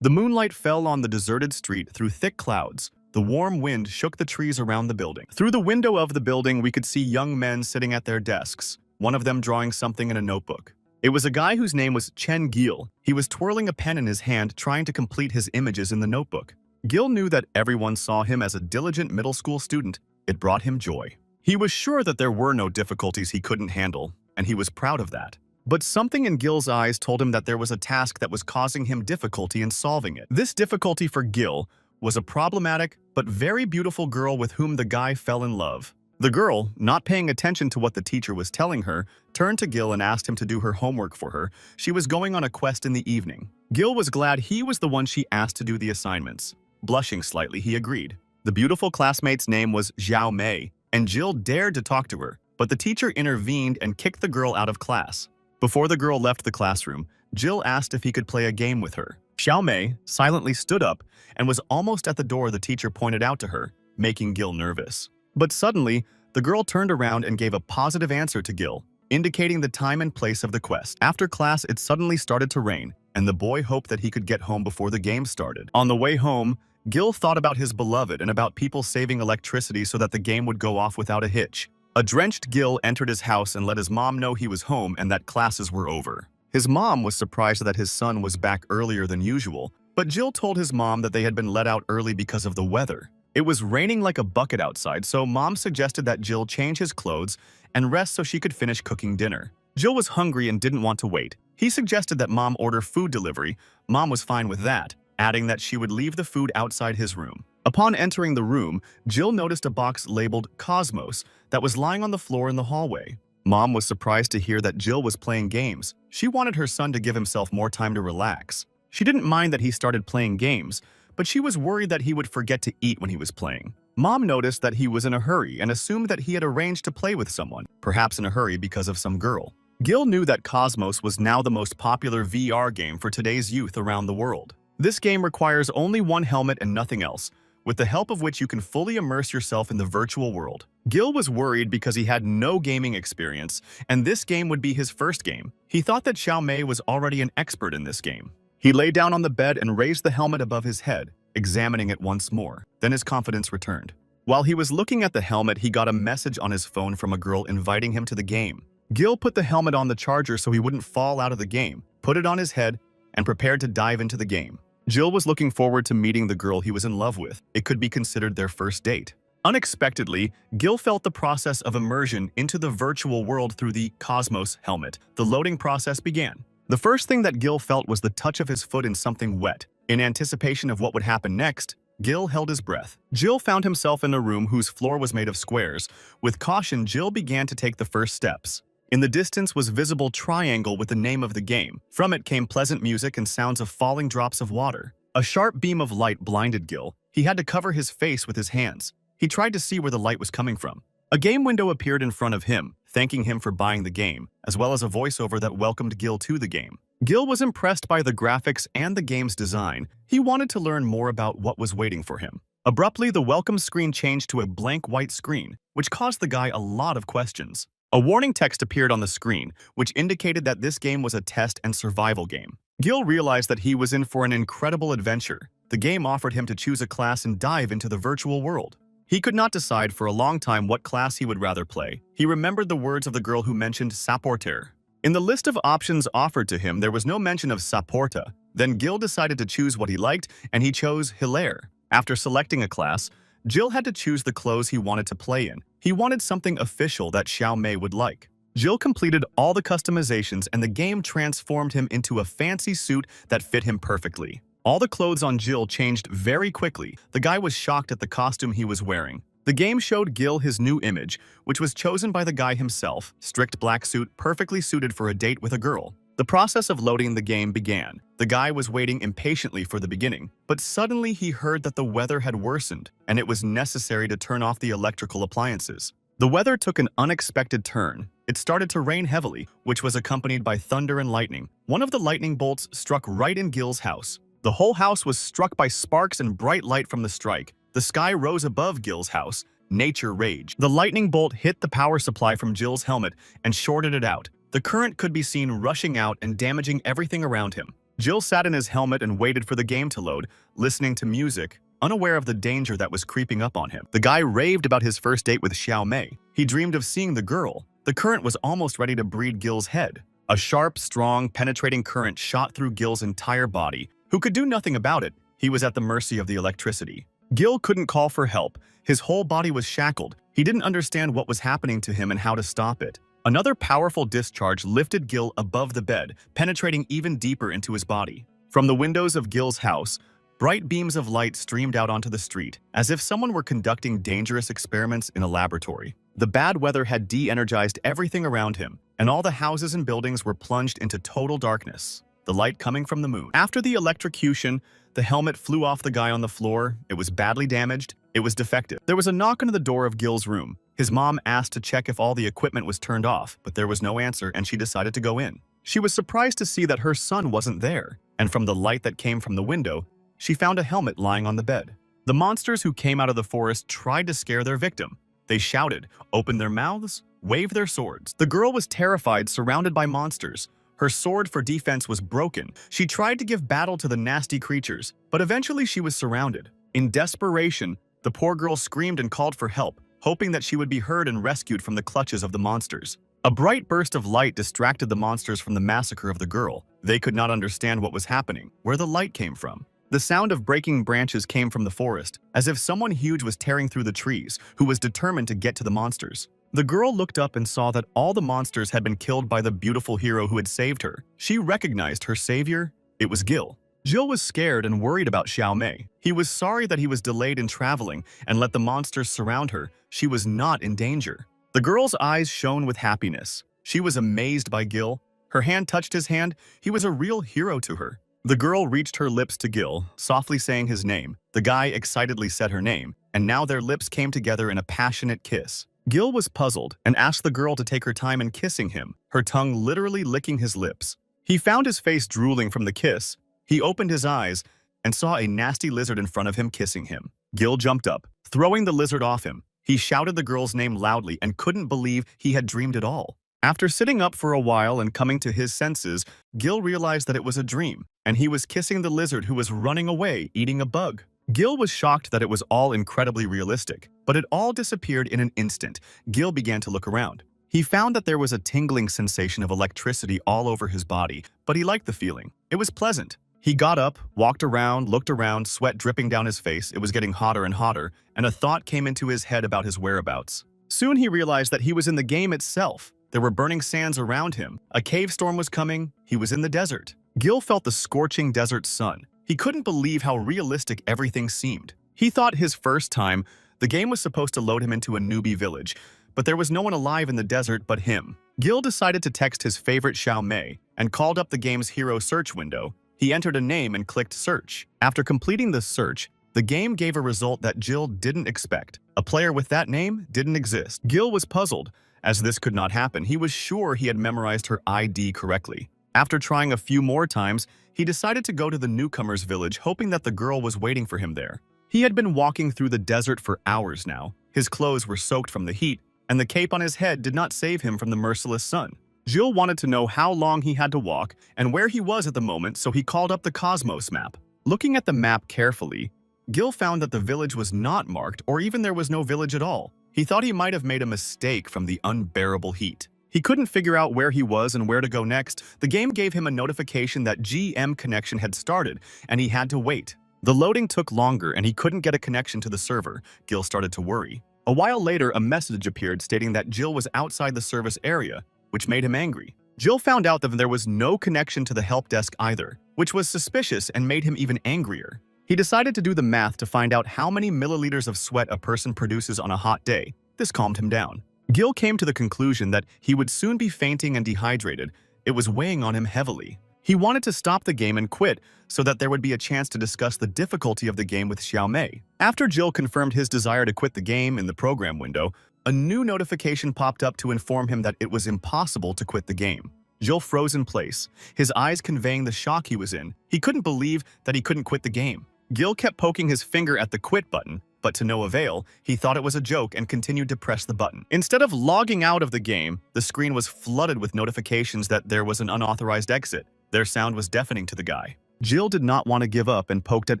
The moonlight fell on the deserted street through thick clouds. The warm wind shook the trees around the building. Through the window of the building, we could see young men sitting at their desks, one of them drawing something in a notebook. It was a guy whose name was Chen Gil. He was twirling a pen in his hand, trying to complete his images in the notebook. Gil knew that everyone saw him as a diligent middle school student. It brought him joy. He was sure that there were no difficulties he couldn't handle, and he was proud of that. But something in Gil's eyes told him that there was a task that was causing him difficulty in solving it. This difficulty for Gil was a problematic but very beautiful girl with whom the guy fell in love. The girl, not paying attention to what the teacher was telling her, turned to Gil and asked him to do her homework for her. She was going on a quest in the evening. Gil was glad he was the one she asked to do the assignments. Blushing slightly, he agreed. The beautiful classmate's name was Xiao Mei, and Jill dared to talk to her, but the teacher intervened and kicked the girl out of class. Before the girl left the classroom, Jill asked if he could play a game with her. Xiao Mei silently stood up and was almost at the door the teacher pointed out to her, making Gil nervous. But suddenly, the girl turned around and gave a positive answer to Gil, indicating the time and place of the quest. After class, it suddenly started to rain, and the boy hoped that he could get home before the game started. On the way home, Gil thought about his beloved and about people saving electricity so that the game would go off without a hitch. A drenched Gil entered his house and let his mom know he was home and that classes were over. His mom was surprised that his son was back earlier than usual, but Jill told his mom that they had been let out early because of the weather. It was raining like a bucket outside, so Mom suggested that Jill change his clothes and rest so she could finish cooking dinner. Jill was hungry and didn't want to wait. He suggested that Mom order food delivery. Mom was fine with that, adding that she would leave the food outside his room. Upon entering the room, Jill noticed a box labeled Cosmos that was lying on the floor in the hallway. Mom was surprised to hear that Jill was playing games. She wanted her son to give himself more time to relax. She didn't mind that he started playing games, but she was worried that he would forget to eat when he was playing. Mom noticed that he was in a hurry and assumed that he had arranged to play with someone, perhaps in a hurry because of some girl. Gil knew that Cosmos was now the most popular VR game for today's youth around the world. This game requires only one helmet and nothing else, with the help of which you can fully immerse yourself in the virtual world. Gil was worried because he had no gaming experience, and this game would be his first game. He thought that Xiao Mei was already an expert in this game. He lay down on the bed and raised the helmet above his head, examining it once more. Then his confidence returned. While he was looking at the helmet, he got a message on his phone from a girl inviting him to the game. Gil put the helmet on the charger so he wouldn't fall out of the game, put it on his head, and prepared to dive into the game. Jill was looking forward to meeting the girl he was in love with. It could be considered their first date. Unexpectedly, Gil felt the process of immersion into the virtual world through the Cosmos helmet. The loading process began. The first thing that Gil felt was the touch of his foot in something wet. In anticipation of what would happen next, Gil held his breath. Jill found himself in a room whose floor was made of squares. With caution, Jill began to take the first steps. In the distance was visible triangle with the name of the game. From it came pleasant music and sounds of falling drops of water. A sharp beam of light blinded Gil. He had to cover his face with his hands. He tried to see where the light was coming from. A game window appeared in front of him, thanking him for buying the game, as well as a voiceover that welcomed Gil to the game. Gil was impressed by the graphics and the game's design. He wanted to learn more about what was waiting for him. Abruptly, the welcome screen changed to a blank white screen, which caused the guy a lot of questions. A warning text appeared on the screen, which indicated that this game was a test and survival game. Gil realized that he was in for an incredible adventure. The game offered him to choose a class and dive into the virtual world. He could not decide for a long time what class he would rather play. He remembered the words of the girl who mentioned Supporter. In the list of options offered to him, there was no mention of Supporta. Then Gil decided to choose what he liked, and he chose Hilaire. After selecting a class, Jill had to choose the clothes he wanted to play in. He wanted something official that Xiao Mei would like. Jill completed all the customizations and the game transformed him into a fancy suit that fit him perfectly. All the clothes on Jill changed very quickly. The guy was shocked at the costume he was wearing. The game showed Gil his new image, which was chosen by the guy himself. Strict black suit, perfectly suited for a date with a girl. The process of loading the game began. The guy was waiting impatiently for the beginning, but suddenly he heard that the weather had worsened, and it was necessary to turn off the electrical appliances. The weather took an unexpected turn. It started to rain heavily, which was accompanied by thunder and lightning. One of the lightning bolts struck right in Gil's house. The whole house was struck by sparks and bright light from the strike. The sky rose above Gil's house. Nature raged. The lightning bolt hit the power supply from Gil's helmet and shorted it out. The current could be seen rushing out and damaging everything around him. Jill sat in his helmet and waited for the game to load, listening to music, unaware of the danger that was creeping up on him. The guy raved about his first date with Xiao Mei. He dreamed of seeing the girl. The current was almost ready to breed Gil's head. A sharp, strong, penetrating current shot through Gil's entire body. Who could do nothing about it? He was at the mercy of the electricity. Gil couldn't call for help. His whole body was shackled. He didn't understand what was happening to him and how to stop it. Another powerful discharge lifted Gil above the bed, penetrating even deeper into his body. From the windows of Gil's house, bright beams of light streamed out onto the street, as if someone were conducting dangerous experiments in a laboratory. The bad weather had de-energized everything around him, and all the houses and buildings were plunged into total darkness, the light coming from the moon. After the electrocution, the helmet flew off the guy on the floor. It was badly damaged. It was defective. There was a knock on the door of Gil's room. His mom asked to check if all the equipment was turned off, but there was no answer, and she decided to go in. She was surprised to see that her son wasn't there, and from the light that came from the window, she found a helmet lying on the bed. The monsters who came out of the forest tried to scare their victim. They shouted, opened their mouths, waved their swords. The girl was terrified, surrounded by monsters. Her sword for defense was broken. She tried to give battle to the nasty creatures, but eventually she was surrounded. In desperation, the poor girl screamed and called for help, hoping that she would be heard and rescued from the clutches of the monsters. A bright burst of light distracted the monsters from the massacre of the girl. They could not understand what was happening, where the light came from. The sound of breaking branches came from the forest, as if someone huge was tearing through the trees, who was determined to get to the monsters. The girl looked up and saw that all the monsters had been killed by the beautiful hero who had saved her. She recognized her savior. It was Gil. Jill was scared and worried about Xiao Mei. He was sorry that he was delayed in traveling and let the monsters surround her. She was not in danger. The girl's eyes shone with happiness. She was amazed by Gil. Her hand touched his hand. He was a real hero to her. The girl reached her lips to Gil, softly saying his name. The guy excitedly said her name, and now their lips came together in a passionate kiss. Gil was puzzled and asked the girl to take her time in kissing him, her tongue literally licking his lips. He found his face drooling from the kiss. He opened his eyes and saw a nasty lizard in front of him kissing him. Gil jumped up, throwing the lizard off him. He shouted the girl's name loudly and couldn't believe he had dreamed it all. After sitting up for a while and coming to his senses, Gil realized that it was a dream, and he was kissing the lizard who was running away, eating a bug. Gil was shocked that it was all incredibly realistic, but it all disappeared in an instant. Gil began to look around. He found that there was a tingling sensation of electricity all over his body, but he liked the feeling. It was pleasant. He got up, walked around, looked around, sweat dripping down his face. It was getting hotter and hotter, and a thought came into his head about his whereabouts. Soon he realized that he was in the game itself. There were burning sands around him. A cave storm was coming. He was in the desert. Gil felt the scorching desert sun. He couldn't believe how realistic everything seemed. He thought his first time, the game was supposed to load him into a newbie village, but there was no one alive in the desert but him. Gil decided to text his favorite Xiao Mei and called up the game's hero search window. He entered a name and clicked search. After completing the search, the game gave a result that Gil didn't expect. A player with that name didn't exist. Gil was puzzled, as this could not happen. He was sure he had memorized her ID correctly. After trying a few more times, he decided to go to the newcomer's village, hoping that the girl was waiting for him there. He had been walking through the desert for hours now. His clothes were soaked from the heat, and the cape on his head did not save him from the merciless sun. Gil wanted to know how long he had to walk and where he was at the moment, so he called up the Cosmos map. Looking at the map carefully, Gil found that the village was not marked, or even there was no village at all. He thought he might have made a mistake from the unbearable heat. He couldn't figure out where he was and where to go next. The game gave him a notification that GM connection had started, and he had to wait. The loading took longer, and he couldn't get a connection to the server. Gil started to worry. A while later, a message appeared stating that Jill was outside the service area, which made him angry. Jill found out that there was no connection to the help desk either, which was suspicious and made him even angrier. He decided to do the math to find out how many milliliters of sweat a person produces on a hot day. This calmed him down. Gil came to the conclusion that he would soon be fainting and dehydrated. It was weighing on him heavily. He wanted to stop the game and quit so that there would be a chance to discuss the difficulty of the game with Xiao Mei. After Jill confirmed his desire to quit the game in the program window, a new notification popped up to inform him that it was impossible to quit the game. Jill froze in place, his eyes conveying the shock he was in. He couldn't believe that he couldn't quit the game. Gil kept poking his finger at the quit button, but to no avail. He thought it was a joke and continued to press the button. Instead of logging out of the game, the screen was flooded with notifications that there was an unauthorized exit. Their sound was deafening to the guy. Jill did not want to give up and poked at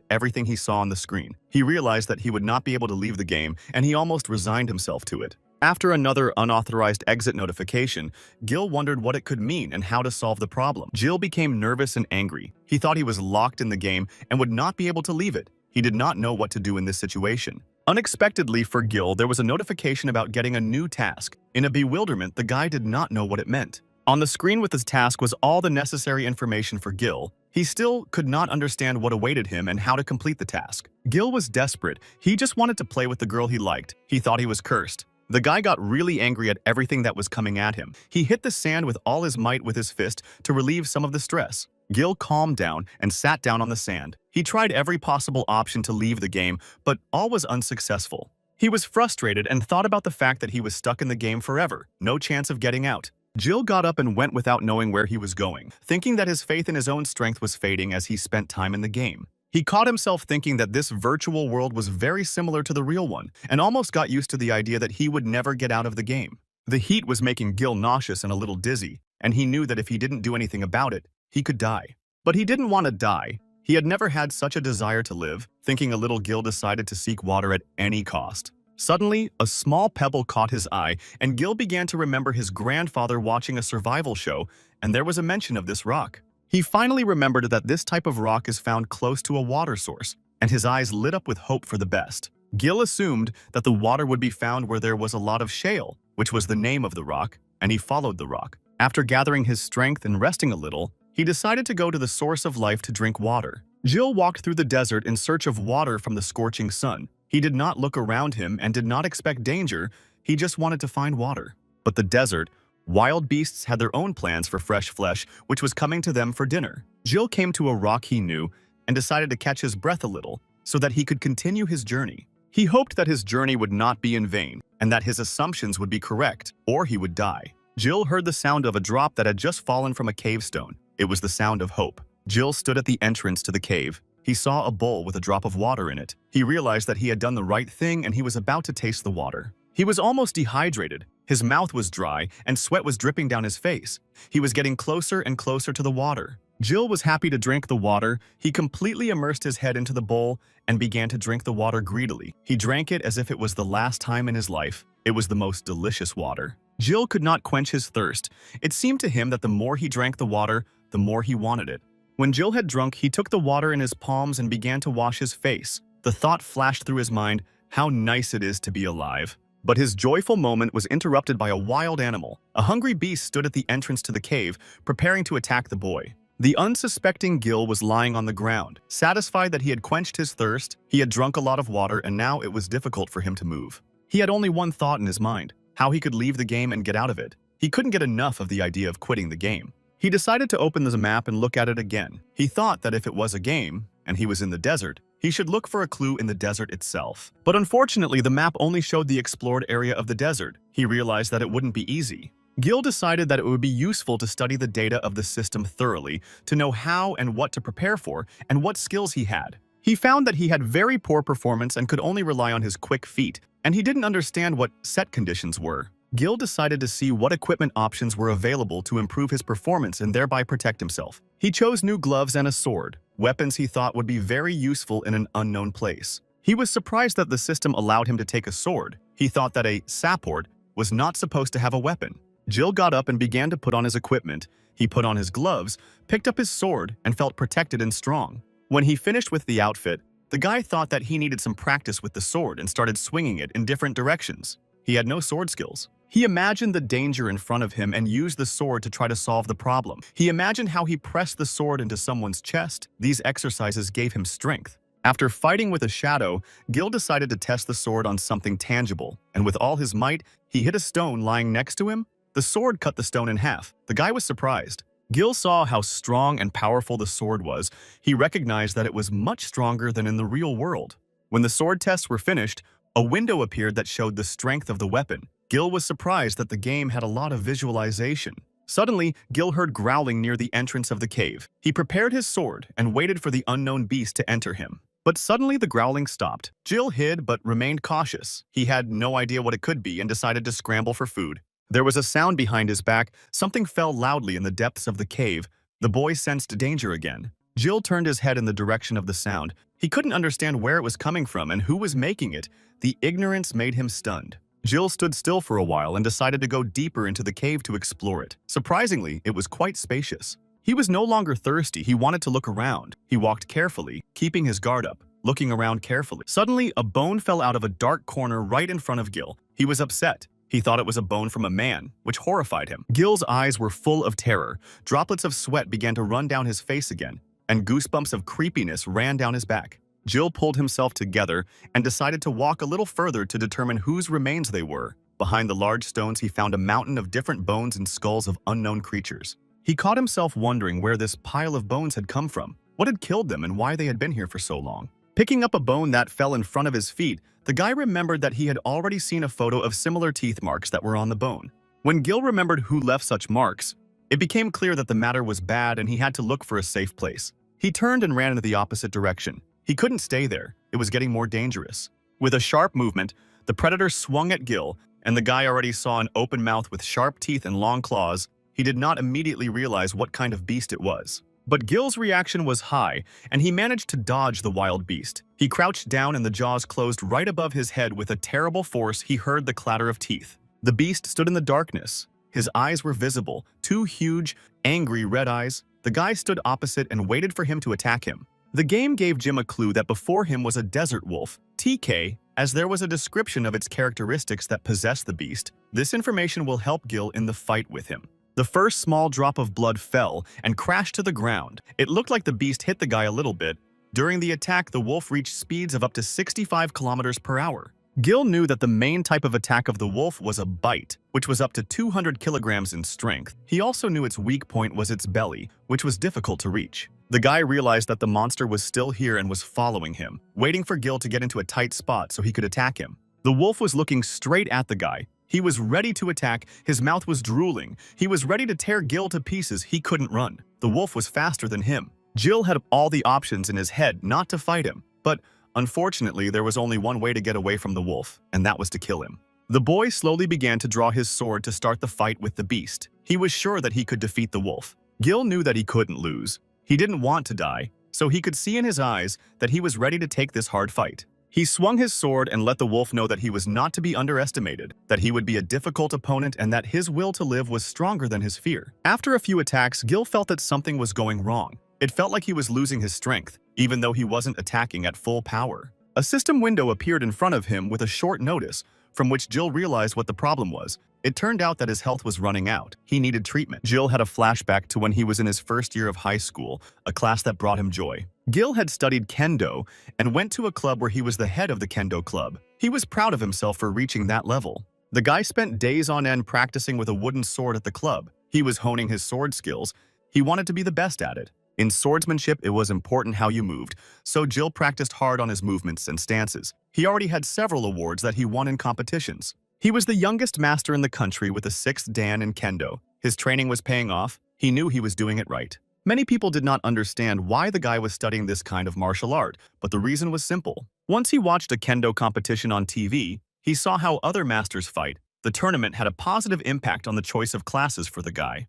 everything he saw on the screen. He realized that he would not be able to leave the game, and he almost resigned himself to it. After another unauthorized exit notification, Gil wondered what it could mean and how to solve the problem. Jill became nervous and angry. He thought he was locked in the game and would not be able to leave it. He did not know what to do in this situation. Unexpectedly for Gil, there was a notification about getting a new task. In a bewilderment, the guy did not know what it meant. On the screen with his task was all the necessary information for Gil. He still could not understand what awaited him and how to complete the task. Gil was desperate. He just wanted to play with the girl he liked. He thought he was cursed. The guy got really angry at everything that was coming at him. He hit the sand with all his might with his fist to relieve some of the stress. Gil calmed down and sat down on the sand. He tried every possible option to leave the game, but all was unsuccessful. He was frustrated and thought about the fact that he was stuck in the game forever, no chance of getting out. Jill got up and went without knowing where he was going, thinking that his faith in his own strength was fading as he spent time in the game. He caught himself thinking that this virtual world was very similar to the real one, and almost got used to the idea that he would never get out of the game. The heat was making Gil nauseous and a little dizzy, and he knew that if he didn't do anything about it, he could die. But he didn't want to die. He had never had such a desire to live. Thinking a little, Gil decided to seek water at any cost. Suddenly, a small pebble caught his eye, and Gil began to remember his grandfather watching a survival show, and there was a mention of this rock. He finally remembered that this type of rock is found close to a water source, and his eyes lit up with hope for the best. Gil assumed that the water would be found where there was a lot of shale, which was the name of the rock, and he followed the rock. After gathering his strength and resting a little, he decided to go to the source of life to drink water. Gil walked through the desert in search of water from the scorching sun. He did not look around him and did not expect danger. He just wanted to find water. But the desert, wild beasts had their own plans for fresh flesh, which was coming to them for dinner. Gil came to a rock he knew and decided to catch his breath a little so that he could continue his journey. He hoped that his journey would not be in vain and that his assumptions would be correct, or he would die. Gil heard the sound of a drop that had just fallen from a cave stone. It was the sound of hope. Gil stood at the entrance to the cave. He saw a bowl with a drop of water in it. He realized that he had done the right thing and he was about to taste the water. He was almost dehydrated. His mouth was dry and sweat was dripping down his face. He was getting closer and closer to the water. Gil was happy to drink the water. He completely immersed his head into the bowl and began to drink the water greedily. He drank it as if it was the last time in his life. It was the most delicious water. Gil could not quench his thirst. It seemed to him that the more he drank the water, the more he wanted it. When Gil had drunk, he took the water in his palms and began to wash his face. The thought flashed through his mind, how nice it is to be alive. But his joyful moment was interrupted by a wild animal. A hungry beast stood at the entrance to the cave, preparing to attack the boy. The unsuspecting Gil was lying on the ground. Satisfied that he had quenched his thirst, he had drunk a lot of water and now it was difficult for him to move. He had only one thought in his mind, how he could leave the game and get out of it. He couldn't get enough of the idea of quitting the game. He decided to open the map and look at it again. He thought that if it was a game, and he was in the desert, he should look for a clue in the desert itself. But unfortunately, the map only showed the explored area of the desert. He realized that it wouldn't be easy. Gil decided that it would be useful to study the data of the system thoroughly, to know how and what to prepare for, and what skills he had. He found that he had very poor performance and could only rely on his quick feet, and he didn't understand what set conditions were. Gil decided to see what equipment options were available to improve his performance and thereby protect himself. He chose new gloves and a sword, weapons he thought would be very useful in an unknown place. He was surprised that the system allowed him to take a sword. He thought that a support was not supposed to have a weapon. Gil got up and began to put on his equipment. He put on his gloves, picked up his sword, and felt protected and strong. When he finished with the outfit, the guy thought that he needed some practice with the sword and started swinging it in different directions. He had no sword skills. He imagined the danger in front of him and used the sword to try to solve the problem. He imagined how he pressed the sword into someone's chest. These exercises gave him strength. After fighting with a shadow, Gil decided to test the sword on something tangible, and with all his might, he hit a stone lying next to him. The sword cut the stone in half. The guy was surprised. Gil saw how strong and powerful the sword was. He recognized that it was much stronger than in the real world. When the sword tests were finished, a window appeared that showed the strength of the weapon. Gil was surprised that the game had a lot of visualization. Suddenly, Gil heard growling near the entrance of the cave. He prepared his sword and waited for the unknown beast to enter him. But suddenly the growling stopped. Gil hid but remained cautious. He had no idea what it could be and decided to scramble for food. There was a sound behind his back. Something fell loudly in the depths of the cave. The boy sensed danger again. Gil turned his head in the direction of the sound. He couldn't understand where it was coming from and who was making it. The ignorance made him stunned. Gil stood still for a while and decided to go deeper into the cave to explore it. Surprisingly, it was quite spacious. He was no longer thirsty. He wanted to look around. He walked carefully, keeping his guard up, looking around carefully. Suddenly, a bone fell out of a dark corner right in front of Gil. He was upset. He thought it was a bone from a man, which horrified him. Gil's eyes were full of terror. Droplets of sweat began to run down his face again, and goosebumps of creepiness ran down his back. Gil pulled himself together and decided to walk a little further to determine whose remains they were. Behind the large stones, he found a mountain of different bones and skulls of unknown creatures. He caught himself wondering where this pile of bones had come from, what had killed them, and why they had been here for so long. Picking up a bone that fell in front of his feet, the guy remembered that he had already seen a photo of similar teeth marks that were on the bone. When Gil remembered who left such marks, it became clear that the matter was bad and he had to look for a safe place. He turned and ran in the opposite direction. He couldn't stay there. It was getting more dangerous. With a sharp movement, the predator swung at Gil, and the guy already saw an open mouth with sharp teeth and long claws. He did not immediately realize what kind of beast it was. But Gil's reaction was high, and he managed to dodge the wild beast. He crouched down and the jaws closed right above his head. With a terrible force, he heard the clatter of teeth. The beast stood in the darkness. His eyes were visible, two huge, angry red eyes. The guy stood opposite and waited for him to attack him. The game gave Jim a clue that before him was a desert wolf, TK, as there was a description of its characteristics that possessed the beast. This information will help Gil in the fight with him. The first small drop of blood fell and crashed to the ground. It looked like the beast hit the guy a little bit. During the attack, the wolf reached speeds of up to 65 kilometers per hour. Gil knew that the main type of attack of the wolf was a bite, which was up to 200 kilograms in strength. He also knew its weak point was its belly, which was difficult to reach. The guy realized that the monster was still here and was following him, waiting for Gil to get into a tight spot so he could attack him. The wolf was looking straight at the guy. He was ready to attack. His mouth was drooling. He was ready to tear Gil to pieces. He couldn't run. The wolf was faster than him. Gil had all the options in his head not to fight him, but unfortunately, there was only one way to get away from the wolf, and that was to kill him. The boy slowly began to draw his sword to start the fight with the beast. He was sure that he could defeat the wolf. Gil knew that he couldn't lose. He didn't want to die, so he could see in his eyes that he was ready to take this hard fight. He swung his sword and let the wolf know that he was not to be underestimated, that he would be a difficult opponent and that his will to live was stronger than his fear. After a few attacks, Gil felt that something was going wrong. It felt like he was losing his strength, even though he wasn't attacking at full power. A system window appeared in front of him with a short notice, from which Gil realized what the problem was. It turned out that his health was running out. He needed treatment. Gil had a flashback to when he was in his first year of high school, a class that brought him joy. Gil had studied kendo and went to a club where he was the head of the kendo club. He was proud of himself for reaching that level. The guy spent days on end practicing with a wooden sword at the club. He was honing his sword skills. He wanted to be the best at it. In swordsmanship, it was important how you moved, so Gil practiced hard on his movements and stances. He already had several awards that he won in competitions. He was the youngest master in the country with a 6th Dan in kendo. His training was paying off. He knew he was doing it right. Many people did not understand why the guy was studying this kind of martial art, but the reason was simple. Once he watched a kendo competition on TV, he saw how other masters fight. The tournament had a positive impact on the choice of classes for the guy.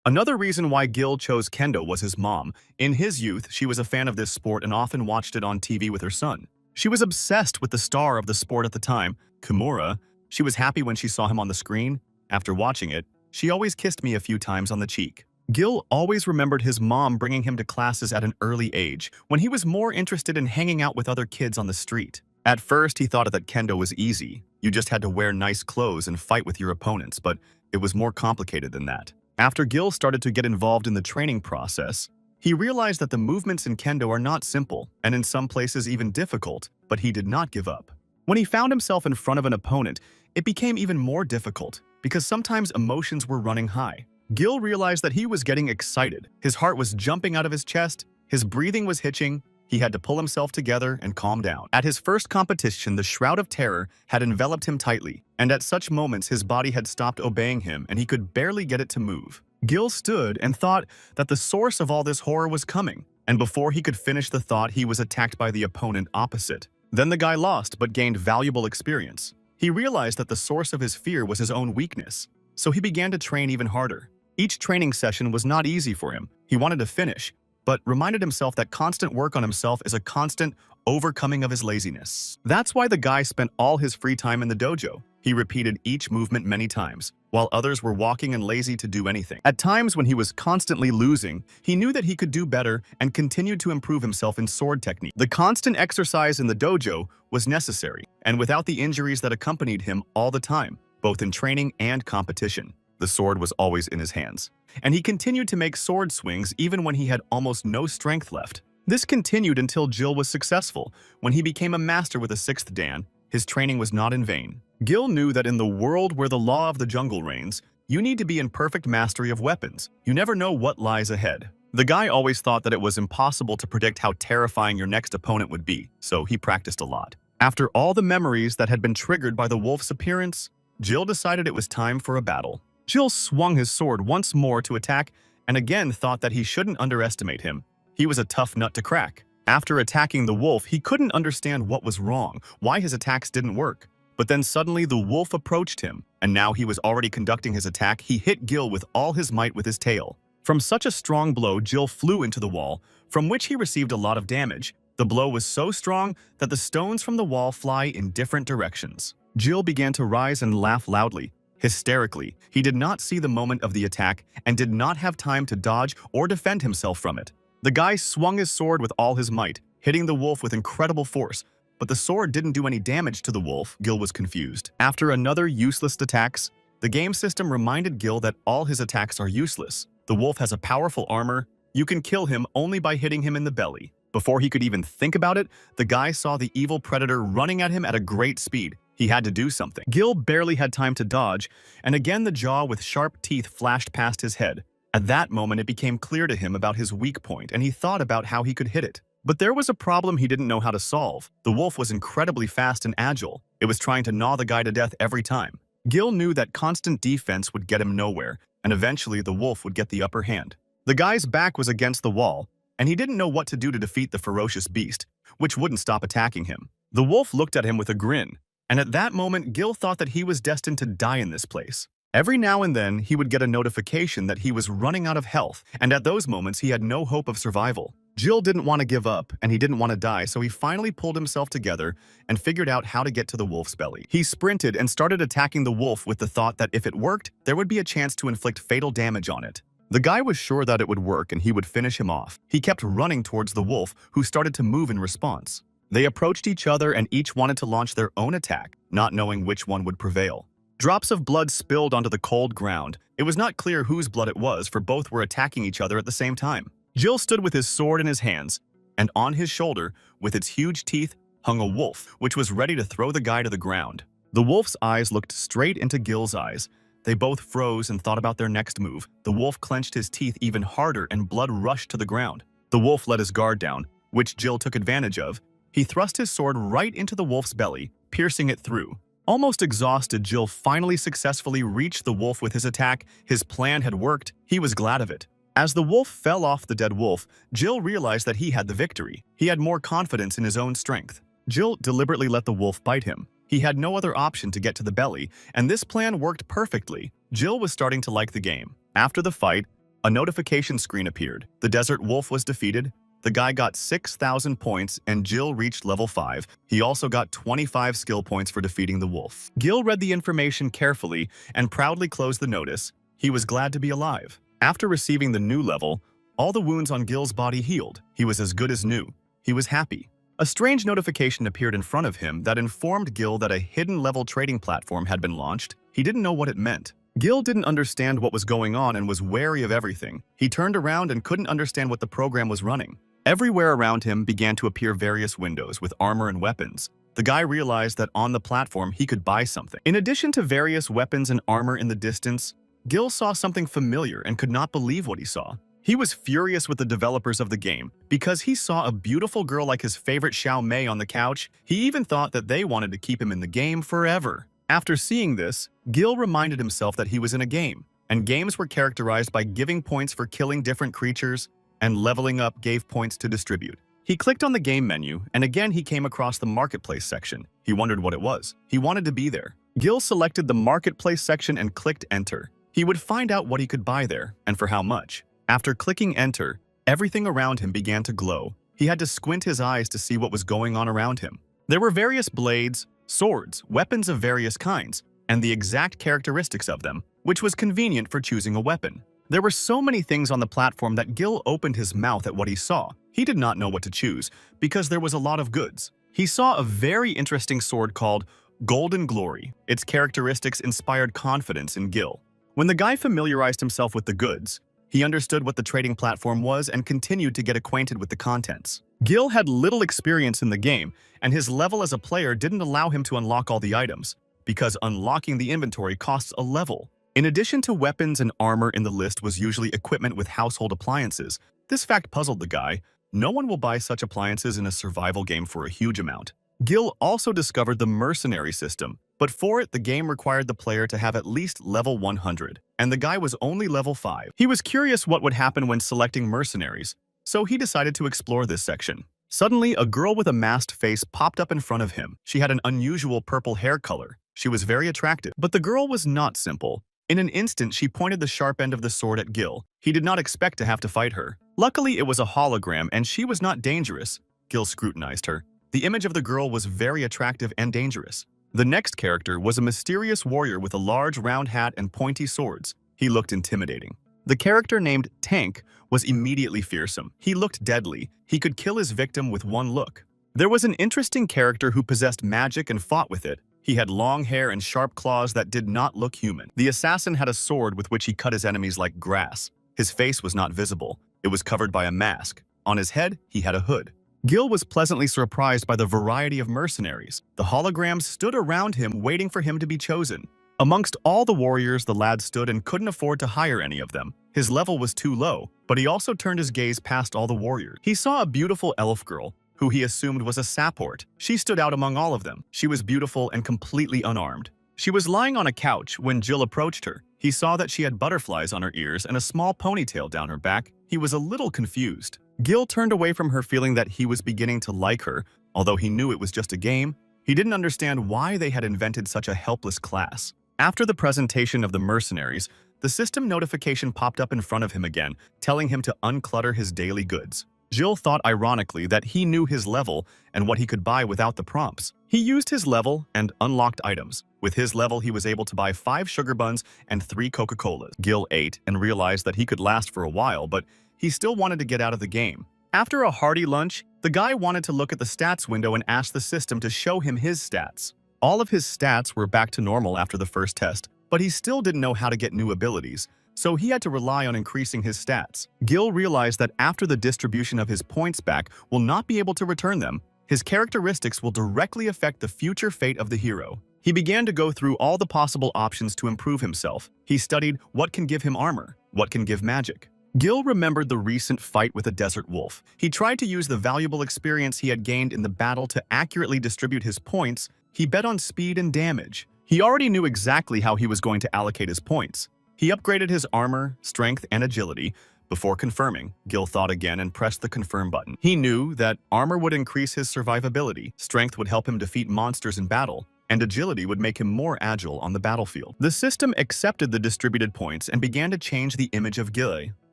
Another reason why Gil chose kendo was his mom. In his youth, she was a fan of this sport and often watched it on TV with her son. She was obsessed with the star of the sport at the time, Kimura. She was happy when she saw him on the screen. After watching it, she always kissed me a few times on the cheek. Gil always remembered his mom bringing him to classes at an early age, when he was more interested in hanging out with other kids on the street. At first, he thought that kendo was easy. You just had to wear nice clothes and fight with your opponents, but it was more complicated than that. After Gil started to get involved in the training process, he realized that the movements in kendo are not simple, and in some places even difficult, but he did not give up. When he found himself in front of an opponent, it became even more difficult, because sometimes emotions were running high. Gil realized that he was getting excited. His heart was jumping out of his chest, his breathing was hitching. He had to pull himself together and calm down. At his first competition, the shroud of terror had enveloped him tightly, and at such moments his body had stopped obeying him and he could barely get it to move. Gil stood and thought that the source of all this horror was coming, and before he could finish the thought, he was attacked by the opponent opposite. Then the guy lost but gained valuable experience. He realized that the source of his fear was his own weakness, so he began to train even harder. Each training session was not easy for him. He wanted to finish, but reminded himself that constant work on himself is a constant overcoming of his laziness. That's why the guy spent all his free time in the dojo. He repeated each movement many times, while others were walking and lazy to do anything. At times when he was constantly losing, he knew that he could do better and continued to improve himself in sword technique. The constant exercise in the dojo was necessary, and without the injuries that accompanied him all the time, both in training and competition. The sword was always in his hands, and he continued to make sword swings even when he had almost no strength left. This continued until Jill was successful. When he became a master with a 6th Dan, his training was not in vain. Gil knew that in the world where the law of the jungle reigns, you need to be in perfect mastery of weapons. You never know what lies ahead. The guy always thought that it was impossible to predict how terrifying your next opponent would be, so he practiced a lot. After all the memories that had been triggered by the wolf's appearance, Jill decided it was time for a battle. Jill swung his sword once more to attack and again thought that he shouldn't underestimate him. He was a tough nut to crack. After attacking the wolf, he couldn't understand what was wrong, why his attacks didn't work. But then suddenly the wolf approached him, and now he was already conducting his attack. He hit Gil with all his might with his tail. From such a strong blow, Jill flew into the wall, from which he received a lot of damage. The blow was so strong that the stones from the wall fly in different directions. Jill began to rise and laugh loudly. Hysterically, he did not see the moment of the attack and did not have time to dodge or defend himself from it. The guy swung his sword with all his might, hitting the wolf with incredible force, but the sword didn't do any damage to the wolf. Gil was confused. After another useless attacks, the game system reminded Gil that all his attacks are useless. The wolf has a powerful armor. You can kill him only by hitting him in the belly. Before he could even think about it, the guy saw the evil predator running at him at a great speed. He had to do something. Gil barely had time to dodge, and again the jaw with sharp teeth flashed past his head. At that moment, it became clear to him about his weak point, and he thought about how he could hit it. But there was a problem he didn't know how to solve. The wolf was incredibly fast and agile. It was trying to gnaw the guy to death every time. Gil knew that constant defense would get him nowhere, and eventually the wolf would get the upper hand. The guy's back was against the wall, and he didn't know what to do to defeat the ferocious beast, which wouldn't stop attacking him. The wolf looked at him with a grin, and at that moment, Gil thought that he was destined to die in this place. Every now and then, he would get a notification that he was running out of health, and at those moments, he had no hope of survival. Jill didn't want to give up, and he didn't want to die, so he finally pulled himself together and figured out how to get to the wolf's belly. He sprinted and started attacking the wolf with the thought that if it worked, there would be a chance to inflict fatal damage on it. The guy was sure that it would work and he would finish him off. He kept running towards the wolf, who started to move in response. They approached each other and each wanted to launch their own attack, not knowing which one would prevail. Drops of blood spilled onto the cold ground. It was not clear whose blood it was, for both were attacking each other at the same time. Jill stood with his sword in his hands, and on his shoulder, with its huge teeth, hung a wolf, which was ready to throw the guy to the ground. The wolf's eyes looked straight into Gil's eyes. They both froze and thought about their next move. The wolf clenched his teeth even harder and blood rushed to the ground. The wolf let his guard down, which Jill took advantage of. He thrust his sword right into the wolf's belly, piercing it through. Almost exhausted, Jill finally successfully reached the wolf with his attack. His plan had worked. He was glad of it. As the wolf fell off the dead wolf, Jill realized that he had the victory. He had more confidence in his own strength. Jill deliberately let the wolf bite him. He had no other option to get to the belly, and this plan worked perfectly. Jill was starting to like the game. After the fight, a notification screen appeared. The desert wolf was defeated. The guy got 6,000 points, and Jill reached level 5. He also got 25 skill points for defeating the wolf. Gil read the information carefully and proudly closed the notice. He was glad to be alive. After receiving the new level, all the wounds on Gil's body healed. He was as good as new. He was happy. A strange notification appeared in front of him that informed Gil that a hidden level trading platform had been launched. He didn't know what it meant. Gil didn't understand what was going on and was wary of everything. He turned around and couldn't understand what the program was running. Everywhere around him began to appear various windows with armor and weapons. The guy realized that on the platform he could buy something. In addition to various weapons and armor in the distance, Gil saw something familiar and could not believe what he saw. He was furious with the developers of the game because he saw a beautiful girl like his favorite Xiao Mei on the couch. He even thought that they wanted to keep him in the game forever. After seeing this, Gil reminded himself that he was in a game, and games were characterized by giving points for killing different creatures, and leveling up gave points to distribute. He clicked on the game menu, and again he came across the marketplace section. He wondered what it was. He wanted to be there. Gil selected the marketplace section and clicked enter. He would find out what he could buy there and for how much. After clicking enter, everything around him began to glow. He had to squint his eyes to see what was going on around him. There were various blades, swords, weapons of various kinds, and the exact characteristics of them, which was convenient for choosing a weapon. There were so many things on the platform that Gil opened his mouth at what he saw. He did not know what to choose, because there was a lot of goods. He saw a very interesting sword called Golden Glory. Its characteristics inspired confidence in Gil. When the guy familiarized himself with the goods, he understood what the trading platform was and continued to get acquainted with the contents. Gil had little experience in the game, and his level as a player didn't allow him to unlock all the items, because unlocking the inventory costs a level. In addition to weapons and armor in the list was usually equipment with household appliances. This fact puzzled the guy. No one will buy such appliances in a survival game for a huge amount. Gil also discovered the mercenary system, but for it the game required the player to have at least level 100, and the guy was only level 5. He was curious what would happen when selecting mercenaries, so he decided to explore this section. Suddenly, a girl with a masked face popped up in front of him. She had an unusual purple hair color. She was very attractive, but the girl was not simple. In an instant, she pointed the sharp end of the sword at Gil. He did not expect to have to fight her. Luckily, it was a hologram, and she was not dangerous. Gil scrutinized her. The image of the girl was very attractive and dangerous. The next character was a mysterious warrior with a large round hat and pointy swords. He looked intimidating. The character named Tank was immediately fearsome. He looked deadly. He could kill his victim with one look. There was an interesting character who possessed magic and fought with it. He had long hair and sharp claws that did not look human. The assassin had a sword with which he cut his enemies like grass. His face was not visible. It was covered by a mask. On his head, he had a hood. Gil was pleasantly surprised by the variety of mercenaries. The holograms stood around him waiting for him to be chosen. Amongst all the warriors, the lad stood and couldn't afford to hire any of them. His level was too low, but he also turned his gaze past all the warriors. He saw a beautiful elf girl, who he assumed was a support. She stood out among all of them. She was beautiful and completely unarmed. She was lying on a couch when Gil approached her. He saw that she had butterflies on her ears and a small ponytail down her back. He was a little confused. Gil turned away from her feeling that he was beginning to like her, although he knew it was just a game. He didn't understand why they had invented such a helpless class. After the presentation of the mercenaries, the system notification popped up in front of him again, telling him to unclutter his daily goods. Gil thought ironically that he knew his level and what he could buy without the prompts. He used his level and unlocked items. With his level, he was able to buy 5 sugar buns and 3 Coca-Colas. Gil ate and realized that he could last for a while, but he still wanted to get out of the game. After a hearty lunch, the guy wanted to look at the stats window and asked the system to show him his stats. All of his stats were back to normal after the first test, but he still didn't know how to get new abilities, so he had to rely on increasing his stats. Gil realized that after the distribution of his points back will not be able to return them, his characteristics will directly affect the future fate of the hero. He began to go through all the possible options to improve himself. He studied what can give him armor, what can give magic. Gil remembered the recent fight with a desert wolf. He tried to use the valuable experience he had gained in the battle to accurately distribute his points. He bet on speed and damage. He already knew exactly how he was going to allocate his points. He upgraded his armor, strength, and agility. Before confirming, Gil thought again and pressed the confirm button. He knew that armor would increase his survivability, strength would help him defeat monsters in battle, and agility would make him more agile on the battlefield. The system accepted the distributed points and began to change the image of Gil.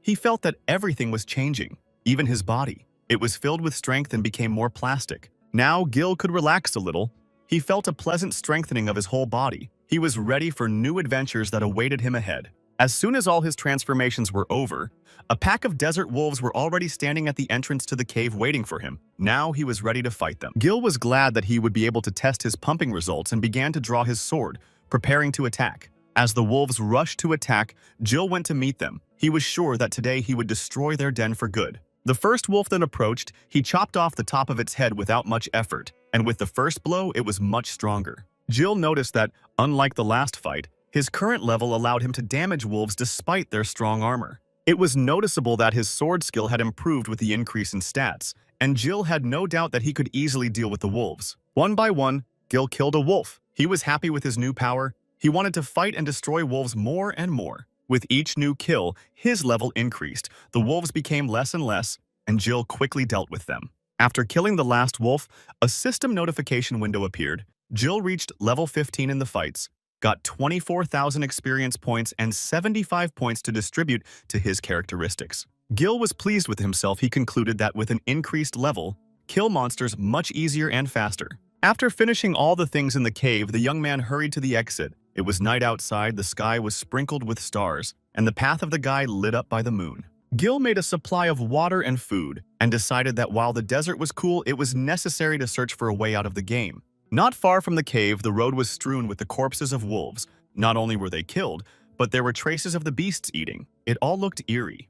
He felt that everything was changing, even his body. It was filled with strength and became more plastic. Now Gil could relax a little. He felt a pleasant strengthening of his whole body. He was ready for new adventures that awaited him ahead. As soon as all his transformations were over, a pack of desert wolves were already standing at the entrance to the cave waiting for him. Now he was ready to fight them. Gil was glad that he would be able to test his pumping results and began to draw his sword, preparing to attack. As the wolves rushed to attack, Gil went to meet them. He was sure that today he would destroy their den for good. The first wolf that approached, he chopped off the top of its head without much effort, and with the first blow, it was much stronger. Gil noticed that, unlike the last fight, his current level allowed him to damage wolves despite their strong armor. It was noticeable that his sword skill had improved with the increase in stats, and Gil had no doubt that he could easily deal with the wolves. One by one, Gil killed a wolf. He was happy with his new power. He wanted to fight and destroy wolves more and more. With each new kill, his level increased. The wolves became less and less, and Gil quickly dealt with them. After killing the last wolf, a system notification window appeared. Gil reached level 15 in the fights. got 24,000 experience points and 75 points to distribute to his characteristics. Gil was pleased with himself. He concluded that with an increased level, kill monsters much easier and faster. After finishing all the things in the cave, the young man hurried to the exit. It was night outside, the sky was sprinkled with stars, and the path of the guy lit up by the moon. Gil made a supply of water and food, and decided that while the desert was cool, it was necessary to search for a way out of the game. Not far from the cave, the road was strewn with the corpses of wolves. Not only were they killed, but there were traces of the beasts eating. It all looked eerie.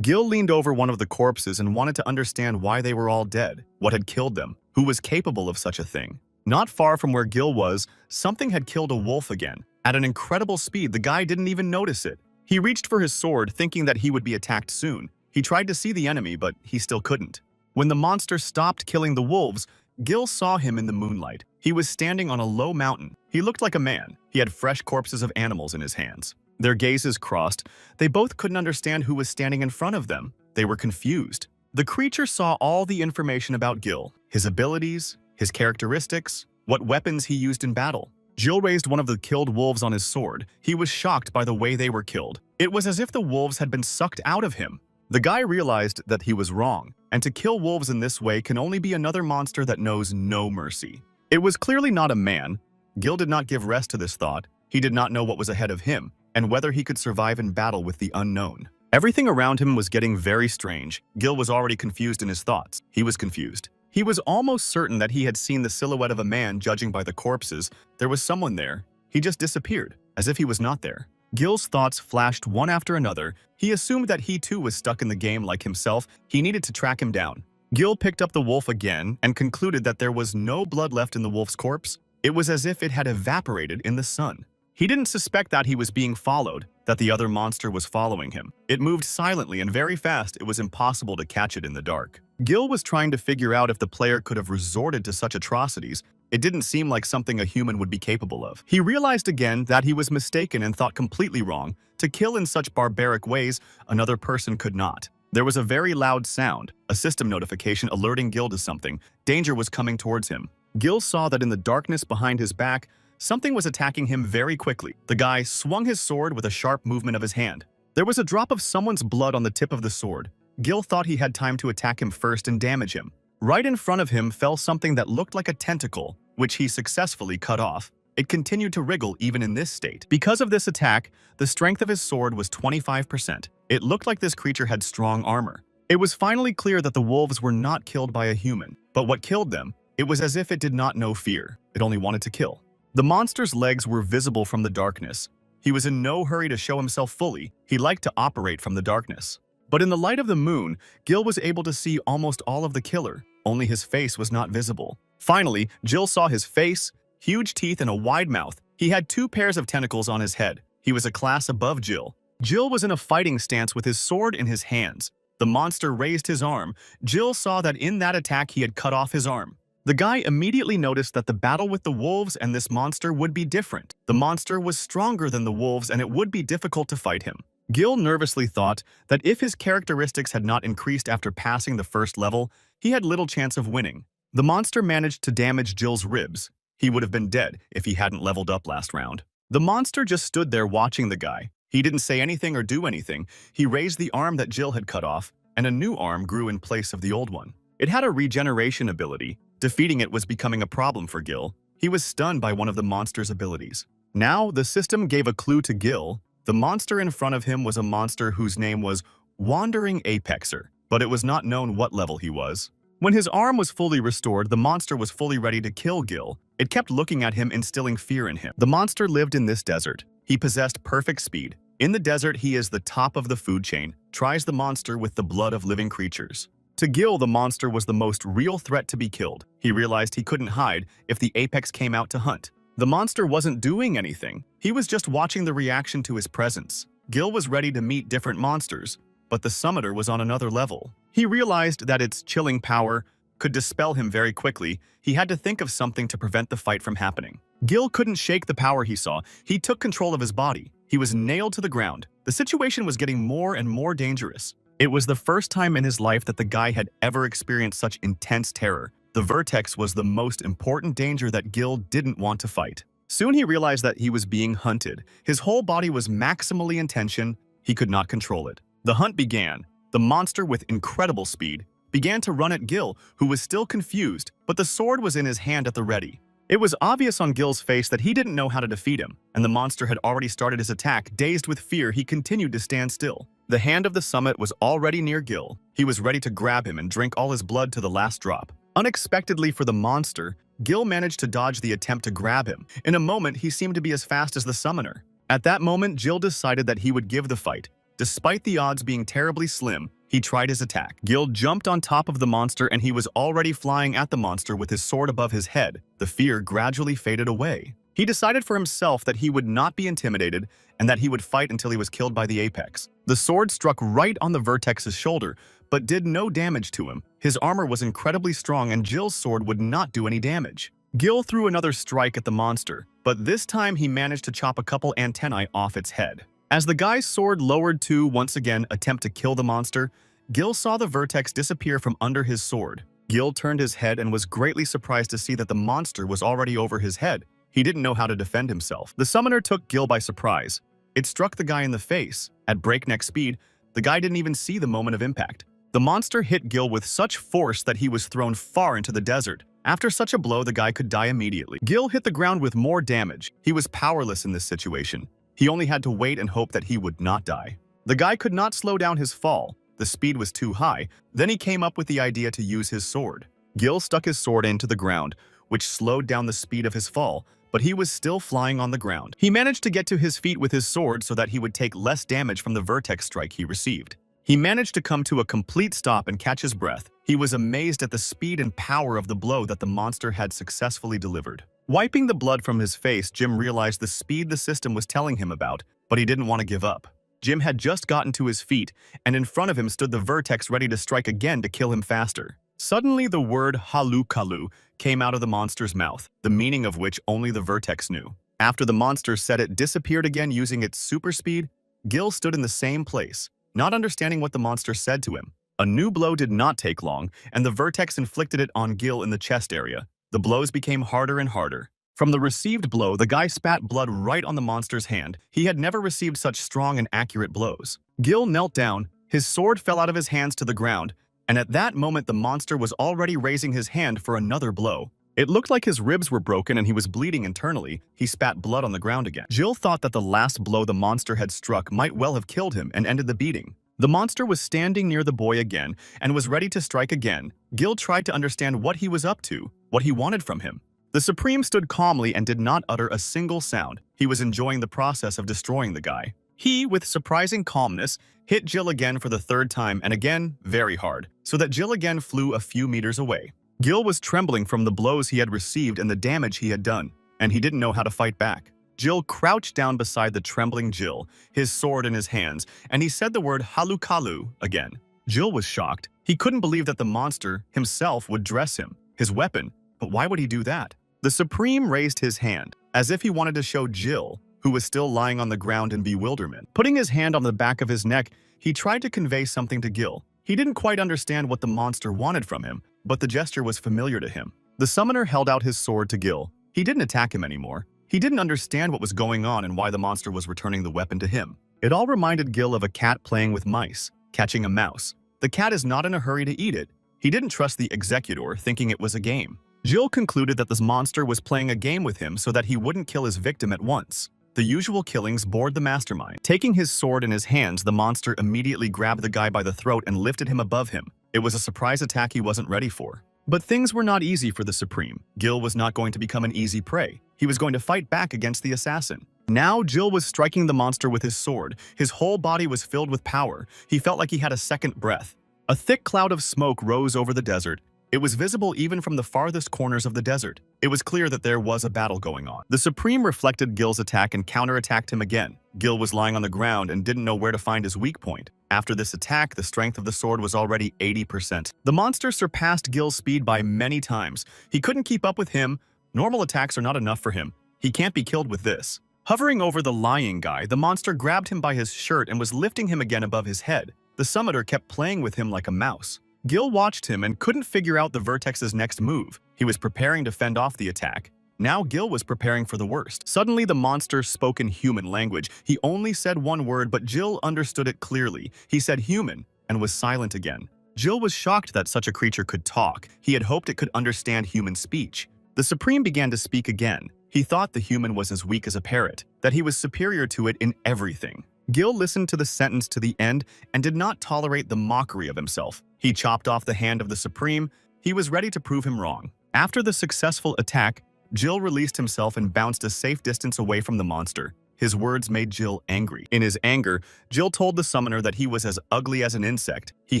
Gil leaned over one of the corpses and wanted to understand why they were all dead, what had killed them, who was capable of such a thing. Not far from where Gil was, something had killed a wolf again. At an incredible speed, the guy didn't even notice it. He reached for his sword, thinking that he would be attacked soon. He tried to see the enemy, but he still couldn't. When the monster stopped killing the wolves, Gil saw him in the moonlight. He was standing on a low mountain. He looked like a man. He had fresh corpses of animals in his hands. Their gazes crossed. They both couldn't understand who was standing in front of them. They were confused. The creature saw all the information about Gil, his abilities, his characteristics, what weapons he used in battle. Gil raised one of the killed wolves on his sword. He was shocked by the way they were killed. It was as if the wolves had been sucked out of him. The guy realized that he was wrong, and to kill wolves in this way can only be another monster that knows no mercy. It was clearly not a man. Gil did not give rest to this thought. He did not know what was ahead of him, and whether he could survive in battle with the unknown. Everything around him was getting very strange. Gil was already confused in his thoughts. He was confused. He was almost certain that he had seen the silhouette of a man. Judging by the corpses, there was someone there. He just disappeared, as if he was not there. Gil's thoughts flashed one after another. He assumed that he too was stuck in the game like himself. He needed to track him down. Gil picked up the wolf again and concluded that there was no blood left in the wolf's corpse. It was as if it had evaporated in the sun. He didn't suspect that he was being followed, that the other monster was following him. It moved silently and very fast. It was impossible to catch it in the dark. Gil was trying to figure out if the player could have resorted to such atrocities. It didn't seem like something a human would be capable of. He realized again that he was mistaken and thought completely wrong. To kill in such barbaric ways, another person could not. There was a very loud sound, a system notification alerting Gil to something. Danger was coming towards him. Gil saw that in the darkness behind his back, something was attacking him very quickly. The guy swung his sword with a sharp movement of his hand. There was a drop of someone's blood on the tip of the sword. Gil thought he had time to attack him first and damage him. Right in front of him fell something that looked like a tentacle, which he successfully cut off. It continued to wriggle even in this state. Because of this attack, the strength of his sword was 25%. It looked like this creature had strong armor. It was finally clear that the wolves were not killed by a human, but what killed them, it was as if it did not know fear. It only wanted to kill. The monster's legs were visible from the darkness. He was in no hurry to show himself fully. He liked to operate from the darkness. But in the light of the moon, Gil was able to see almost all of the killer. Only his face was not visible. Finally, Gil saw his face, huge teeth, and a wide mouth. He had 2 pairs of tentacles on his head. He was a class above Gil. Gil was in a fighting stance with his sword in his hands. The monster raised his arm. Gil saw that in that attack he had cut off his arm. The guy immediately noticed that the battle with the wolves and this monster would be different. The monster was stronger than the wolves and it would be difficult to fight him. Gil nervously thought that if his characteristics had not increased after passing the first level, he had little chance of winning. The monster managed to damage Gil's ribs. He would have been dead if he hadn't leveled up last round. The monster just stood there watching the guy. He didn't say anything or do anything. He raised the arm that Gil had cut off, and a new arm grew in place of the old one. It had a regeneration ability. Defeating it was becoming a problem for Gil. He was stunned by one of the monster's abilities. Now, the system gave a clue to Gil. The monster in front of him was a monster whose name was Wandering Apexer, but it was not known what level he was. When his arm was fully restored, the monster was fully ready to kill Gil. It kept looking at him, instilling fear in him. The monster lived in this desert. He possessed perfect speed. In the desert, he is the top of the food chain, tries the monster with the blood of living creatures. To Gil, the monster was the most real threat to be killed. He realized he couldn't hide if the apex came out to hunt. The monster wasn't doing anything. He was just watching the reaction to his presence. Gil was ready to meet different monsters, but the summoner was on another level. He realized that its chilling power could dispel him very quickly. He had to think of something to prevent the fight from happening. Gil couldn't shake the power he saw. He took control of his body. He was nailed to the ground. The situation was getting more and more dangerous. It was the first time in his life that the guy had ever experienced such intense terror. The vertex was the most important danger that Gil didn't want to fight. Soon he realized that he was being hunted. His whole body was maximally in tension. He could not control it. The hunt began. The monster, with incredible speed, began to run at Gil, who was still confused, but the sword was in his hand at the ready. It was obvious on Gil's face that he didn't know how to defeat him, and the monster had already started his attack. Dazed with fear, he continued to stand still. The hand of the summit was already near Gil. He was ready to grab him and drink all his blood to the last drop. Unexpectedly for the monster, Gil managed to dodge the attempt to grab him. In a moment, he seemed to be as fast as the summoner. At that moment, Gil decided that he would give the fight. Despite the odds being terribly slim, he tried his attack. Gil jumped on top of the monster and he was already flying at the monster with his sword above his head. The fear gradually faded away. He decided for himself that he would not be intimidated and that he would fight until he was killed by the apex. The sword struck right on the vertex's shoulder, but did no damage to him. His armor was incredibly strong and Gil's sword would not do any damage. Gil threw another strike at the monster, but this time he managed to chop a couple antennae off its head. As the guy's sword lowered to, once again, attempt to kill the monster, Gil saw the vertex disappear from under his sword. Gil turned his head and was greatly surprised to see that the monster was already over his head. He didn't know how to defend himself. The summoner took Gil by surprise. It struck the guy in the face. At breakneck speed, the guy didn't even see the moment of impact. The monster hit Gil with such force that he was thrown far into the desert. After such a blow, the guy could die immediately. Gil hit the ground with more damage. He was powerless in this situation. He only had to wait and hope that he would not die. The guy could not slow down his fall. The speed was too high. Then he came up with the idea to use his sword. Gil stuck his sword into the ground, which slowed down the speed of his fall, but he was still flying on the ground. He managed to get to his feet with his sword so that he would take less damage from the vertex strike he received. He managed to come to a complete stop and catch his breath. He was amazed at the speed and power of the blow that the monster had successfully delivered. Wiping the blood from his face, Jim realized the speed the system was telling him about, but he didn't want to give up. Jim had just gotten to his feet, and in front of him stood the vertex ready to strike again to kill him faster. Suddenly, the word halu-kalu came out of the monster's mouth, the meaning of which only the vertex knew. After the monster said it disappeared again using its super speed, Gil stood in the same place, not understanding what the monster said to him. A new blow did not take long, and the vertex inflicted it on Gil in the chest area. The blows became harder and harder. From the received blow, the guy spat blood right on the monster's hand. He had never received such strong and accurate blows. Gil knelt down, his sword fell out of his hands to the ground, and at that moment the monster was already raising his hand for another blow. It looked like his ribs were broken and he was bleeding internally. He spat blood on the ground again. Gil thought that the last blow the monster had struck might well have killed him and ended the beating. The monster was standing near the boy again and was ready to strike again. Gil tried to understand what he was up to, what he wanted from him. The Supreme stood calmly and did not utter a single sound. He was enjoying the process of destroying the guy. He, with surprising calmness, hit Gil again for the third time and again very hard, so that Gil again flew a few meters away. Gil was trembling from the blows he had received and the damage he had done, and he didn't know how to fight back. Gil crouched down beside the trembling Gil, his sword in his hands, and he said the word halu-kalu again. Gil was shocked. He couldn't believe that the monster himself would dress him, his weapon, but why would he do that? The Supreme raised his hand, as if he wanted to show Gil, who was still lying on the ground in bewilderment. Putting his hand on the back of his neck, he tried to convey something to Gil. He didn't quite understand what the monster wanted from him, but the gesture was familiar to him. The summoner held out his sword to Gil. He didn't attack him anymore. He didn't understand what was going on and why the monster was returning the weapon to him. It all reminded Gil of a cat playing with mice, catching a mouse. The cat is not in a hurry to eat it. He didn't trust the executor, thinking it was a game. Gil concluded that this monster was playing a game with him so that he wouldn't kill his victim at once. The usual killings bored the mastermind. Taking his sword in his hands, the monster immediately grabbed the guy by the throat and lifted him above him. It was a surprise attack he wasn't ready for. But things were not easy for the Supreme. Gil was not going to become an easy prey. He was going to fight back against the assassin. Now Gil was striking the monster with his sword. His whole body was filled with power. He felt like he had a second breath. A thick cloud of smoke rose over the desert. It was visible even from the farthest corners of the desert. It was clear that there was a battle going on. The Supreme reflected Gil's attack and counterattacked him again. Gil was lying on the ground and didn't know where to find his weak point. After this attack, the strength of the sword was already 80%. The monster surpassed Gil's speed by many times. He couldn't keep up with him. Normal attacks are not enough for him. He can't be killed with this. Hovering over the lying guy, the monster grabbed him by his shirt and was lifting him again above his head. The summoner kept playing with him like a mouse. Gil watched him and couldn't figure out the vertex's next move. He was preparing to fend off the attack. Now Gil was preparing for the worst. Suddenly, the monster spoke in human language. He only said one word, but Gil understood it clearly. He said human and was silent again. Gil was shocked that such a creature could talk. He had hoped it could understand human speech. The Supreme began to speak again. He thought the human was as weak as a parrot, that he was superior to it in everything. Gil listened to the sentence to the end and did not tolerate the mockery of himself. He chopped off the hand of the Supreme. He was ready to prove him wrong. After the successful attack, Gil released himself and bounced a safe distance away from the monster. His words made Gil angry. In his anger, Gil told the summoner that he was as ugly as an insect. He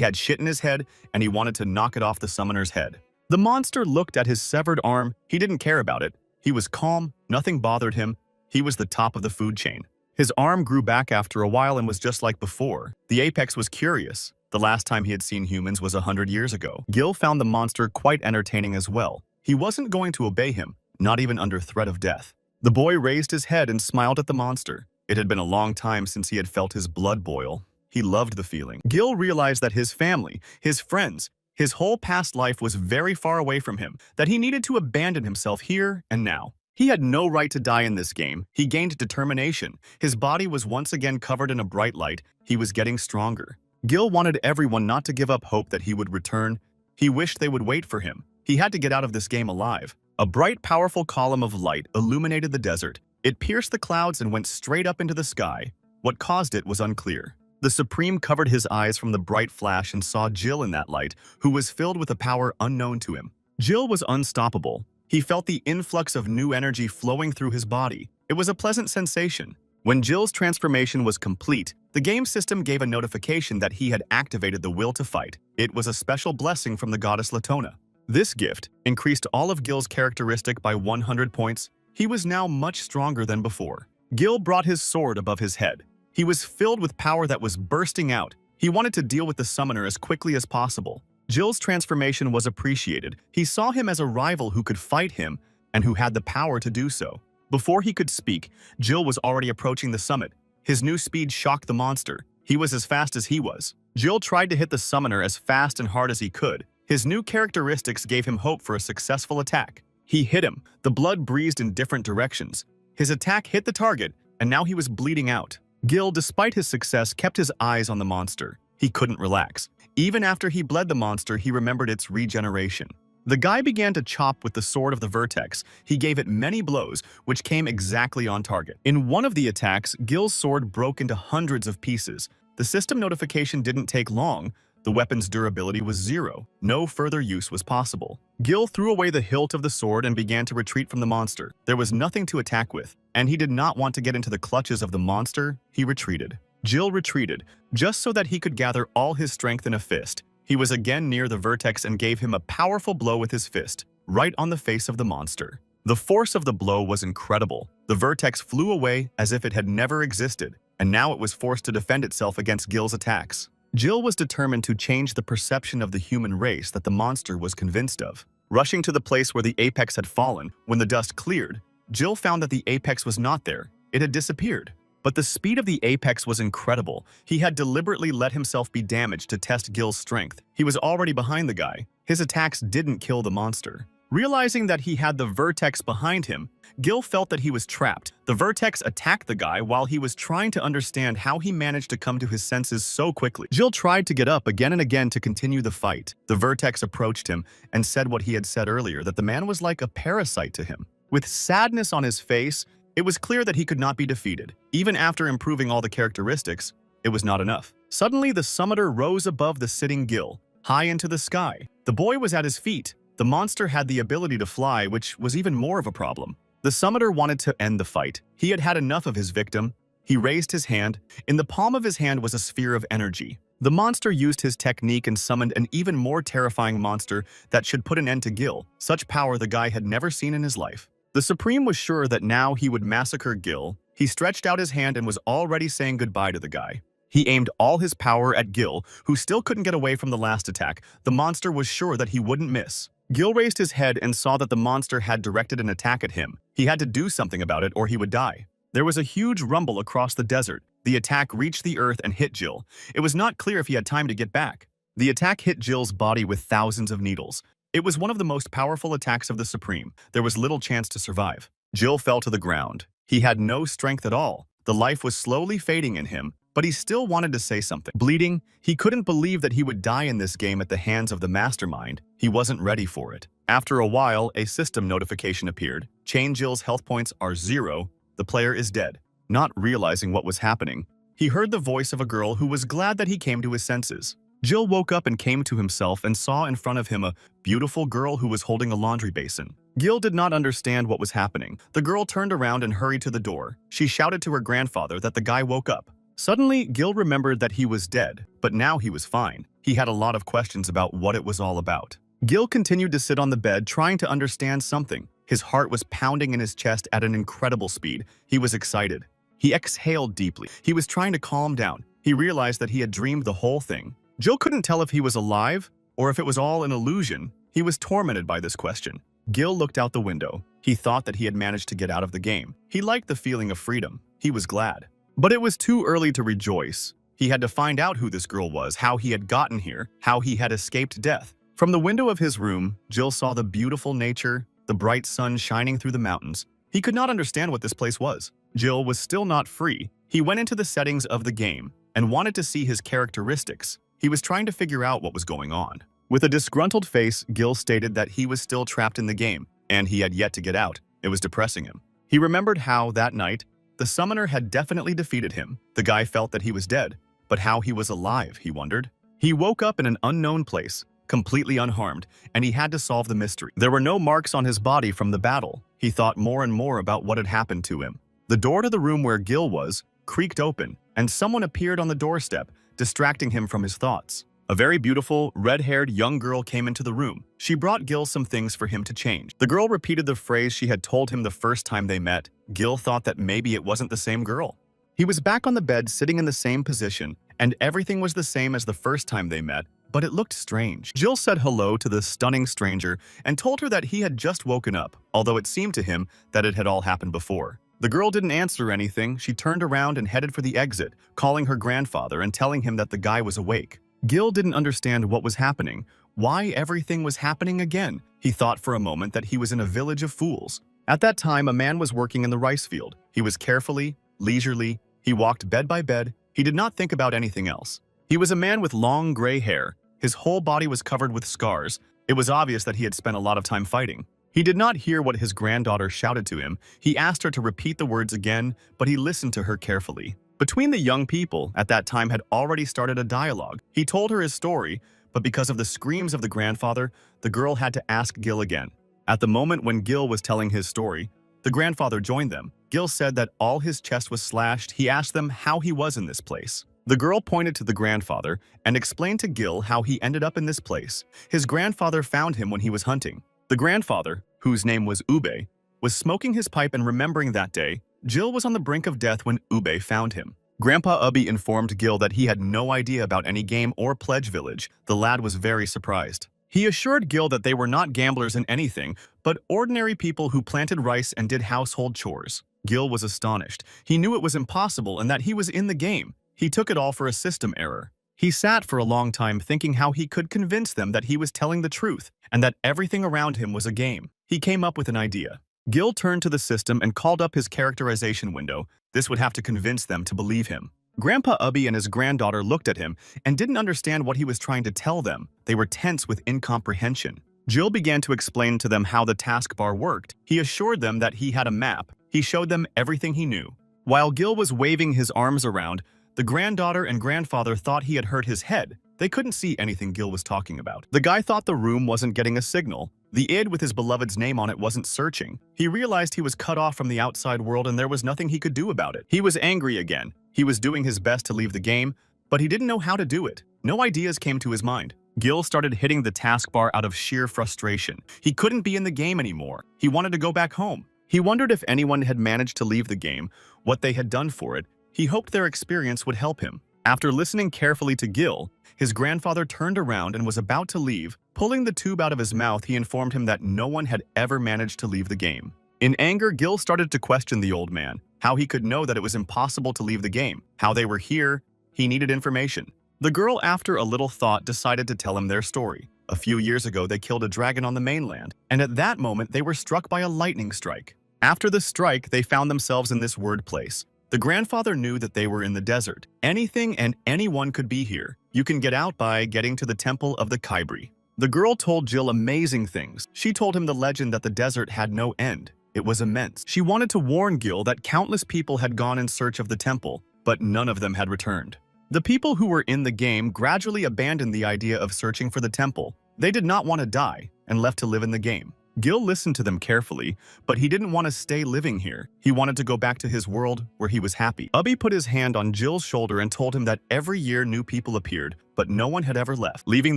had shit in his head, and he wanted to knock it off the summoner's head. The monster looked at his severed arm. He didn't care about it. He was calm. Nothing bothered him. He was the top of the food chain. His arm grew back after a while and was just like before. The apex was curious. The last time he had seen humans was 100 years ago. Gil found the monster quite entertaining as well. He wasn't going to obey him, not even under threat of death. The boy raised his head and smiled at the monster. It had been a long time since he had felt his blood boil. He loved the feeling. Gil realized that his family, his friends, his whole past life was very far away from him, that he needed to abandon himself here and now. He had no right to die in this game. He gained determination. His body was once again covered in a bright light. He was getting stronger. Gil wanted everyone not to give up hope that he would return. He wished they would wait for him. He had to get out of this game alive. A bright, powerful column of light illuminated the desert. It pierced the clouds and went straight up into the sky. What caused it was unclear. The Supreme covered his eyes from the bright flash and saw Gil in that light, who was filled with a power unknown to him. Gil was unstoppable. He felt the influx of new energy flowing through his body. It was a pleasant sensation. When Gil's transformation was complete, the game system gave a notification that he had activated the will to fight. It was a special blessing from the goddess Latona. This gift increased all of Gil's characteristic by 100 points. He was now much stronger than before. Gil brought his sword above his head. He was filled with power that was bursting out. He wanted to deal with the summoner as quickly as possible. Gil's transformation was appreciated. He saw him as a rival who could fight him and who had the power to do so. Before he could speak, Gil was already approaching the summit. His new speed shocked the monster. He was as fast as he was. Gil tried to hit the summoner as fast and hard as he could. His new characteristics gave him hope for a successful attack. He hit him. The blood breezed in different directions. His attack hit the target, and now he was bleeding out. Gil, despite his success, kept his eyes on the monster. He couldn't relax. Even after he bled the monster, he remembered its regeneration. The guy began to chop with the sword of the vertex. He gave it many blows, which came exactly on target. In one of the attacks, Gil's sword broke into hundreds of pieces. The system notification didn't take long. The weapon's durability was 0. No further use was possible. Gil threw away the hilt of the sword and began to retreat from the monster. There was nothing to attack with, and he did not want to get into the clutches of the monster. He retreated. Gil retreated, just so that he could gather all his strength in a fist. He was again near the vertex and gave him a powerful blow with his fist, right on the face of the monster. The force of the blow was incredible. The vertex flew away as if it had never existed, and now it was forced to defend itself against Gil's attacks. Gil was determined to change the perception of the human race that the monster was convinced of. Rushing to the place where the apex had fallen, when the dust cleared, Gil found that the apex was not there. It had disappeared. But the speed of the apex was incredible. He had deliberately let himself be damaged to test Gil's strength. He was already behind the guy. His attacks didn't kill the monster. Realizing that he had the vertex behind him, Gil felt that he was trapped. The vertex attacked the guy while he was trying to understand how he managed to come to his senses so quickly. Gil tried to get up again and again to continue the fight. The vertex approached him and said what he had said earlier, that the man was like a parasite to him. With sadness on his face, it was clear that he could not be defeated. Even after improving all the characteristics, it was not enough. Suddenly, the summoner rose above the sitting Gil, high into the sky. The boy was at his feet. The monster had the ability to fly, which was even more of a problem. The summoner wanted to end the fight. He had had enough of his victim. He raised his hand. In the palm of his hand was a sphere of energy. The monster used his technique and summoned an even more terrifying monster that should put an end to Gil. Such power the guy had never seen in his life. The Supreme was sure that now he would massacre Gil. He stretched out his hand and was already saying goodbye to the guy. He aimed all his power at Gil, who still couldn't get away from the last attack. The monster was sure that he wouldn't miss. Gil raised his head and saw that the monster had directed an attack at him. He had to do something about it or he would die. There was a huge rumble across the desert. The attack reached the earth and hit Gil. It was not clear if he had time to get back. The attack hit Gil's body with thousands of needles. It was one of the most powerful attacks of the Supreme. There was little chance to survive. Jill fell to the ground. He had no strength at all. The life was slowly fading in him, but he still wanted to say something. Bleeding, he couldn't believe that he would die in this game at the hands of the mastermind. He wasn't ready for it. After a while, a system notification appeared. Jill's health points are 0. The player is dead. Not realizing what was happening, he heard the voice of a girl who was glad that he came to his senses. Jill woke up and came to himself and saw in front of him a beautiful girl who was holding a laundry basin. Gil did not understand what was happening. The girl turned around and hurried to the door. She shouted to her grandfather that the guy woke up. Suddenly, Gil remembered that he was dead, but now he was fine. He had a lot of questions about what it was all about. Gil continued to sit on the bed trying to understand something. His heart was pounding in his chest at an incredible speed. He was excited. He exhaled deeply. He was trying to calm down. He realized that he had dreamed the whole thing. Jill couldn't tell if he was alive or if it was all an illusion. He was tormented by this question. Gil looked out the window. He thought that he had managed to get out of the game. He liked the feeling of freedom. He was glad. But it was too early to rejoice. He had to find out who this girl was, how he had gotten here, how he had escaped death. From the window of his room, Jill saw the beautiful nature, the bright sun shining through the mountains. He could not understand what this place was. Jill was still not free. He went into the settings of the game and wanted to see his characteristics. He was trying to figure out what was going on. With a disgruntled face, Gil stated that he was still trapped in the game, and he had yet to get out. It was depressing him. He remembered how, that night, the summoner had definitely defeated him. The guy felt that he was dead, but how he was alive, he wondered. He woke up in an unknown place, completely unharmed, and he had to solve the mystery. There were no marks on his body from the battle. He thought more and more about what had happened to him. The door to the room where Gil was creaked open, and someone appeared on the doorstep, distracting him from his thoughts. A very beautiful, red-haired young girl came into the room. She brought Gil some things for him to change. The girl repeated the phrase she had told him the first time they met. Gil thought that maybe it wasn't the same girl. He was back on the bed sitting in the same position, and everything was the same as the first time they met, but it looked strange. Jill said hello to the stunning stranger and told her that he had just woken up, although it seemed to him that it had all happened before. The girl didn't answer anything. She turned around and headed for the exit, calling her grandfather and telling him that the guy was awake. Gil didn't understand what was happening, why everything was happening again. He thought for a moment that he was in a village of fools. At that time, a man was working in the rice field. He was carefully, leisurely. He walked bed by bed. He did not think about anything else. He was a man with long gray hair. His whole body was covered with scars. It was obvious that he had spent a lot of time fighting. He did not hear what his granddaughter shouted to him. He asked her to repeat the words again, but he listened to her carefully. Between the young people, at that time had already started a dialogue. He told her his story, but because of the screams of the grandfather, the girl had to ask Gil again. At the moment when Gil was telling his story, the grandfather joined them. Gil said that all his chest was slashed. He asked them how he was in this place. The girl pointed to the grandfather and explained to Gil how he ended up in this place. His grandfather found him when he was hunting. The grandfather, whose name was Ube, was smoking his pipe and remembering that day, Jill was on the brink of death when Ube found him. Grandpa Ubby informed Gil that he had no idea about any game or pledge village. The lad was very surprised. He assured Gil that they were not gamblers in anything, but ordinary people who planted rice and did household chores. Gil was astonished. He knew it was impossible and that he was in the game. He took it all for a system error. He sat for a long time thinking how he could convince them that he was telling the truth and that everything around him was a game. He came up with an idea. Gil turned to the system and called up his characterization window. This would have to convince them to believe him. Grandpa Ubby and his granddaughter looked at him and didn't understand what he was trying to tell them. They were tense with incomprehension. Jill began to explain to them how the taskbar worked. He assured them that he had a map. He showed them everything he knew. While Gil was waving his arms around, the granddaughter and grandfather thought he had hurt his head. They couldn't see anything Gil was talking about. The guy thought the room wasn't getting a signal. The id with his beloved's name on it wasn't searching. He realized he was cut off from the outside world and there was nothing he could do about it. He was angry again. He was doing his best to leave the game, but he didn't know how to do it. No ideas came to his mind. Gil started hitting the taskbar out of sheer frustration. He couldn't be in the game anymore. He wanted to go back home. He wondered if anyone had managed to leave the game, what they had done for it. He hoped their experience would help him. After listening carefully to Gil, his grandfather turned around and was about to leave. Pulling the tube out of his mouth, he informed him that no one had ever managed to leave the game. In anger, Gil started to question the old man, how he could know that it was impossible to leave the game, how they were here. He needed information. The girl, after a little thought, decided to tell him their story. A few years ago, they killed a dragon on the mainland, and at that moment, they were struck by a lightning strike. After the strike, they found themselves in this word place. The grandfather knew that they were in the desert. Anything and anyone could be here. You can get out by getting to the temple of the Kaibri. The girl told Jill amazing things. She told him the legend that the desert had no end. It was immense. She wanted to warn Gil that countless people had gone in search of the temple, but none of them had returned. The people who were in the game gradually abandoned the idea of searching for the temple. They did not want to die and left to live in the game. Gil listened to them carefully, but he didn't want to stay living here. He wanted to go back to his world where he was happy. Ubby put his hand on Jill's shoulder and told him that every year new people appeared, but no one had ever left. Leaving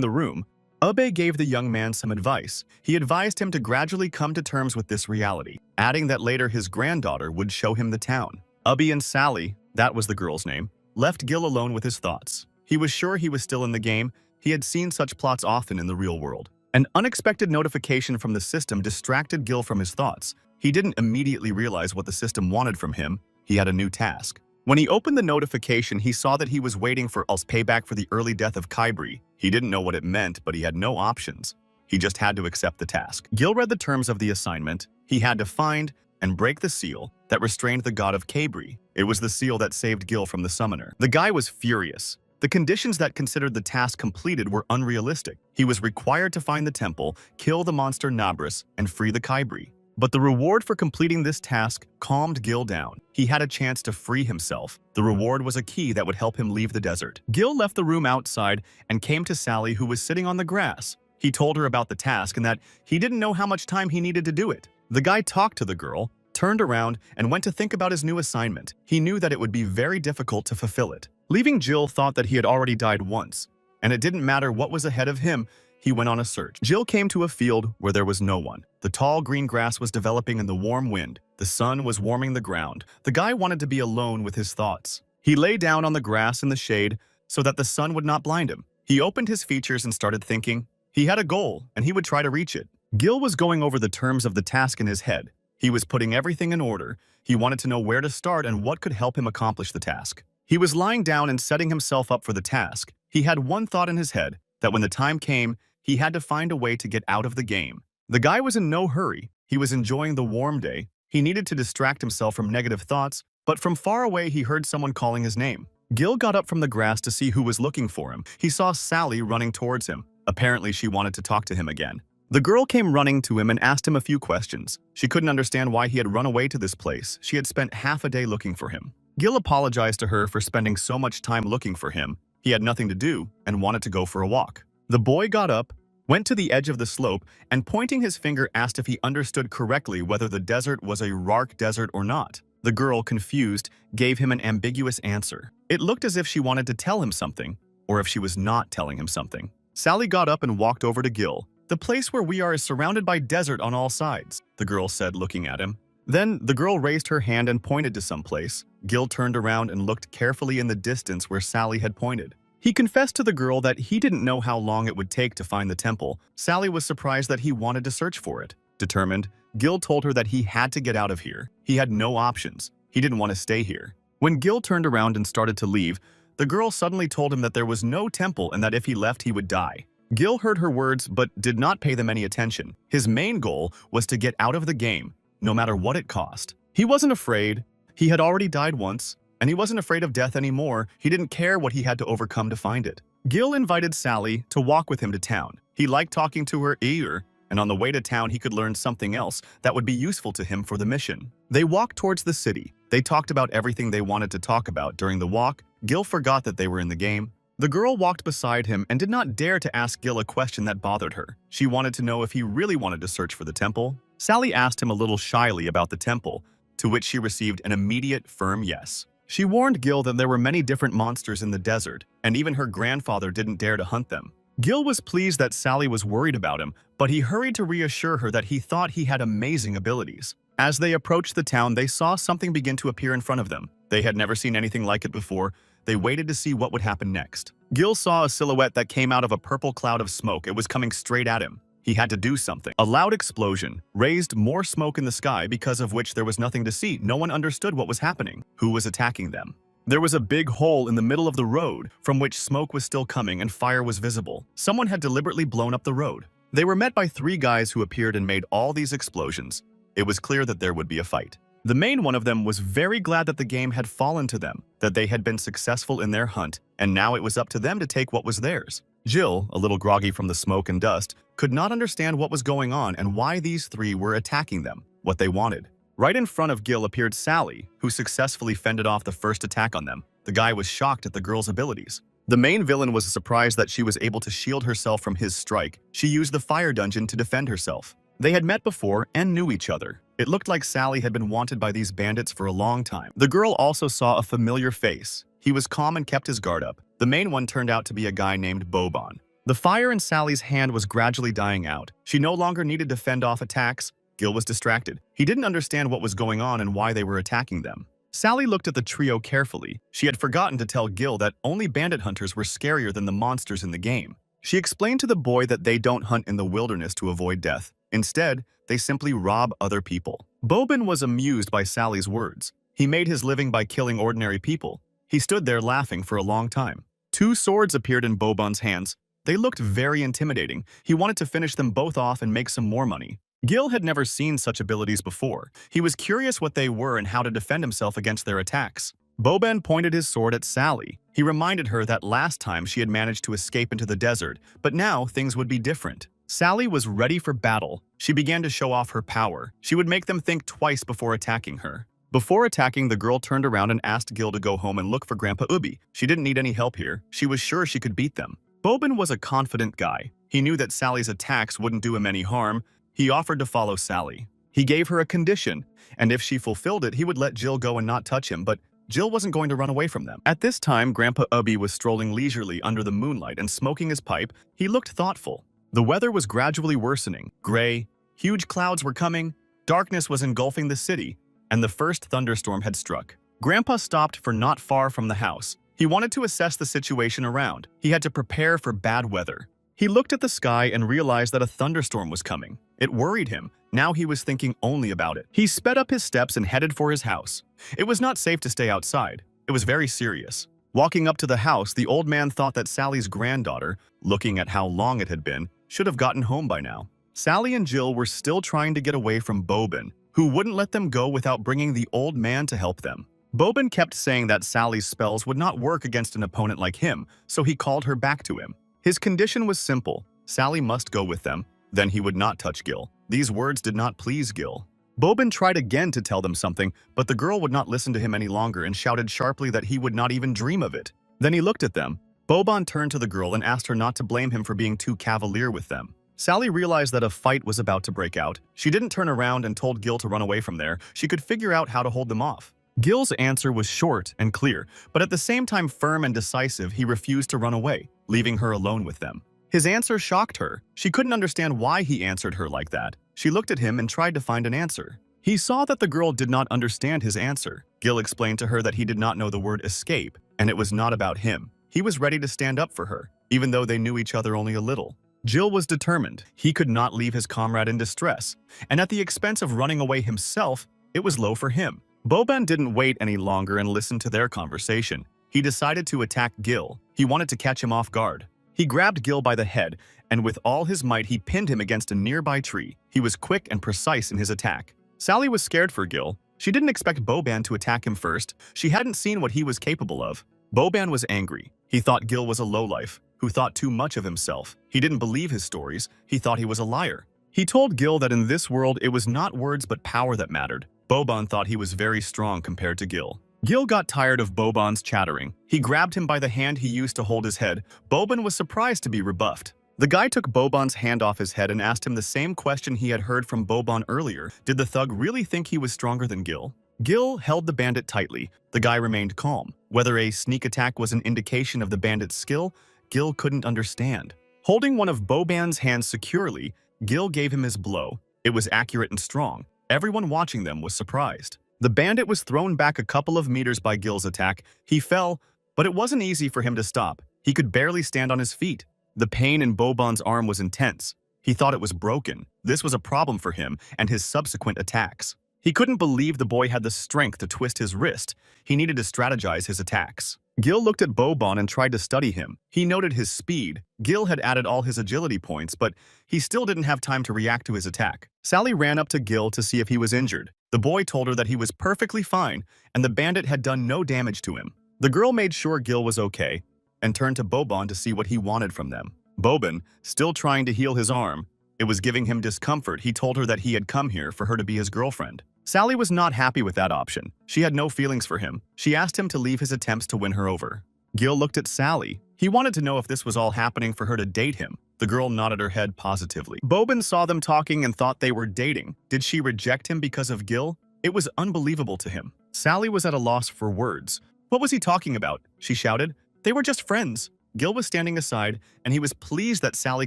the room, Ubbe gave the young man some advice. He advised him to gradually come to terms with this reality, adding that later his granddaughter would show him the town. Ubbe and Sally, that was the girl's name, left Gil alone with his thoughts. He was sure he was still in the game. He had seen such plots often in the real world. An unexpected notification from the system distracted Gil from his thoughts. He didn't immediately realize what the system wanted from him. He had a new task. When he opened the notification, he saw that he was waiting for Ul's payback for the early death of Kaibri. He didn't know what it meant, but he had no options. He just had to accept the task. Gil read the terms of the assignment. He had to find and break the seal that restrained the god of Kaibri. It was the seal that saved Gil from the summoner. The guy was furious. The conditions that considered the task completed were unrealistic. He was required to find the temple, kill the monster Nabris, and free the Kaibri. But the reward for completing this task calmed Gil down. He had a chance to free himself. The reward was a key that would help him leave the desert. Gil left the room outside and came to Sally, who was sitting on the grass. He told her about the task and that he didn't know how much time he needed to do it. The guy talked to the girl, turned around, and went to think about his new assignment. He knew that it would be very difficult to fulfill it. Leaving, Jill thought that he had already died once, and it didn't matter what was ahead of him. He went on a search. Jill came to a field where there was no one. The tall green grass was developing in the warm wind. The sun was warming the ground. The guy wanted to be alone with his thoughts. He lay down on the grass in the shade so that the sun would not blind him. He opened his features and started thinking. He had a goal, and he would try to reach it. Gil was going over the terms of the task in his head. He was putting everything in order. He wanted to know where to start and what could help him accomplish the task. He was lying down and setting himself up for the task. He had one thought in his head, that when the time came, he had to find a way to get out of the game. The guy was in no hurry. He was enjoying the warm day. He needed to distract himself from negative thoughts, but from far away he heard someone calling his name. Gil got up from the grass to see who was looking for him. He saw Sally running towards him. Apparently, she wanted to talk to him again. The girl came running to him and asked him a few questions. She couldn't understand why he had run away to this place. She had spent half a day looking for him. Gil apologized to her for spending so much time looking for him. He had nothing to do and wanted to go for a walk. The boy got up, went to the edge of the slope, and pointing his finger asked if he understood correctly whether the desert was a Rark desert or not. The girl, confused, gave him an ambiguous answer. It looked as if she wanted to tell him something, or if she was not telling him something. Sally got up and walked over to Gil. "The place where we are is surrounded by desert on all sides," the girl said, looking at him. Then the girl raised her hand and pointed to some place. Gil turned around and looked carefully in the distance where Sally had pointed. He confessed to the girl that he didn't know how long it would take to find the temple. Sally was surprised that he wanted to search for it. Determined, Gil told her that he had to get out of here. He had no options. He didn't want to stay here. When Gil turned around and started to leave, the girl suddenly told him that there was no temple and that if he left, he would die. Gil heard her words but did not pay them any attention. His main goal was to get out of the game, no matter what it cost. He wasn't afraid. He had already died once, and he wasn't afraid of death anymore. He didn't care what he had to overcome to find it. Gil invited Sally to walk with him to town. He liked talking to her ear, and on the way to town he could learn something else that would be useful to him for the mission. They walked towards the city. They talked about everything they wanted to talk about. During the walk, Gil forgot that they were in the game. The girl walked beside him and did not dare to ask Gil a question that bothered her. She wanted to know if he really wanted to search for the temple. Sally asked him a little shyly about the temple, to which she received an immediate, firm yes. She warned Gil that there were many different monsters in the desert, and even her grandfather didn't dare to hunt them. Gil was pleased that Sally was worried about him, but he hurried to reassure her that he thought he had amazing abilities. As they approached the town, they saw something begin to appear in front of them. They had never seen anything like it before. They waited to see what would happen next. Gil saw a silhouette that came out of a purple cloud of smoke. It was coming straight at him. He had to do something. A loud explosion raised more smoke in the sky, because of which there was nothing to see. No one understood what was happening. Who was attacking them? There was a big hole in the middle of the road from which smoke was still coming and fire was visible. Someone had deliberately blown up the road. They were met by 3 guys who appeared and made all these explosions. It was clear that there would be a fight. The main one of them was very glad that the game had fallen to them, that they had been successful in their hunt, and now it was up to them to take what was theirs. Jill, a little groggy from the smoke and dust, could not understand what was going on and why these 3 were attacking them, what they wanted. Right in front of Gil appeared Sally, who successfully fended off the first attack on them. The guy was shocked at the girl's abilities. The main villain was surprised that she was able to shield herself from his strike. She used the fire dungeon to defend herself. They had met before and knew each other. It looked like Sally had been wanted by these bandits for a long time. The girl also saw a familiar face. He was calm and kept his guard up. The main one turned out to be a guy named Boban. The fire in Sally's hand was gradually dying out. She no longer needed to fend off attacks. Gil was distracted. He didn't understand what was going on and why they were attacking them. Sally looked at the trio carefully. She had forgotten to tell Gil that only bandit hunters were scarier than the monsters in the game. She explained to the boy that they don't hunt in the wilderness to avoid death. Instead, they simply rob other people. Boban was amused by Sally's words. He made his living by killing ordinary people. He stood there laughing for a long time. 2 swords appeared in Boban's hands. They looked very intimidating. He wanted to finish them both off and make some more money. Gil had never seen such abilities before. He was curious what they were and how to defend himself against their attacks. Boban pointed his sword at Sally. He reminded her that last time she had managed to escape into the desert, but now things would be different. Sally was ready for battle. She began to show off her power. She would make them think twice before attacking her. Before attacking, the girl turned around and asked Gil to go home and look for Grandpa Ubi. She didn't need any help here. She was sure she could beat them. Boban was a confident guy. He knew that Sally's attacks wouldn't do him any harm. He offered to follow Sally. He gave her a condition, and if she fulfilled it, he would let Jill go and not touch him, but Jill wasn't going to run away from them. At this time, Grandpa Ubi was strolling leisurely under the moonlight and smoking his pipe. He looked thoughtful. The weather was gradually worsening. Gray, huge clouds were coming, darkness was engulfing the city, and the first thunderstorm had struck. Grandpa stopped for not far from the house. He wanted to assess the situation around. He had to prepare for bad weather. He looked at the sky and realized that a thunderstorm was coming. It worried him. Now he was thinking only about it. He sped up his steps and headed for his house. It was not safe to stay outside. It was very serious. Walking up to the house, the old man thought that Sally's granddaughter, looking at how long it had been, should have gotten home by now. Sally and Jill were still trying to get away from Boban, who wouldn't let them go without bringing the old man to help them. Boban kept saying that Sally's spells would not work against an opponent like him, so he called her back to him. His condition was simple. Sally must go with them. Then he would not touch Gil. These words did not please Gil. Boban tried again to tell them something, but the girl would not listen to him any longer and shouted sharply that he would not even dream of it. Then he looked at them. Boban turned to the girl and asked her not to blame him for being too cavalier with them. Sally realized that a fight was about to break out. She didn't turn around and told Gil to run away from there. She could figure out how to hold them off. Gil's answer was short and clear, but at the same time firm and decisive. He refused to run away, leaving her alone with them. His answer shocked her. She couldn't understand why he answered her like that. She looked at him and tried to find an answer. He saw that the girl did not understand his answer. Gil explained to her that he did not know the word escape, and it was not about him. He was ready to stand up for her, even though they knew each other only a little. Jill was determined. He could not leave his comrade in distress, and at the expense of running away himself, it was low for him. Boban didn't wait any longer and listened to their conversation. He decided to attack Gil. He wanted to catch him off guard. He grabbed Gil by the head, and with all his might he pinned him against a nearby tree. He was quick and precise in his attack. Sally was scared for Gil. She didn't expect Boban to attack him first. She hadn't seen what he was capable of. Boban was angry. He thought Gil was a lowlife, who thought too much of himself. He didn't believe his stories. He thought he was a liar. He told Gil that in this world it was not words but power that mattered. Boban thought he was very strong compared to Gil. Gil got tired of Boban's chattering. He grabbed him by the hand he used to hold his head. Boban was surprised to be rebuffed. The guy took Boban's hand off his head and asked him the same question he had heard from Boban earlier. Did the thug really think he was stronger than Gil? Gil held the bandit tightly. The guy remained calm. Whether a sneak attack was an indication of the bandit's skill, Gil couldn't understand. Holding one of Boban's hands securely, Gil gave him his blow. It was accurate and strong. Everyone watching them was surprised. The bandit was thrown back a couple of meters by Gil's attack. He fell, but it wasn't easy for him to stop. He could barely stand on his feet. The pain in Boban's arm was intense. He thought it was broken. This was a problem for him and his subsequent attacks. He couldn't believe the boy had the strength to twist his wrist. He needed to strategize his attacks. Gil looked at Bobon and tried to study him. He noted his speed. Gil had added all his agility points, but he still didn't have time to react to his attack. Sally ran up to Gil to see if he was injured. The boy told her that he was perfectly fine, and the bandit had done no damage to him. The girl made sure Gil was okay, and turned to Bobon to see what he wanted from them. Bobon, still trying to heal his arm, it was giving him discomfort. He told her that he had come here for her to be his girlfriend. Sally was not happy with that option. She had no feelings for him. She asked him to leave his attempts to win her over. Gil looked at Sally. He wanted to know if this was all happening for her to date him. The girl nodded her head positively. Bobon saw them talking and thought they were dating. Did she reject him because of Gil? It was unbelievable to him. Sally was at a loss for words. What was he talking about? She shouted. They were just friends. Gil was standing aside, and he was pleased that Sally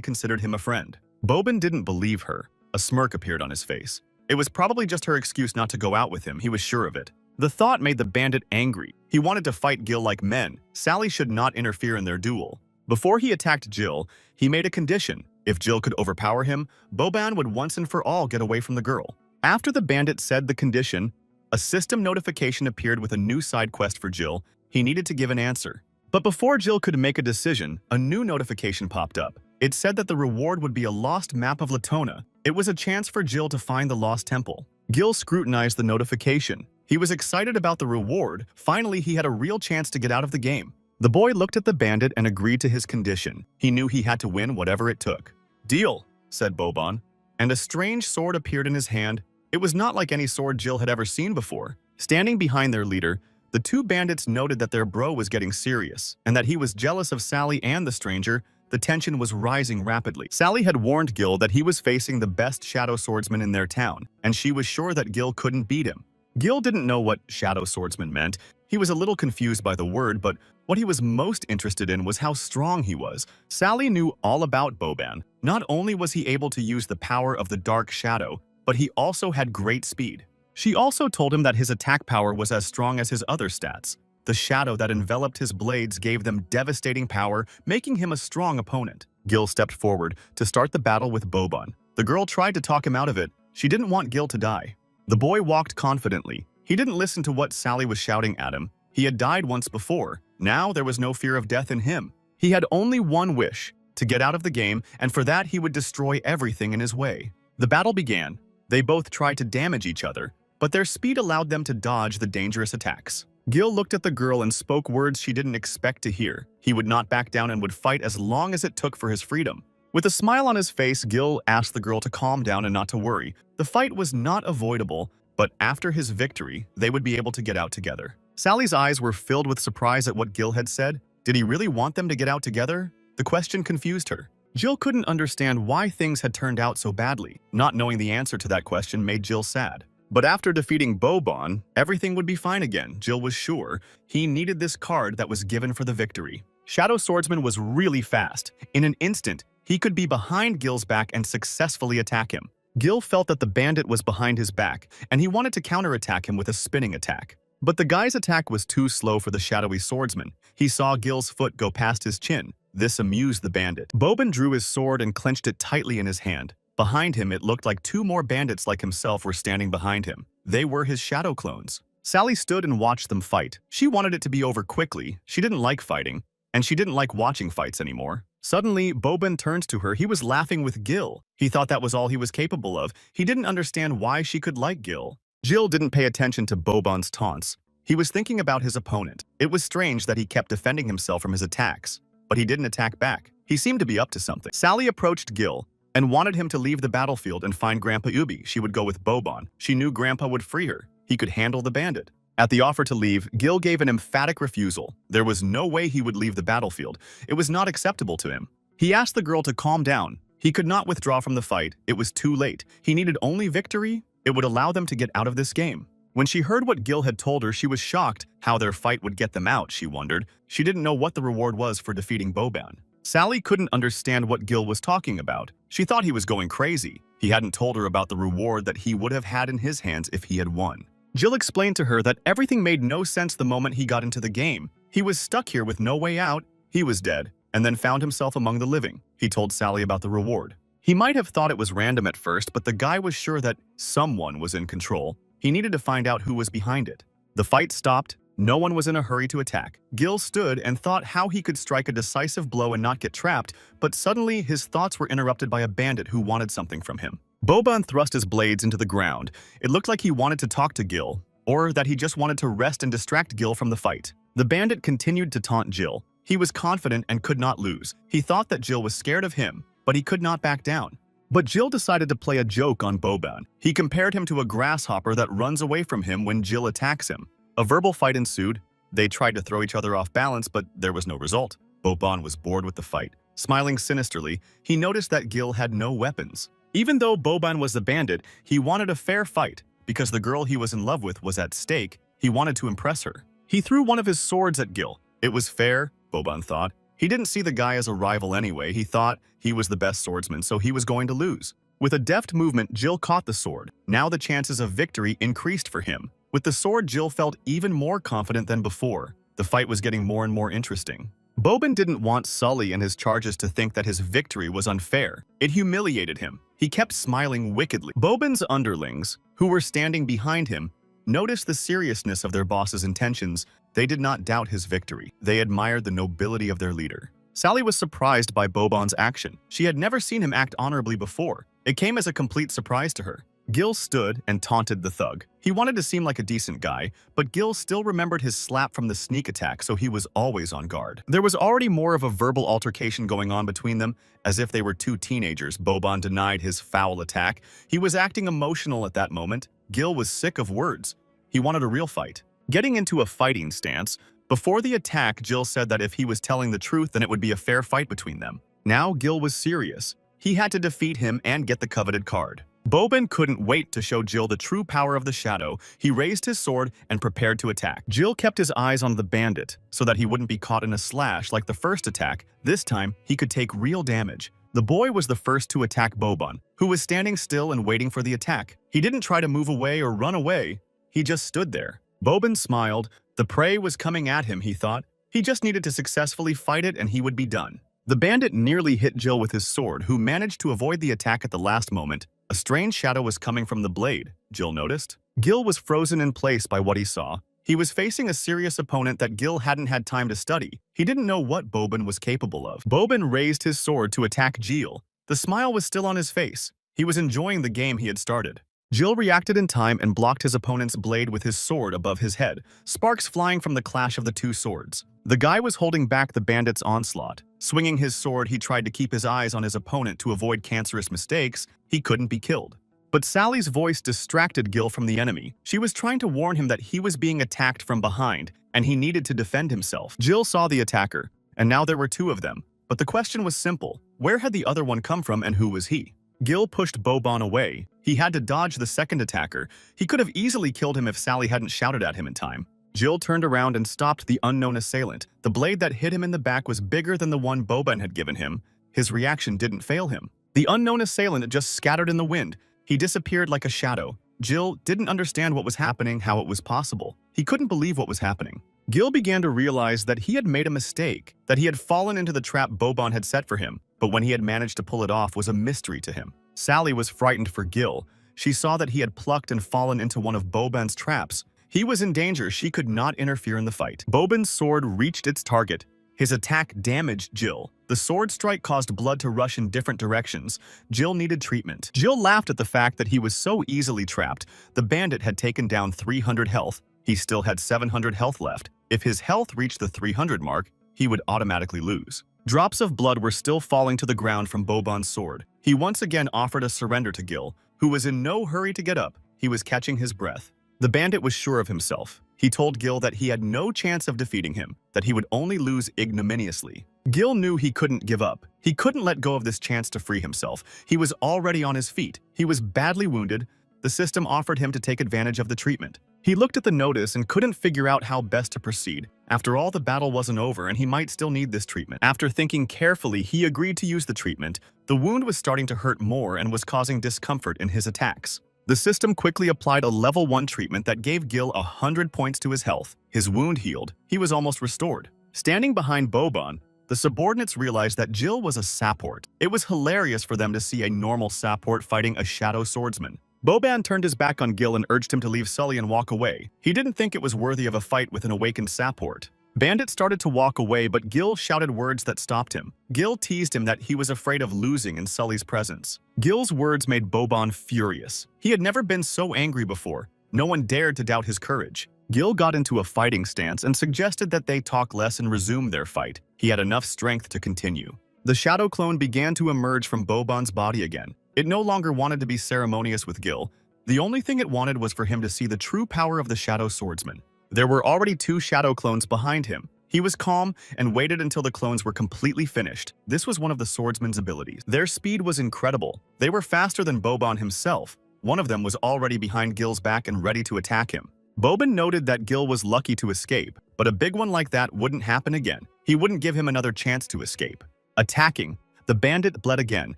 considered him a friend. Bobon didn't believe her. A smirk appeared on his face. It was probably just her excuse not to go out with him, he was sure of it. The thought made the bandit angry. He wanted to fight Gil like men. Sally should not interfere in their duel. Before he attacked Jill, he made a condition. If Jill could overpower him, Bobon would once and for all get away from the girl. After the bandit said the condition, a system notification appeared with a new side quest for Jill. He needed to give an answer. But before Jill could make a decision, a new notification popped up. It said that the reward would be a lost map of Latona. It was a chance for Jill to find the lost temple. Gil scrutinized the notification. He was excited about the reward. Finally, he had a real chance to get out of the game. The boy looked at the bandit and agreed to his condition. He knew he had to win whatever it took. Deal, said Bobon. And a strange sword appeared in his hand. It was not like any sword Jill had ever seen before. Standing behind their leader, the two bandits noted that their bro was getting serious, and that he was jealous of Sally and the stranger. The tension was rising rapidly. Sally had warned Gil that he was facing the best shadow swordsman in their town, and she was sure that Gil couldn't beat him. Gil didn't know what shadow swordsman meant. He was a little confused by the word, but what he was most interested in was how strong he was. Sally knew all about Bobon. Not only was he able to use the power of the dark shadow, but he also had great speed. She also told him that his attack power was as strong as his other stats. The shadow that enveloped his blades gave them devastating power, making him a strong opponent. Gil stepped forward to start the battle with Bobon. The girl tried to talk him out of it. She didn't want Gil to die. The boy walked confidently. He didn't listen to what Sally was shouting at him. He had died once before. Now there was no fear of death in him. He had only one wish, to get out of the game, and for that he would destroy everything in his way. The battle began. They both tried to damage each other, but their speed allowed them to dodge the dangerous attacks. Gil looked at the girl and spoke words she didn't expect to hear. He would not back down and would fight as long as it took for his freedom. With a smile on his face, Gil asked the girl to calm down and not to worry. The fight was not avoidable, but after his victory, they would be able to get out together. Sally's eyes were filled with surprise at what Gil had said. Did he really want them to get out together? The question confused her. Jill couldn't understand why things had turned out so badly. Not knowing the answer to that question made Jill sad. But after defeating Bobon, everything would be fine again. Jill was sure. He needed this card that was given for the victory. Shadow Swordsman was really fast. In an instant, he could be behind Gil's back and successfully attack him. Gil felt that the bandit was behind his back, and he wanted to counterattack him with a spinning attack. But the guy's attack was too slow for the shadowy swordsman. He saw Gil's foot go past his chin. This amused the bandit. Bobon drew his sword and clenched it tightly in his hand. Behind him, it looked like two more bandits like himself were standing behind him. They were his shadow clones. Sally stood and watched them fight. She wanted it to be over quickly. She didn't like fighting, and she didn't like watching fights anymore. Suddenly, Bobon turned to her. He was laughing with Gil. He thought that was all he was capable of. He didn't understand why she could like Gil. Jill didn't pay attention to Bobon's taunts. He was thinking about his opponent. It was strange that he kept defending himself from his attacks, but he didn't attack back. He seemed to be up to something. Sally approached Gil and wanted him to leave the battlefield and find Grandpa Ubi. She would go with Bobon. She knew Grandpa would free her. He could handle the bandit. At the offer to leave, Gil gave an emphatic refusal. There was no way he would leave the battlefield. It was not acceptable to him. He asked the girl to calm down. He could not withdraw from the fight. It was too late. He needed only victory. It would allow them to get out of this game. When she heard what Gil had told her, she was shocked. How their fight would get them out, she wondered. She didn't know what the reward was for defeating Bobon. Sally couldn't understand what Gil was talking about. She thought he was going crazy. He hadn't told her about the reward that he would have had in his hands if he had won. Jill explained to her that everything made no sense the moment he got into the game. He was stuck here with no way out. He was dead, and then found himself among the living. He told Sally about the reward. He might have thought it was random at first, but the guy was sure that someone was in control. He needed to find out who was behind it. The fight stopped. No one was in a hurry to attack. Gil stood and thought how he could strike a decisive blow and not get trapped, but suddenly his thoughts were interrupted by a bandit who wanted something from him. Boban thrust his blades into the ground. It looked like he wanted to talk to Gil, or that he just wanted to rest and distract Gil from the fight. The bandit continued to taunt Gil. He was confident and could not lose. He thought that Gil was scared of him, but he could not back down. But Gil decided to play a joke on Boban. He compared him to a grasshopper that runs away from him when Gil attacks him. A verbal fight ensued. They tried to throw each other off balance, but there was no result. Boban was bored with the fight. Smiling sinisterly, he noticed that Gil had no weapons. Even though Boban was the bandit, he wanted a fair fight. Because the girl he was in love with was at stake, he wanted to impress her. He threw one of his swords at Gil. It was fair, Boban thought. He didn't see the guy as a rival anyway. He thought he was the best swordsman, so he was going to lose. With a deft movement, Gil caught the sword. Now the chances of victory increased for him. With the sword, Gil felt even more confident than before. The fight was getting more and more interesting. Boban didn't want Sully and his charges to think that his victory was unfair. It humiliated him. He kept smiling wickedly. Boban's underlings, who were standing behind him, noticed the seriousness of their boss's intentions. They did not doubt his victory. They admired the nobility of their leader. Sally was surprised by Boban's action. She had never seen him act honorably before. It came as a complete surprise to her. Gil stood and taunted the thug. He wanted to seem like a decent guy, but Gil still remembered his slap from the sneak attack, so he was always on guard. There was already more of a verbal altercation going on between them. As if they were two teenagers, Boban denied his foul attack. He was acting emotional at that moment. Gil was sick of words. He wanted a real fight. Getting into a fighting stance, before the attack, Gil said that if he was telling the truth, then it would be a fair fight between them. Now Gil was serious. He had to defeat him and get the coveted card. Boban couldn't wait to show Gil the true power of the shadow. He raised his sword and prepared to attack. Gil kept his eyes on the bandit so that he wouldn't be caught in a slash like the first attack. This time, he could take real damage. The boy was the first to attack Boban, who was standing still and waiting for the attack. He didn't try to move away or run away. He just stood there. Boban smiled. The prey was coming at him, he thought. He just needed to successfully fight it and he would be done. The bandit nearly hit Gil with his sword, who managed to avoid the attack at the last moment. A strange shadow was coming from the blade, Gil noticed. Gil was frozen in place by what he saw. He was facing a serious opponent that Gil hadn't had time to study. He didn't know what Boban was capable of. Boban raised his sword to attack Gil. The smile was still on his face. He was enjoying the game he had started. Gil reacted in time and blocked his opponent's blade with his sword above his head, sparks flying from the clash of the two swords. The guy was holding back the bandit's onslaught. Swinging his sword, he tried to keep his eyes on his opponent to avoid cancerous mistakes. He couldn't be killed. But Sally's voice distracted Gil from the enemy. She was trying to warn him that he was being attacked from behind, and he needed to defend himself. Gil saw the attacker, and now there were two of them. But the question was simple. Where had the other one come from and who was he? Gil pushed Boban away. He had to dodge the second attacker. He could have easily killed him if Sally hadn't shouted at him in time. Gil turned around and stopped the unknown assailant. The blade that hit him in the back was bigger than the one Boban had given him. His reaction didn't fail him. The unknown assailant just scattered in the wind. He disappeared like a shadow. Gil didn't understand what was happening, how it was possible. He couldn't believe what was happening. Gil began to realize that he had made a mistake, that he had fallen into the trap Boban had set for him, but when he had managed to pull it off was a mystery to him. Sally was frightened for Gil. She saw that he had plucked and fallen into one of Boban's traps. He was in danger. She could not interfere in the fight. Boban's sword reached its target. His attack damaged Gil. The sword strike caused blood to rush in different directions. Gil needed treatment. Gil laughed at the fact that he was so easily trapped. The bandit had taken down 300 health. He still had 700 health left. If his health reached the 300 mark, he would automatically lose. Drops of blood were still falling to the ground from Boban's sword. He once again offered a surrender to Gil, who was in no hurry to get up. He was catching his breath. The bandit was sure of himself. He told Gil that he had no chance of defeating him, that he would only lose ignominiously. Gil knew he couldn't give up. He couldn't let go of this chance to free himself. He was already on his feet. He was badly wounded. The system offered him to take advantage of the treatment. He looked at the notice and couldn't figure out how best to proceed. After all, the battle wasn't over and he might still need this treatment. After thinking carefully, he agreed to use the treatment. The wound was starting to hurt more and was causing discomfort in his attacks. The system quickly applied a level 1 treatment that gave Gil 100 points to his health. His wound healed. He was almost restored. Standing behind Boban, the subordinates realized that Gil was a support. It was hilarious for them to see a normal support fighting a shadow swordsman. Boban turned his back on Gil and urged him to leave Sully and walk away. He didn't think it was worthy of a fight with an awakened support. Bandit started to walk away, but Gil shouted words that stopped him. Gil teased him that he was afraid of losing in Sully's presence. Gil's words made Boban furious. He had never been so angry before. No one dared to doubt his courage. Gil got into a fighting stance and suggested that they talk less and resume their fight. He had enough strength to continue. The shadow clone began to emerge from Boban's body again. It no longer wanted to be ceremonious with Gil. The only thing it wanted was for him to see the true power of the shadow swordsman. There were already 2 shadow clones behind him. He was calm and waited until the clones were completely finished. This was one of the swordsman's abilities. Their speed was incredible. They were faster than Boban himself. One of them was already behind Gil's back and ready to attack him. Boban noted that Gil was lucky to escape, but a big one like that wouldn't happen again. He wouldn't give him another chance to escape. Attacking. The bandit bled again.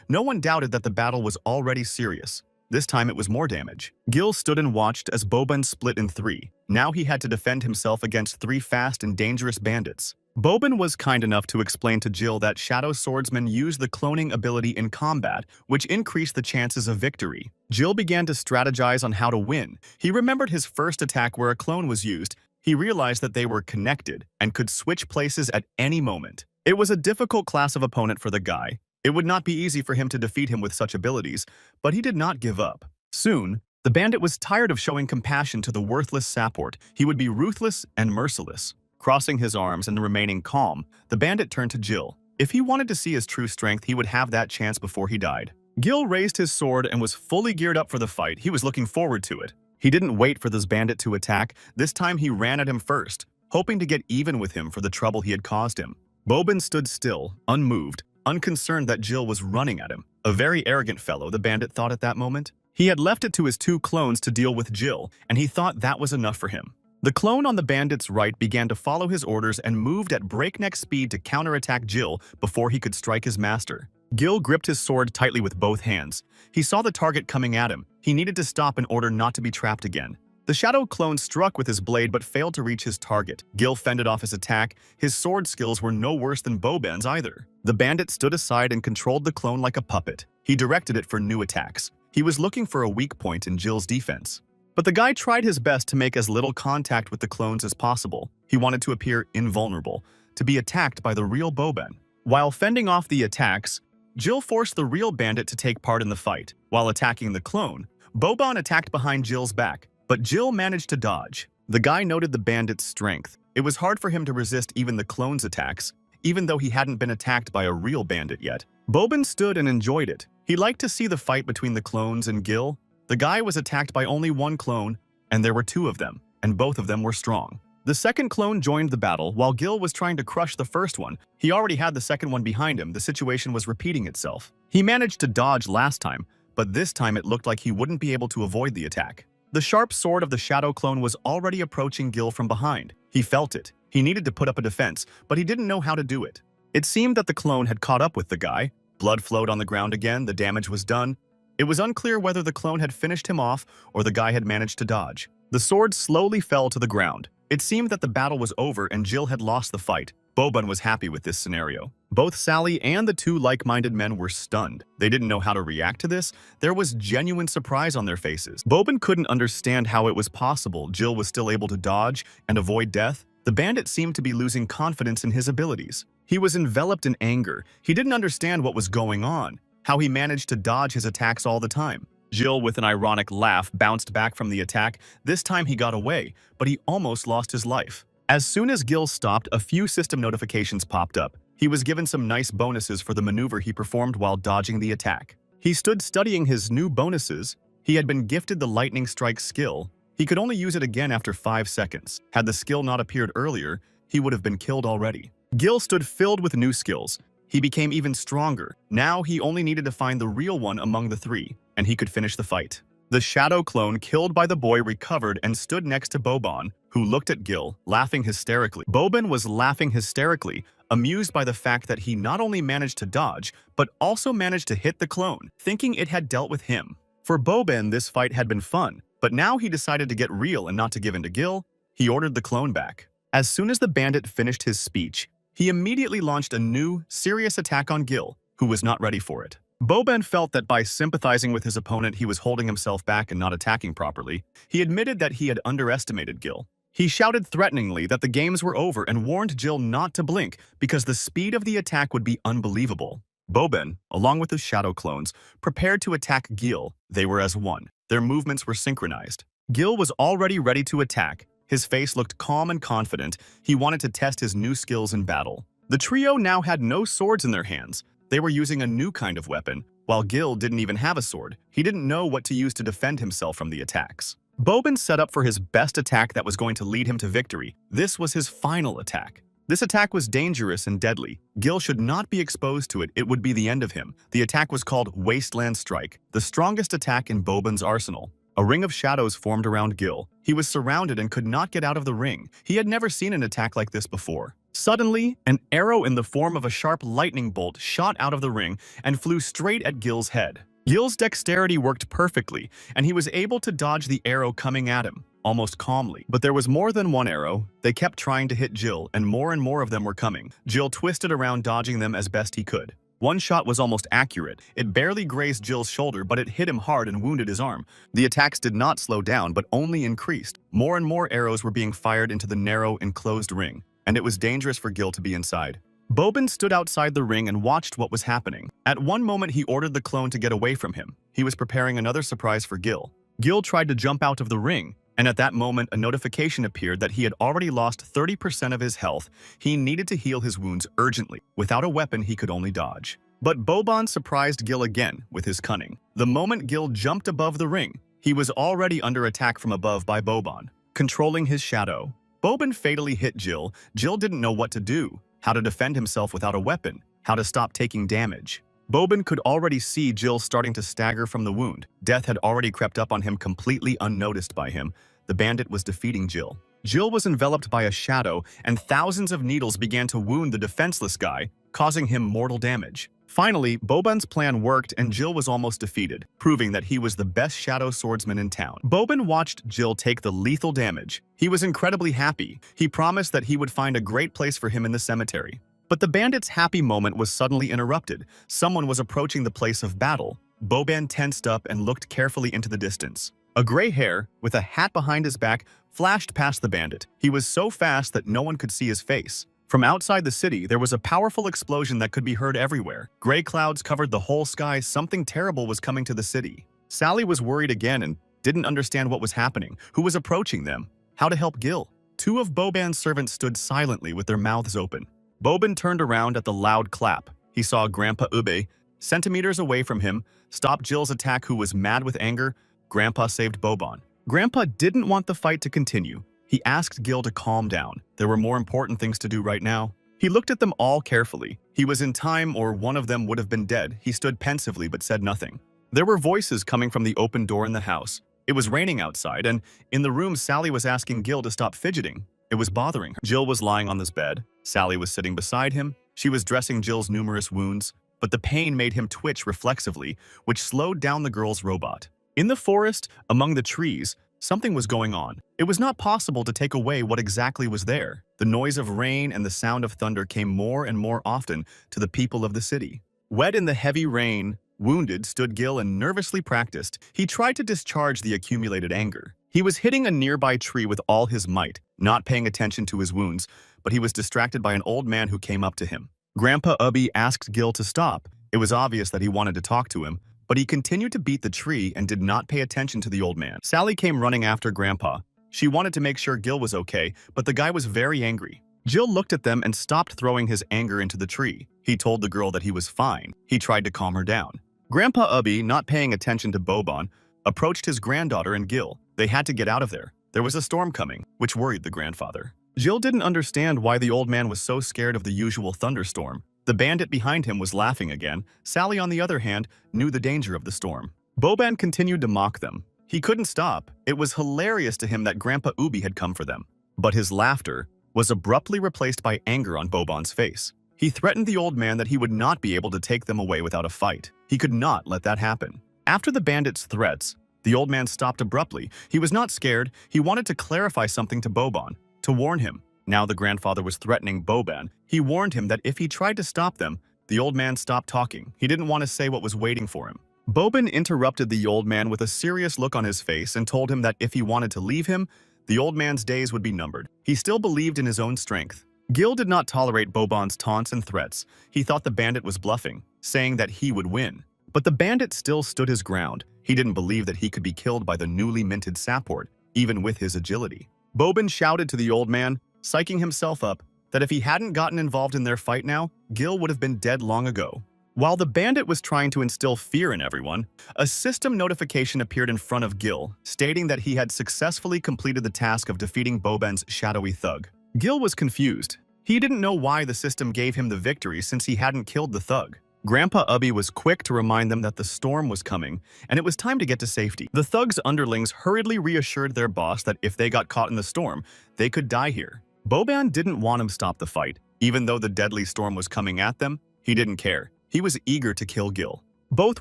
No one doubted that the battle was already serious. This time it was more damage. Gil stood and watched as Boban split in 3. Now he had to defend himself against 3 fast and dangerous bandits. Boban was kind enough to explain to Gil that shadow swordsmen use the cloning ability in combat, which increased the chances of victory. Gil began to strategize on how to win. He remembered his first attack where a clone was used. He realized that they were connected and could switch places at any moment. It was a difficult class of opponent for the guy. It would not be easy for him to defeat him with such abilities, but he did not give up. Soon, the bandit was tired of showing compassion to the worthless support. He would be ruthless and merciless. Crossing his arms and remaining calm, the bandit turned to Gil. If he wanted to see his true strength, he would have that chance before he died. Gil raised his sword and was fully geared up for the fight. He was looking forward to it. He didn't wait for this bandit to attack. This time he ran at him first, hoping to get even with him for the trouble he had caused him. Boban stood still, unmoved, unconcerned that Gil was running at him. A very arrogant fellow, the bandit thought at that moment. He had left it to his 2 clones to deal with Gil, and he thought that was enough for him. The clone on the bandit's right began to follow his orders and moved at breakneck speed to counterattack Gil before he could strike his master. Gil gripped his sword tightly with both hands. He saw the target coming at him. He needed to stop in order not to be trapped again. The shadow clone struck with his blade but failed to reach his target. Gil fended off his attack. His sword skills were no worse than Boban's either. The bandit stood aside and controlled the clone like a puppet. He directed it for new attacks. He was looking for a weak point in Gil's defense. But the guy tried his best to make as little contact with the clones as possible. He wanted to appear invulnerable, to be attacked by the real Boban. While fending off the attacks, Gil forced the real bandit to take part in the fight. While attacking the clone, Boban attacked behind Gil's back, but Gil managed to dodge. The guy noted the bandit's strength. It was hard for him to resist even the clone's attacks, even though he hadn't been attacked by a real bandit yet. Boban stood and enjoyed it. He liked to see the fight between the clones and Gil. The guy was attacked by only 1 clone, and there were 2 of them, and both of them were strong. The second clone joined the battle while Gil was trying to crush the first one. He already had the second one behind him. The situation was repeating itself. He managed to dodge last time, but this time it looked like he wouldn't be able to avoid the attack. The sharp sword of the shadow clone was already approaching Gil from behind. He felt it. He needed to put up a defense, but he didn't know how to do it. It seemed that the clone had caught up with the guy. Blood flowed on the ground again. The damage was done. It was unclear whether the clone had finished him off or the guy had managed to dodge. The sword slowly fell to the ground. It seemed that the battle was over and Gil had lost the fight. Boban was happy with this scenario. Both Sally and the 2 like-minded men were stunned. They didn't know how to react to this. There was genuine surprise on their faces. Boban couldn't understand how it was possible Gil was still able to dodge and avoid death. The bandit seemed to be losing confidence in his abilities. He was enveloped in anger. He didn't understand what was going on, how he managed to dodge his attacks all the time. Gil, with an ironic laugh, bounced back from the attack. This time he got away, but he almost lost his life. As soon as Gil stopped, a few system notifications popped up. He was given some nice bonuses for the maneuver he performed while dodging the attack. He stood studying his new bonuses. He had been gifted the lightning strike skill. He could only use it again after 5 seconds. Had the skill not appeared earlier, he would have been killed already. Gil stood filled with new skills. He became even stronger. Now he only needed to find the real one among the 3, and he could finish the fight. The shadow clone killed by the boy recovered and stood next to Boban, who looked at Gil, laughing hysterically. Boban was laughing hysterically, amused by the fact that he not only managed to dodge, but also managed to hit the clone, thinking it had dealt with him. For Boban, this fight had been fun, but now he decided to get real and not to give in to Gil. He ordered the clone back. As soon as the bandit finished his speech, he immediately launched a new, serious attack on Gil, who was not ready for it. Boban felt that by sympathizing with his opponent, he was holding himself back and not attacking properly. He admitted that he had underestimated Gil. He shouted threateningly that the games were over and warned Jill not to blink because the speed of the attack would be unbelievable. Boban, along with his shadow clones, prepared to attack Gil. They were as one. Their movements were synchronized. Gil was already ready to attack. His face looked calm and confident. He wanted to test his new skills in battle. The trio now had no swords in their hands. They were using a new kind of weapon. While Gil didn't even have a sword, he didn't know what to use to defend himself from the attacks. Boban set up for his best attack that was going to lead him to victory. This was his final attack. This attack was dangerous and deadly. Gil should not be exposed to it. It would be the end of him. The attack was called Wasteland Strike, the strongest attack in Boban's arsenal. A ring of shadows formed around Gil. He was surrounded and could not get out of the ring. He had never seen an attack like this before. Suddenly, an arrow in the form of a sharp lightning bolt shot out of the ring and flew straight at Gil's head. Gil's dexterity worked perfectly, and he was able to dodge the arrow coming at him, almost calmly. But there was more than one arrow. They kept trying to hit Jill, and more of them were coming. Jill twisted around, dodging them as best he could. One shot was almost accurate. It barely grazed Jill's shoulder, but it hit him hard and wounded his arm. The attacks did not slow down, but only increased. More and more arrows were being fired into the narrow, enclosed ring, and it was dangerous for Gil to be inside. Boban stood outside the ring and watched what was happening. At one moment, he ordered the clone to get away from him. He was preparing another surprise for Gil. Gil tried to jump out of the ring, and at that moment, a notification appeared that he had already lost 30% of his health. He needed to heal his wounds urgently. Without a weapon, he could only dodge. But Boban surprised Gil again with his cunning. The moment Gil jumped above the ring, he was already under attack from above by Boban, controlling his shadow. Boban fatally hit Jill. Jill didn't know what to do, how to defend himself without a weapon, how to stop taking damage. Boban could already see Jill starting to stagger from the wound. Death had already crept up on him completely unnoticed by him. The bandit was defeating Jill. Jill was enveloped by a shadow, and thousands of needles began to wound the defenseless guy, causing him mortal damage. Finally, Boban's plan worked and Jill was almost defeated, proving that he was the best shadow swordsman in town. Boban watched Jill take the lethal damage. He was incredibly happy. He promised that he would find a great place for him in the cemetery. But the bandit's happy moment was suddenly interrupted. Someone was approaching the place of battle. Boban tensed up and looked carefully into the distance. A gray hair, with a hat behind his back, flashed past the bandit. He was so fast that no one could see his face. From outside the city, there was a powerful explosion that could be heard everywhere. Gray clouds covered the whole sky. Something terrible was coming to the city. Sally was worried again and didn't understand what was happening, who was approaching them, how to help Gil. Two of Boban's servants stood silently with their mouths open. Boban turned around at the loud clap. He saw Grandpa Ube, centimeters away from him, stop Jill's attack, who was mad with anger. Grandpa saved Boban. Grandpa didn't want the fight to continue. He asked Gil to calm down. There were more important things to do right now. He looked at them all carefully. He was in time, or one of them would have been dead. He stood pensively but said nothing. There were voices coming from the open door in the house. It was raining outside, and in the room, Sally was asking Gil to stop fidgeting. It was bothering her. Jill was lying on this bed. Sally was sitting beside him. She was dressing Jill's numerous wounds, but the pain made him twitch reflexively, which slowed down the girl's robot. In the forest, among the trees, something was going on. It was not possible to take away what exactly was there. The noise of rain and the sound of thunder came more and more often to the people of the city. Wet in the heavy rain, wounded, stood Gil and nervously practiced. He tried to discharge the accumulated anger. He was hitting a nearby tree with all his might, not paying attention to his wounds, but he was distracted by an old man who came up to him. Grandpa Ubby asked Gil to stop. It was obvious that he wanted to talk to him, but he continued to beat the tree and did not pay attention to the old man. Sally came running after Grandpa. She wanted to make sure Gil was okay, but the guy was very angry. Jill looked at them and stopped throwing his anger into the tree. He told the girl that he was fine. He tried to calm her down. Grandpa Ubby, not paying attention to Boban, approached his granddaughter and Gil. They had to get out of there. There was a storm coming, which worried the grandfather. Jill didn't understand why the old man was so scared of the usual thunderstorm. The bandit behind him was laughing again. Sally, on the other hand, knew the danger of the storm. Boban continued to mock them. He couldn't stop. It was hilarious to him that Grandpa Ubi had come for them. But his laughter was abruptly replaced by anger on Boban's face. He threatened the old man that he would not be able to take them away without a fight. He could not let that happen. After the bandit's threats, the old man stopped abruptly. He was not scared. He wanted to clarify something to Boban, to warn him. Now the grandfather was threatening Boban. He warned him that if he tried to stop them, The old man stopped talking. He didn't want to say what was waiting for him. Boban interrupted the old man with a serious look on his face and told him that if he wanted to leave him, the old man's days would be numbered. He still believed in his own strength. Gil did not tolerate Boban's taunts and threats. He thought the bandit was bluffing, saying that he would win. But the bandit still stood his ground. He didn't believe that he could be killed by the newly minted support, even with his agility. Boban shouted to the old man, psyching himself up, that if he hadn't gotten involved in their fight now, Gil would have been dead long ago. While the bandit was trying to instill fear in everyone, a system notification appeared in front of Gil, stating that he had successfully completed the task of defeating Boban's shadowy thug. Gil was confused. He didn't know why the system gave him the victory since he hadn't killed the thug. Grandpa Ubby was quick to remind them that the storm was coming, and it was time to get to safety. The thug's underlings hurriedly reassured their boss that if they got caught in the storm, they could die here. Boban didn't want him to stop the fight. Even though the deadly storm was coming at them, he didn't care. He was eager to kill Gil. Both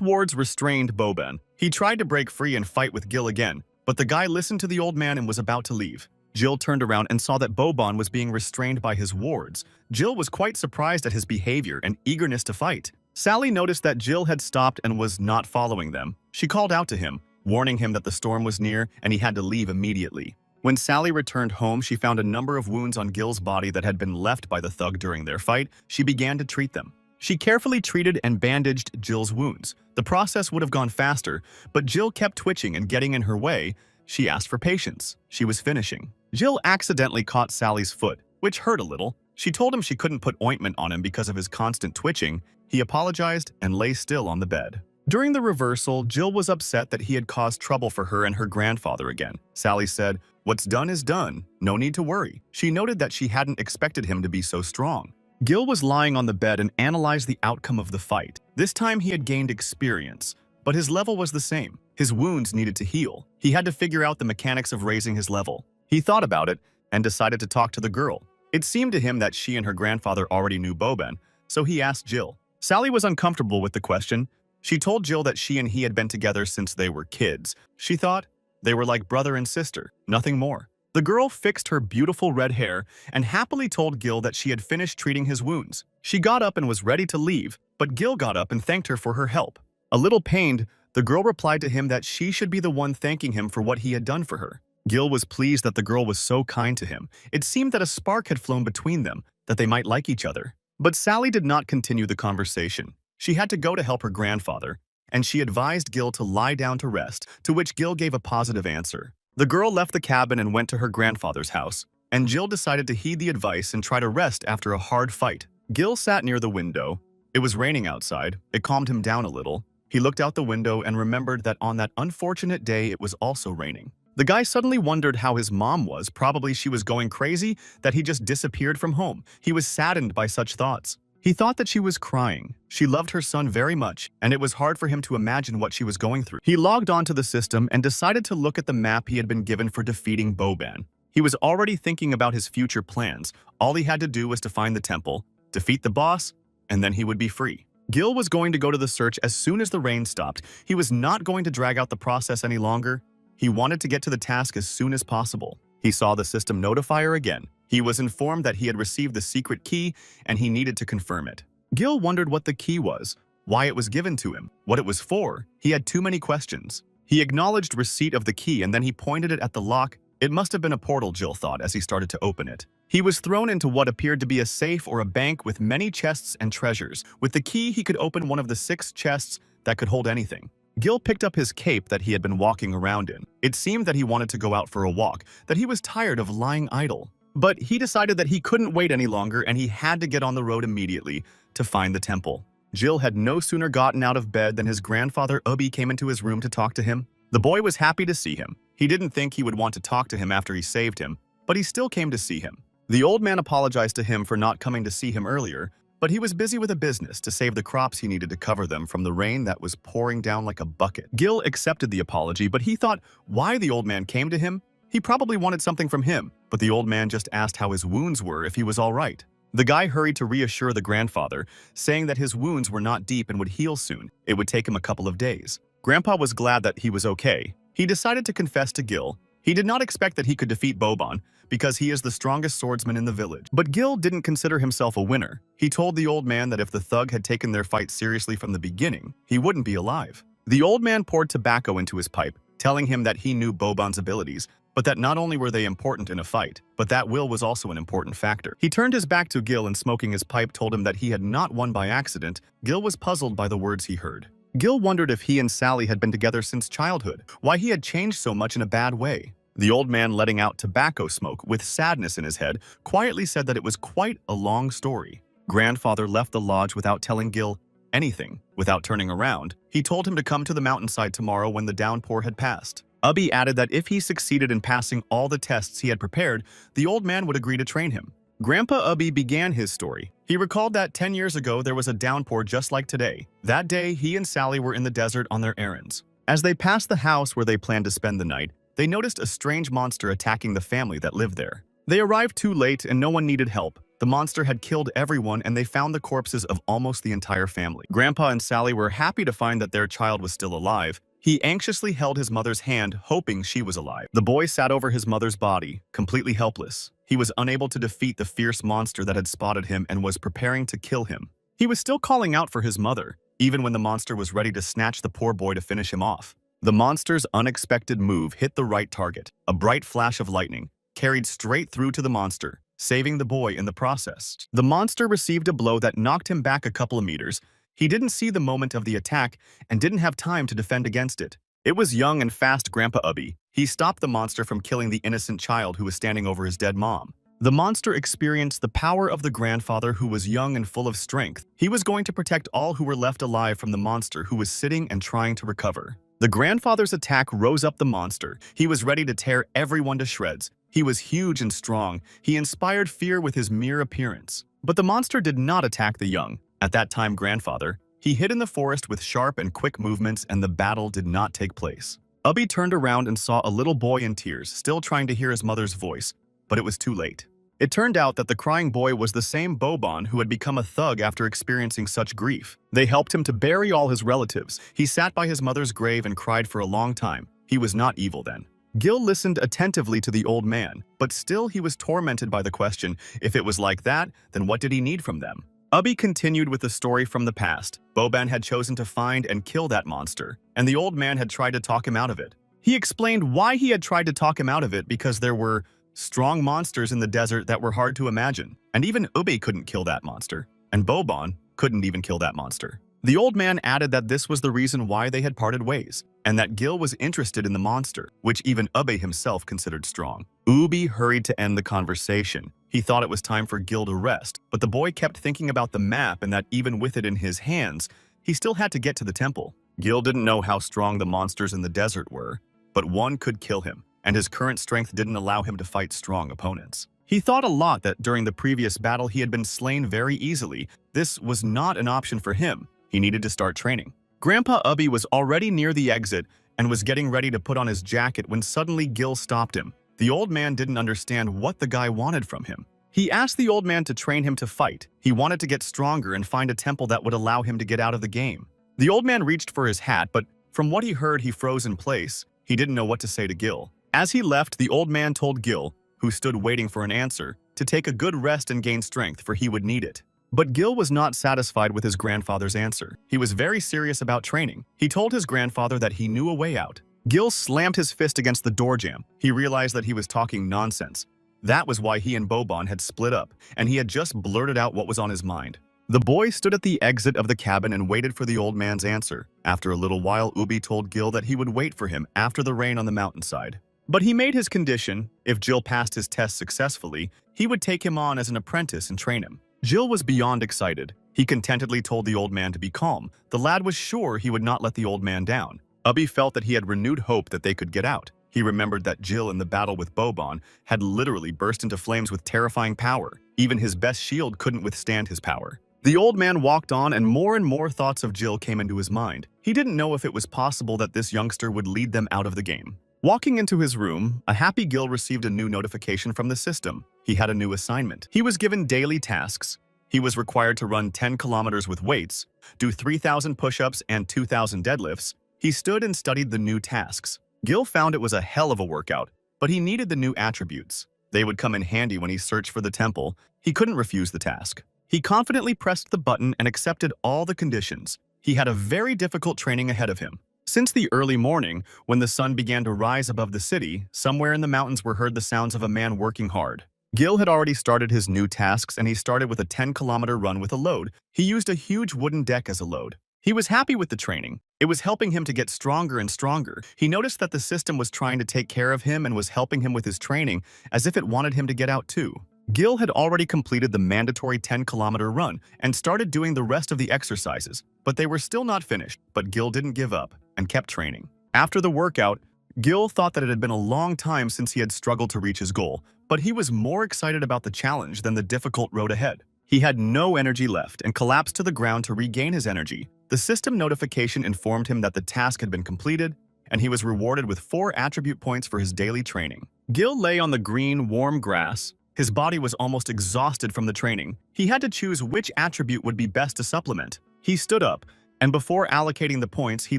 wards restrained Boban. He tried to break free and fight with Gil again, but the guy listened to the old man and was about to leave. Jill turned around and saw that Boban was being restrained by his wards. Jill was quite surprised at his behavior and eagerness to fight. Sally noticed that Jill had stopped and was not following them. She called out to him, warning him that the storm was near and he had to leave immediately. When Sally returned home, she found a number of wounds on Gil's body that had been left by the thug during their fight. She began to treat them. She carefully treated and bandaged Jill's wounds. The process would have gone faster, but Jill kept twitching and getting in her way. She asked for patience. She was finishing. Jill accidentally caught Sally's foot, which hurt a little. She told him she couldn't put ointment on him because of his constant twitching. He apologized and lay still on the bed. During the reversal, Jill was upset that he had caused trouble for her and her grandfather again. Sally said, "What's done is done. No need to worry." She noted that she hadn't expected him to be so strong. Gil was lying on the bed and analyzed the outcome of the fight. This time he had gained experience, but his level was the same. His wounds needed to heal. He had to figure out the mechanics of raising his level. He thought about it and decided to talk to the girl. It seemed to him that she and her grandfather already knew Boban, so he asked Jill. Sally was uncomfortable with the question. She told Jill that she and he had been together since they were kids. She thought they were like brother and sister, nothing more. The girl fixed her beautiful red hair and happily told Gil that she had finished treating his wounds. She got up and was ready to leave, but Gil got up and thanked her for her help. A little pained, the girl replied to him that she should be the one thanking him for what he had done for her. Gil was pleased that the girl was so kind to him. It seemed that a spark had flown between them, that they might like each other. But Sally did not continue the conversation. She had to go to help her grandfather, and she advised Gil to lie down to rest, to which Gil gave a positive answer. The girl left the cabin and went to her grandfather's house, and Jill decided to heed the advice and try to rest after a hard fight. Gil sat near the window. It was raining outside. It calmed him down a little. He looked out the window and remembered that on that unfortunate day it was also raining. The guy suddenly wondered how his mom was. Probably she was going crazy, that he just disappeared from home. He was saddened by such thoughts. He thought that she was crying. She loved her son very much, and it was hard for him to imagine what she was going through. He logged onto the system and decided to look at the map he had been given for defeating Boban. He was already thinking about his future plans. All he had to do was to find the temple, defeat the boss, and then he would be free. Gil was going to go to the search as soon as the rain stopped. He was not going to drag out the process any longer. He wanted to get to the task as soon as possible. He saw the system notifier again. He was informed that he had received the secret key and he needed to confirm it. Gil wondered what the key was, why it was given to him, what it was for. He had too many questions. He acknowledged receipt of the key and then he pointed it at the lock. It must have been a portal, Jill thought as he started to open it. He was thrown into what appeared to be a safe or a bank with many chests and treasures. With the key, he could open one of the 6 chests that could hold anything. Gil picked up his cape that he had been walking around in. It seemed that he wanted to go out for a walk, that he was tired of lying idle. But he decided that he couldn't wait any longer and he had to get on the road immediately to find the temple. Jill had no sooner gotten out of bed than his grandfather Ubby came into his room to talk to him. The boy was happy to see him. He didn't think he would want to talk to him after he saved him, but he still came to see him. The old man apologized to him for not coming to see him earlier, but he was busy with a business to save the crops he needed to cover them from the rain that was pouring down like a bucket. Gil accepted the apology, but he thought why the old man came to him. He probably wanted something from him, but the old man just asked how his wounds were, if he was all right. The guy hurried to reassure the grandfather, saying that his wounds were not deep and would heal soon. It would take him a couple of days. Grandpa was glad that he was okay. He decided to confess to Gil. He did not expect that he could defeat Boban, because he is the strongest swordsman in the village. But Gil didn't consider himself a winner. He told the old man that if the thug had taken their fight seriously from the beginning, he wouldn't be alive. The old man poured tobacco into his pipe, telling him that he knew Boban's abilities, but that not only were they important in a fight, but that will was also an important factor. He turned his back to Gil and smoking his pipe told him that he had not won by accident. Gil was puzzled by the words he heard. Gil wondered if he and Sally had been together since childhood, why he had changed so much in a bad way. The old man, letting out tobacco smoke with sadness in his head, quietly said that it was quite a long story. Grandfather left the lodge without telling Gil anything. Without turning around, he told him to come to the mountainside tomorrow when the downpour had passed. Ubby added that if he succeeded in passing all the tests he had prepared, the old man would agree to train him. Grandpa Ubby began his story. He recalled that 10 years ago there was a downpour just like today. That day, he and Sally were in the desert on their errands. As they passed the house where they planned to spend the night, they noticed a strange monster attacking the family that lived there. They arrived too late and no one needed help. The monster had killed everyone and they found the corpses of almost the entire family. Grandpa and Sally were happy to find that their child was still alive. He anxiously held his mother's hand, hoping she was alive. The boy sat over his mother's body, completely helpless. He was unable to defeat the fierce monster that had spotted him and was preparing to kill him. He was still calling out for his mother, even when the monster was ready to snatch the poor boy to finish him off. The monster's unexpected move hit the right target. A bright flash of lightning carried straight through to the monster, saving the boy in the process. The monster received a blow that knocked him back a couple of meters. He didn't see the moment of the attack and didn't have time to defend against it. It was young and fast Grandpa Ubby. He stopped the monster from killing the innocent child who was standing over his dead mom. The monster experienced the power of the grandfather who was young and full of strength. He was going to protect all who were left alive from the monster who was sitting and trying to recover. The grandfather's attack rose up the monster. He was ready to tear everyone to shreds. He was huge and strong. He inspired fear with his mere appearance. But the monster did not attack the young. At that time, grandfather, he hid in the forest with sharp and quick movements and the battle did not take place. Ubby turned around and saw a little boy in tears, still trying to hear his mother's voice, but it was too late. It turned out that the crying boy was the same Boban who had become a thug after experiencing such grief. They helped him to bury all his relatives. He sat by his mother's grave and cried for a long time. He was not evil then. Gil listened attentively to the old man, but still he was tormented by the question, if it was like that, then what did he need from them? Ubby continued with the story from the past. Boban had chosen to find and kill that monster, and the old man had tried to talk him out of it. He explained why he had tried to talk him out of it because there were strong monsters in the desert that were hard to imagine, and even Ubby couldn't kill that monster, and Boban couldn't even kill that monster. The old man added that this was the reason why they had parted ways, and that Gil was interested in the monster, which even Ubby himself considered strong. Ubby hurried to end the conversation. He thought it was time for Gil to rest, but the boy kept thinking about the map and that even with it in his hands, he still had to get to the temple. Gil didn't know how strong the monsters in the desert were, but one could kill him, and his current strength didn't allow him to fight strong opponents. He thought a lot that during the previous battle he had been slain very easily. This was not an option for him. He needed to start training. Grandpa Ubby was already near the exit and was getting ready to put on his jacket when suddenly Gil stopped him. The old man didn't understand what the guy wanted from him. He asked the old man to train him to fight. He wanted to get stronger and find a temple that would allow him to get out of the game. The old man reached for his hat, but from what he heard, he froze in place. He didn't know what to say to Gil. As he left, the old man told Gil, who stood waiting for an answer, to take a good rest and gain strength, for he would need it. But Gil was not satisfied with his grandfather's answer. He was very serious about training. He told his grandfather that he knew a way out. Gil slammed his fist against the door jamb. He realized that he was talking nonsense. That was why he and Boban had split up, and he had just blurted out what was on his mind. The boy stood at the exit of the cabin and waited for the old man's answer. After a little while, Ubby told Gil that he would wait for him after the rain on the mountainside. But he made his condition: if Gil passed his test successfully, he would take him on as an apprentice and train him. Gil was beyond excited. He contentedly told the old man to be calm. The lad was sure he would not let the old man down. Ubby felt that he had renewed hope that they could get out. He remembered that Gil in the battle with Boban had literally burst into flames with terrifying power. Even his best shield couldn't withstand his power. The old man walked on and more thoughts of Gil came into his mind. He didn't know if it was possible that this youngster would lead them out of the game. Walking into his room, a happy Gil received a new notification from the system. He had a new assignment. He was given daily tasks. He was required to run 10 kilometers with weights, do 3,000 push-ups and 2,000 deadlifts. He stood and studied the new tasks. Gil found it was a hell of a workout. but he needed the new attributes. They would come in handy when he searched for the temple. He couldn't refuse the task. He confidently pressed the button and accepted all the conditions. He had a very difficult training ahead of him. Since the early morning, when the sun began to rise above the city, somewhere in the mountains were heard the sounds of a man working hard. Gil had already started his new tasks, and he started with a 10-kilometer run with a load. He used a huge wooden deck as a load. He was happy with the training. It was helping him to get stronger and stronger. He noticed that the system was trying to take care of him and was helping him with his training, as if it wanted him to get out too. Gil had already completed the mandatory 10-kilometer run and started doing the rest of the exercises, but they were still not finished. But Gil didn't give up and kept training. After the workout, Gil thought that it had been a long time since he had struggled to reach his goal, but he was more excited about the challenge than the difficult road ahead. He had no energy left and collapsed to the ground to regain his energy. The system notification informed him that the task had been completed, and he was rewarded with 4 attribute points for his daily training. Gil lay on the green, warm grass. His body was almost exhausted from the training. He had to choose which attribute would be best to supplement. He stood up, and before allocating the points, he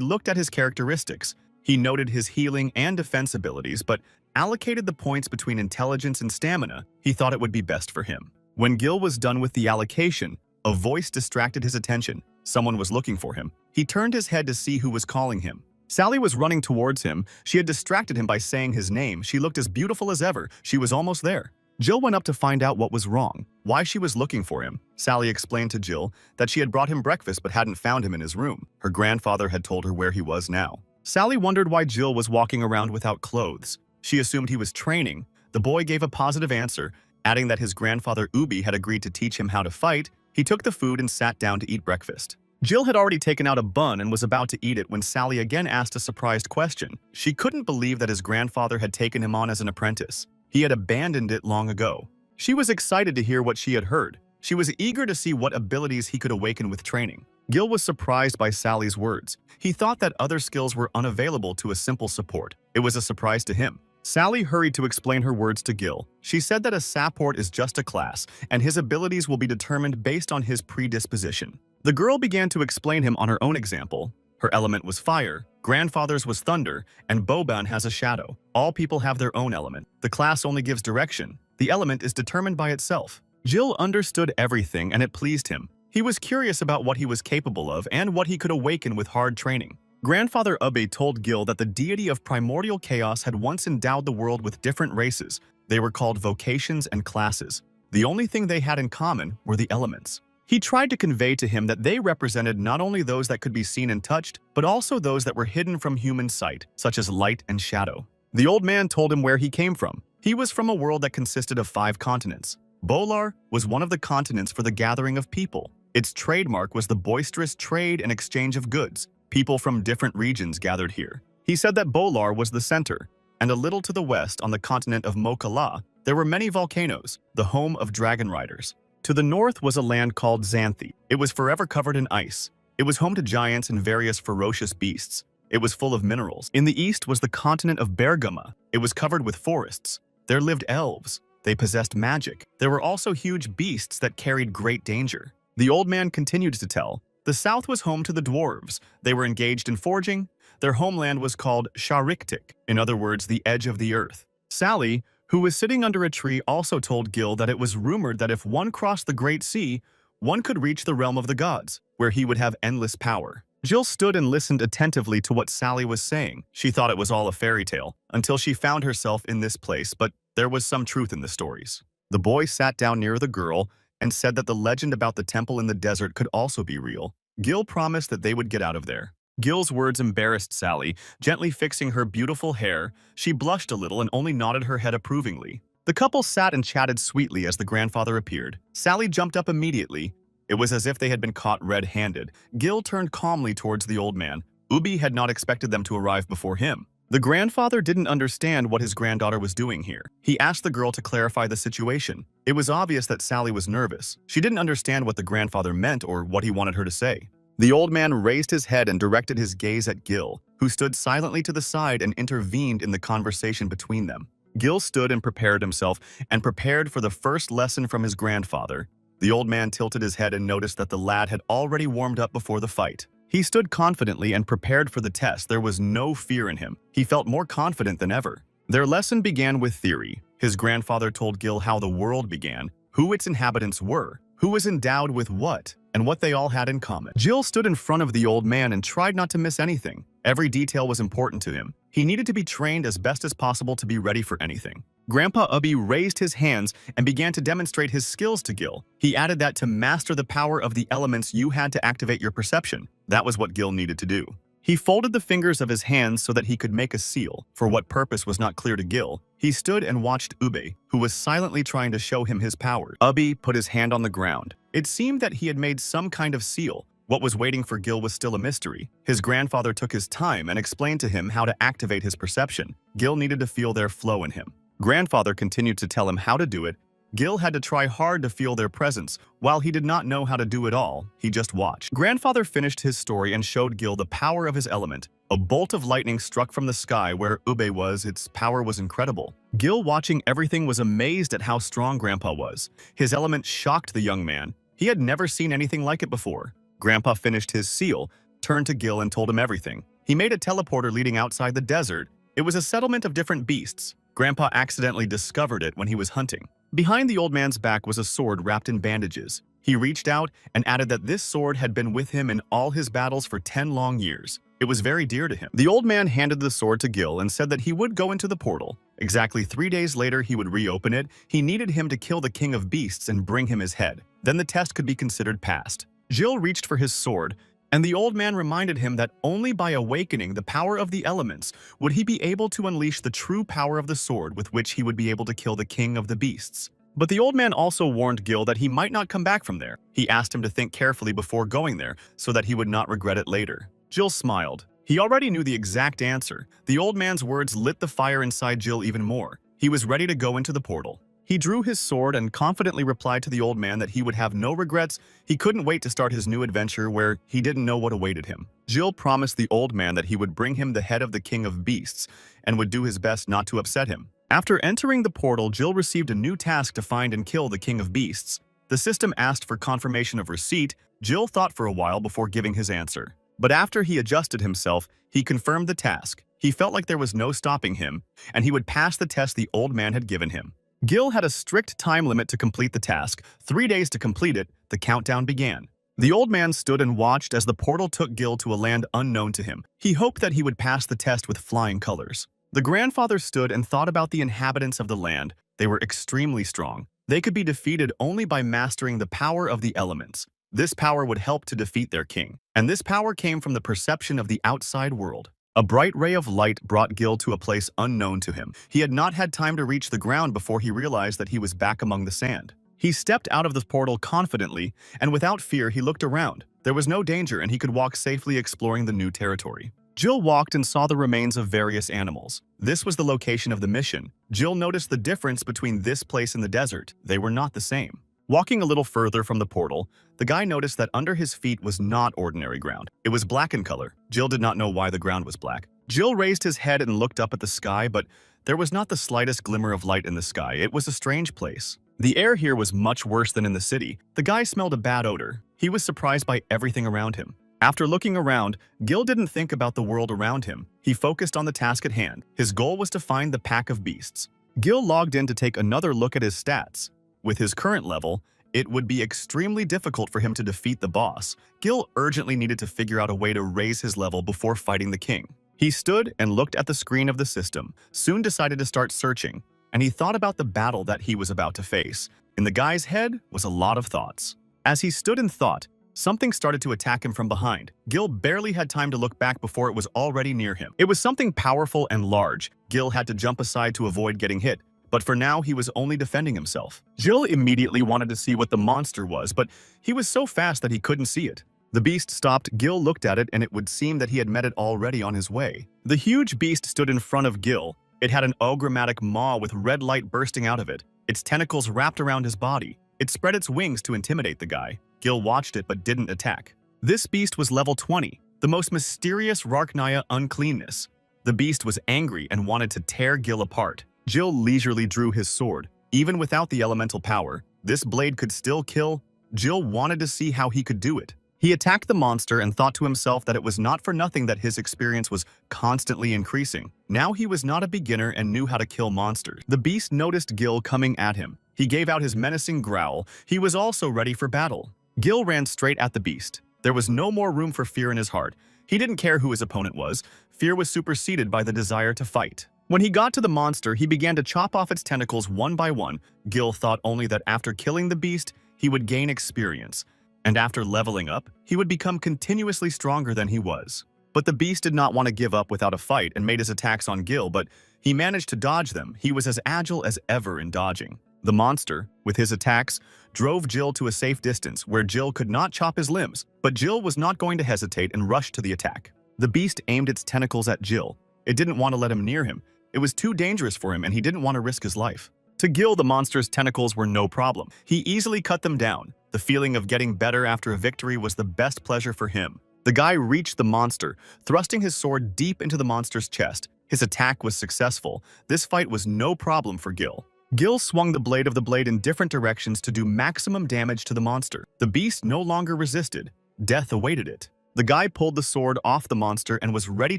looked at his characteristics. He noted his healing and defense abilities, but allocated the points between intelligence and stamina. He thought it would be best for him. When Gil was done with the allocation, a voice distracted his attention. Someone was looking for him. He turned his head to see who was calling him. Sally was running towards him. She had distracted him by saying his name. She looked as beautiful as ever. She was almost there. Jill went up to find out what was wrong, why she was looking for him. Sally explained to Jill that she had brought him breakfast but hadn't found him in his room. Her grandfather had told her where he was now. Sally wondered why Jill was walking around without clothes. She assumed he was training. The boy gave a positive answer, adding that his grandfather Ubi had agreed to teach him how to fight. He took the food and sat down to eat breakfast. Jill had already taken out a bun and was about to eat it when Sally again asked a surprised question. She couldn't believe that his grandfather had taken him on as an apprentice. He had abandoned it long ago. She was excited to hear what she had heard. She was eager to see what abilities he could awaken with training. Gil was surprised by Sally's words. He thought that other skills were unavailable to a simple support. It was a surprise to him. Sally hurried to explain her words to Gil. She said that a support is just a class, and his abilities will be determined based on his predisposition. The girl began to explain him on her own example. Her element was fire, grandfather's was thunder, and Boban has a shadow. All people have their own element. The class only gives direction. The element is determined by itself. Jill understood everything, and it pleased him. He was curious about what he was capable of and what he could awaken with hard training. Grandfather Ube told Gil that the deity of primordial chaos had once endowed the world with different races. They were called vocations and classes. The only thing they had in common were the elements. He tried to convey to him that they represented not only those that could be seen and touched, but also those that were hidden from human sight, such as light and shadow. The old man told him where he came from. He was from a world that consisted of 5 continents. Bolar was one of the continents for the gathering of people. Its trademark was the boisterous trade and exchange of goods. People from different regions gathered here. He said that Bolar was the center, and a little to the west on the continent of Mokala, there were many volcanoes, the home of dragon riders. To the north was a land called Xanthi. It was forever covered in ice. It was home to giants and various ferocious beasts. It was full of minerals. In the east was the continent of Bergama. It was covered with forests. There lived elves. They possessed magic. There were also huge beasts that carried great danger. The old man continued to tell. The south was home to the dwarves. They were engaged in forging. Their homeland was called Shariktik, in other words, the edge of the earth. Sally, who was sitting under a tree, also told Gil that it was rumored that if one crossed the Great Sea, one could reach the realm of the gods, where he would have endless power. Jill stood and listened attentively to what Sally was saying. She thought it was all a fairy tale, until she found herself in this place, but there was some truth in the stories. The boy sat down near the girl and said that the legend about the temple in the desert could also be real. Gil promised that they would get out of there. Gil's words embarrassed Sally. Gently fixing her beautiful hair, she blushed a little and only nodded her head approvingly. The couple sat and chatted sweetly as the grandfather appeared. Sally jumped up immediately. It was as if they had been caught red-handed. Gil turned calmly towards the old man. Ubi had not expected them to arrive before him. The grandfather didn't understand what his granddaughter was doing here. He asked the girl to clarify the situation. It was obvious that Sally was nervous. She didn't understand what the grandfather meant or what he wanted her to say. The old man raised his head and directed his gaze at Gil, who stood silently to the side and intervened in the conversation between them. Gil stood and prepared himself, and prepared for the first lesson from his grandfather. The old man tilted his head and noticed that the lad had already warmed up before the fight. He stood confidently and prepared for the test. There was no fear in him. He felt more confident than ever. Their lesson began with theory. His grandfather told Gil how the world began, who its inhabitants were, who was endowed with what, and what they all had in common. Gil stood in front of the old man and tried not to miss anything. Every detail was important to him. He needed to be trained as best as possible to be ready for anything. Grandpa Ubby raised his hands and began to demonstrate his skills to Gil. He added that to master the power of the elements you had to activate your perception. That was what Gil needed to do. He folded the fingers of his hands so that he could make a seal. For what purpose was not clear to Gil. He stood and watched Ube, who was silently trying to show him his powers. Ubby put his hand on the ground. It seemed that he had made some kind of seal. What was waiting for Gil was still a mystery. His grandfather took his time and explained to him how to activate his perception. Gil needed to feel their flow in him. Grandfather continued to tell him how to do it. Gil had to try hard to feel their presence. While he did not know how to do it all, he just watched. Grandfather finished his story and showed Gil the power of his element. A bolt of lightning struck from the sky where Ube was. Its power was incredible. Gil, watching everything, was amazed at how strong Grandpa was. His element shocked the young man. He had never seen anything like it before. Grandpa finished his seal, turned to Gil and told him everything. He made a teleporter leading outside the desert. It was a settlement of different beasts. Grandpa accidentally discovered it when he was hunting. Behind the old man's back was a sword wrapped in bandages. He reached out and added that this sword had been with him in all his battles for 10 long years. It was very dear to him. The old man handed the sword to Gil and said that he would go into the portal. Exactly 3 days later, he would reopen it. He needed him to kill the king of beasts and bring him his head. Then the test could be considered passed. Gil reached for his sword, and the old man reminded him that only by awakening the power of the elements would he be able to unleash the true power of the sword with which he would be able to kill the king of the beasts. But the old man also warned Gil that he might not come back from there. He asked him to think carefully before going there so that he would not regret it later. Gil smiled. He already knew the exact answer. The old man's words lit the fire inside Gil even more. He was ready to go into the portal. He drew his sword and confidently replied to the old man that he would have no regrets. He couldn't wait to start his new adventure where he didn't know what awaited him. Gil promised the old man that he would bring him the head of the king of beasts and would do his best not to upset him. After entering the portal, Gil received a new task to find and kill the king of beasts. The system asked for confirmation of receipt. Gil thought for a while before giving his answer. But after he adjusted himself, he confirmed the task. He felt like there was no stopping him, and he would pass the test the old man had given him. Gil had a strict time limit to complete the task. 3 days to complete it, the countdown began. The old man stood and watched as the portal took Gil to a land unknown to him. He hoped that he would pass the test with flying colors. The grandfather stood and thought about the inhabitants of the land. They were extremely strong. They could be defeated only by mastering the power of the elements. This power would help to defeat their king. And this power came from the perception of the outside world. A bright ray of light brought Gil to a place unknown to him. He had not had time to reach the ground before he realized that he was back among the sand. He stepped out of the portal confidently, and without fear he looked around. There was no danger and he could walk safely exploring the new territory. Gil walked and saw the remains of various animals. This was the location of the mission. Gil noticed the difference between this place and the desert. They were not the same. Walking a little further from the portal, the guy noticed that under his feet was not ordinary ground. It was black in color. Gil did not know why the ground was black. Gil raised his head and looked up at the sky, but there was not the slightest glimmer of light in the sky. It was a strange place. The air here was much worse than in the city. The guy smelled a bad odor. He was surprised by everything around him. After looking around, Gil didn't think about the world around him. He focused on the task at hand. His goal was to find the pack of beasts. Gil logged in to take another look at his stats. With his current level, it would be extremely difficult for him to defeat the boss. Gil urgently needed to figure out a way to raise his level before fighting the king. He stood and looked at the screen of the system, soon decided to start searching, and he thought about the battle that he was about to face. In the guy's head was a lot of thoughts. As he stood and thought, something started to attack him from behind. Gil barely had time to look back before it was already near him. It was something powerful and large. Gil had to jump aside to avoid getting hit. But for now, he was only defending himself. Gil immediately wanted to see what the monster was, but he was so fast that he couldn't see it. The beast stopped. Gil looked at it, and it would seem that he had met it already on his way. The huge beast stood in front of Gil. It had an ogre-matic maw with red light bursting out of it. Its tentacles wrapped around his body. It spread its wings to intimidate the guy. Gil watched it but didn't attack. This beast was level 20, the most mysterious Rarknaya uncleanness. The beast was angry and wanted to tear Gil apart. Gil leisurely drew his sword. Even without the elemental power, this blade could still kill. Gil wanted to see how he could do it. He attacked the monster and thought to himself that it was not for nothing that his experience was constantly increasing. Now he was not a beginner and knew how to kill monsters. The beast noticed Gil coming at him. He gave out his menacing growl. He was also ready for battle. Gil ran straight at the beast. There was no more room for fear in his heart. He didn't care who his opponent was. Fear was superseded by the desire to fight. When he got to the monster, he began to chop off its tentacles one by one. Gil thought only that after killing the beast, he would gain experience. And after leveling up, he would become continuously stronger than he was. But the beast did not want to give up without a fight and made his attacks on Gil, but he managed to dodge them. He was as agile as ever in dodging. The monster, with his attacks, drove Gil to a safe distance where Gil could not chop his limbs, but Gil was not going to hesitate and rushed to the attack. The beast aimed its tentacles at Gil. It didn't want to let him near him. It was too dangerous for him and he didn't want to risk his life. To Gil, the monster's tentacles were no problem. He easily cut them down. The feeling of getting better after a victory was the best pleasure for him. The guy reached the monster, thrusting his sword deep into the monster's chest. His attack was successful. This fight was no problem for Gil. Gil swung the blade of the blade in different directions to do maximum damage to the monster. The beast no longer resisted. Death awaited it. The guy pulled the sword off the monster and was ready